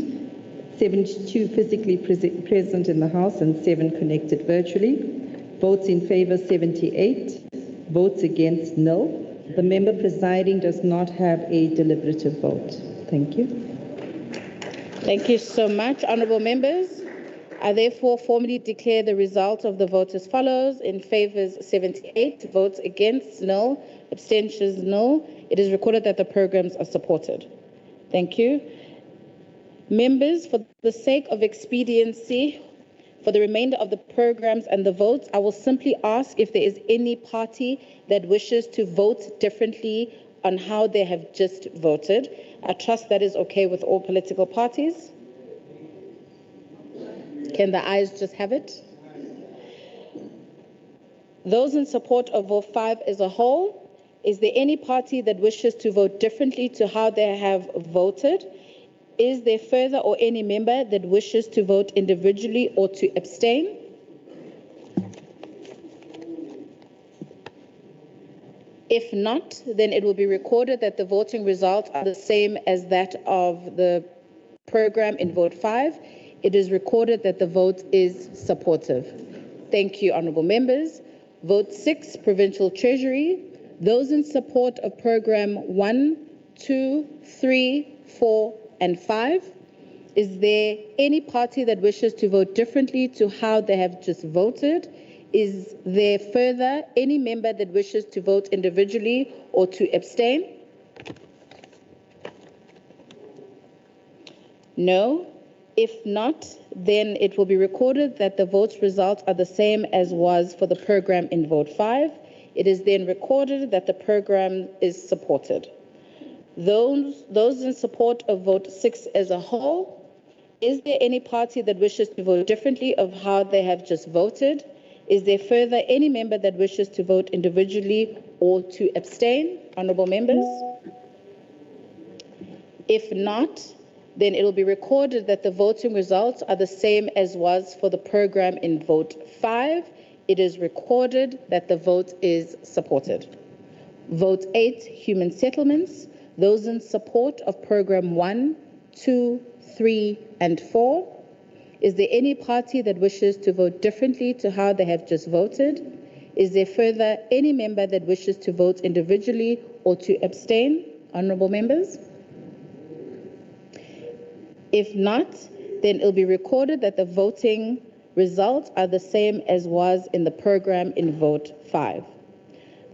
72 physically present in the House and 7 connected virtually. Votes in favour, 78. Votes against, nil. The member presiding does not have a deliberative vote. Thank you. Thank you so much, honourable members. I therefore formally declare the result of the vote as follows. In favours 78, votes against nil, abstentions nil. It is recorded that the programmes are supported. Thank you. Members, for the sake of expediency, for the remainder of the programmes and the votes, I will simply ask if there is any party that wishes to vote differently on how they have just voted. I trust that is okay with all political parties. Can the ayes just have it? Those in support of vote 5 as a whole, is there any party that wishes to vote differently to how they have voted? Is there further or any member that wishes to vote individually or to abstain? If not, then it will be recorded that the voting results are the same as that of the program in vote 5. It is recorded that the vote is supportive. Thank you, honourable members. Vote 6, Provincial Treasury. Those in support of program 1, 2, 3, 4, and 5. Is there any party that wishes to vote differently to how they have just voted? Is there further any member that wishes to vote individually or to abstain? No. If not, then it will be recorded that the votes results are the same as was for the program in vote 5. It is then recorded that the program is supported. Those in support of vote 6 as a whole, is there any party that wishes to vote differently of how they have just voted? Is there further any member that wishes to vote individually or to abstain, honourable members? If not, then it will be recorded that the voting results are the same as was for the program in vote 5. It is recorded that the vote is supported. Vote 8, human settlements. Those in support of program 1, 2, 3, and 4. Is there any party that wishes to vote differently to how they have just voted? Is there further any member that wishes to vote individually or to abstain? Honourable members? If not, then it will be recorded that the voting results are the same as was in the program in vote 5.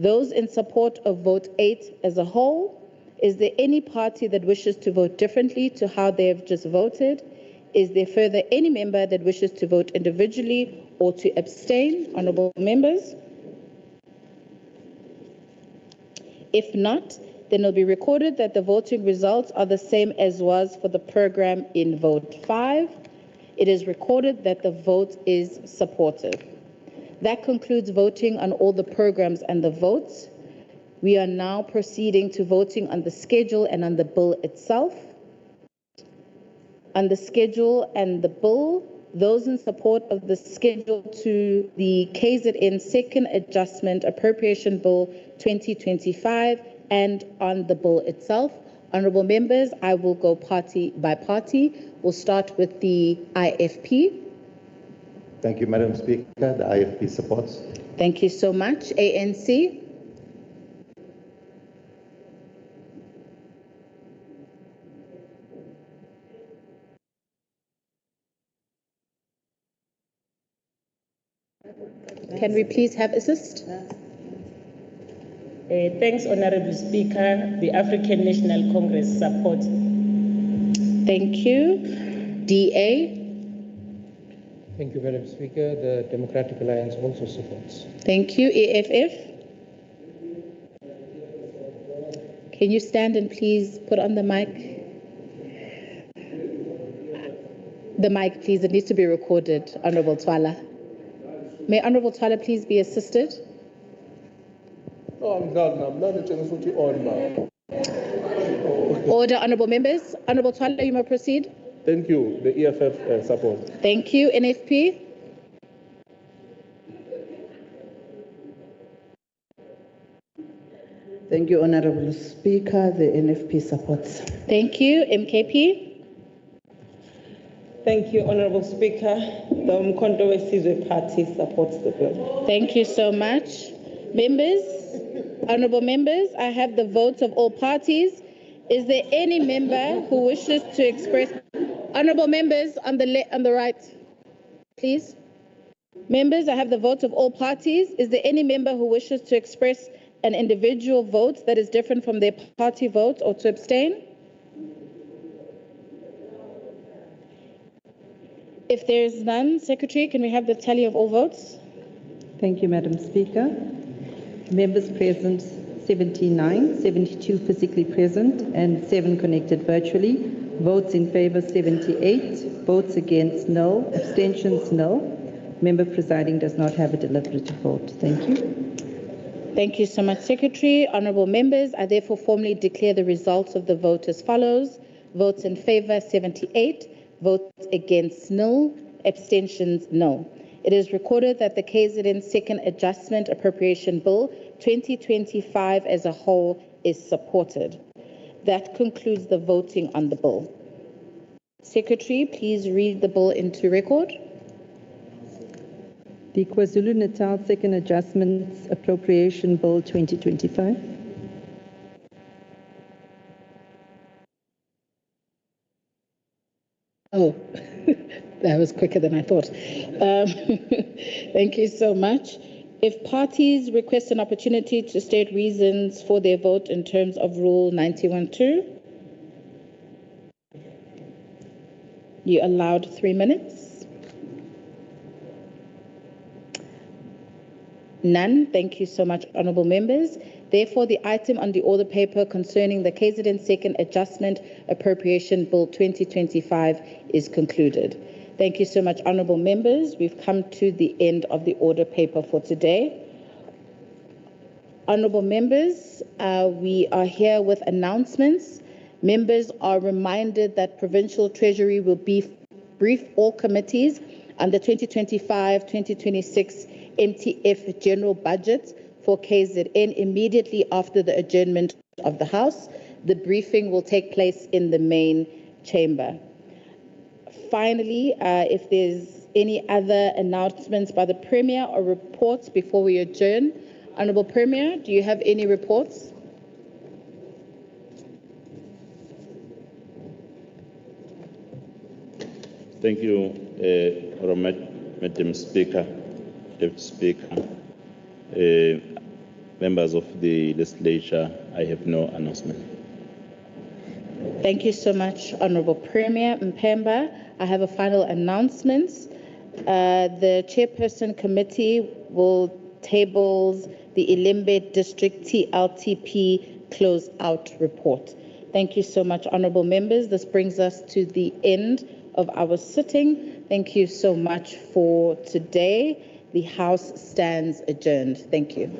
Those in support of vote 8 as a whole, is there any party that wishes to vote differently to how they have just voted? Is there further any member that wishes to vote individually or to abstain? Honourable members? If not, then it will be recorded that the voting results are the same as was for the program in vote 5. It is recorded that the vote is supported. That concludes voting on all the programs and the votes. We are now proceeding to voting on the schedule and on the bill itself. On the schedule and the bill, those in support of the schedule to the KZN Second Adjustment Appropriation Bill 2025 and on the bill itself. Honourable members, I will go party by party. We'll start with the IFP. Thank you, Madam Speaker. The IFP supports. Thank you so much. ANC. Can we please have assist? Thanks, Honourable Speaker. The African National Congress supports. Thank you. DA. Thank you, Madam Speaker. The Democratic Alliance also supports. Thank you. EFF. Can you stand and please put on the mic? The mic, please. It needs to be recorded, Honourable Twala. May Honourable Twala please be assisted? No, I'm done. I'm not on now. Order, Honourable members. Honourable Twala, you may proceed. Thank you. The EFF support. Thank you. NFP. Thank you, Honourable Speaker. The NFP supports. Thank you. MKP. Thank you, Honourable Speaker. The Umkhonto weSizwe Party supports the bill. Thank you so much. Members, honourable members, I have the votes of all parties. Is there any member who wishes to express? Honourable members on the right, please. Members, I have the votes of all parties. Is there any member who wishes to express an individual vote that is different from their party vote or to abstain? If there is none, Secretary, can we have the tally of all votes? Thank you, Madam Speaker. Members present 79, 72 physically present and 7 connected virtually. Votes in favour 78, votes against no, abstentions no. Member presiding does not have a deliberative vote. Thank you. Thank you so much, Secretary. Honourable members, I therefore formally declare the results of the vote as follows. Votes in favour 78, votes against nil, abstentions no. It is recorded that the KZN Second Adjustment Appropriation Bill 2025 as a whole is supported. That concludes the voting on the bill. Secretary, please read the bill into record. The KwaZulu-Natal Second Adjustments Appropriation Bill 2025. Oh, that was quicker than I thought. Thank you so much. If parties request an opportunity to state reasons for their vote in terms of Rule 91(2), you're allowed 3 minutes. None. Thank you so much, honourable members. Therefore, the item on the order paper concerning the KZN Second Adjustment Appropriation Bill 2025 is concluded. Thank you so much, honourable members. We've come to the end of the order paper for today. Honourable members, we are here with announcements. Members are reminded that Provincial Treasury will brief all committees on the 2025-2026 MTF General Budget for KZN immediately after the adjournment of the House. The briefing will take place in the main chamber. Finally, if there's any other announcements by the Premier or reports before we adjourn, Honourable Premier, do you have any reports? Thank you, Madam Speaker, Deputy Speaker. Members of the Legislature, I have no announcement. Thank you so much, Honourable Premier Mpemba. I have a final announcement. The Chairperson Committee will table the Ilembe District TLTP close-out report. Thank you so much, Honourable Members. This brings us to the end of our sitting. Thank you so much for today. The House stands adjourned. Thank you.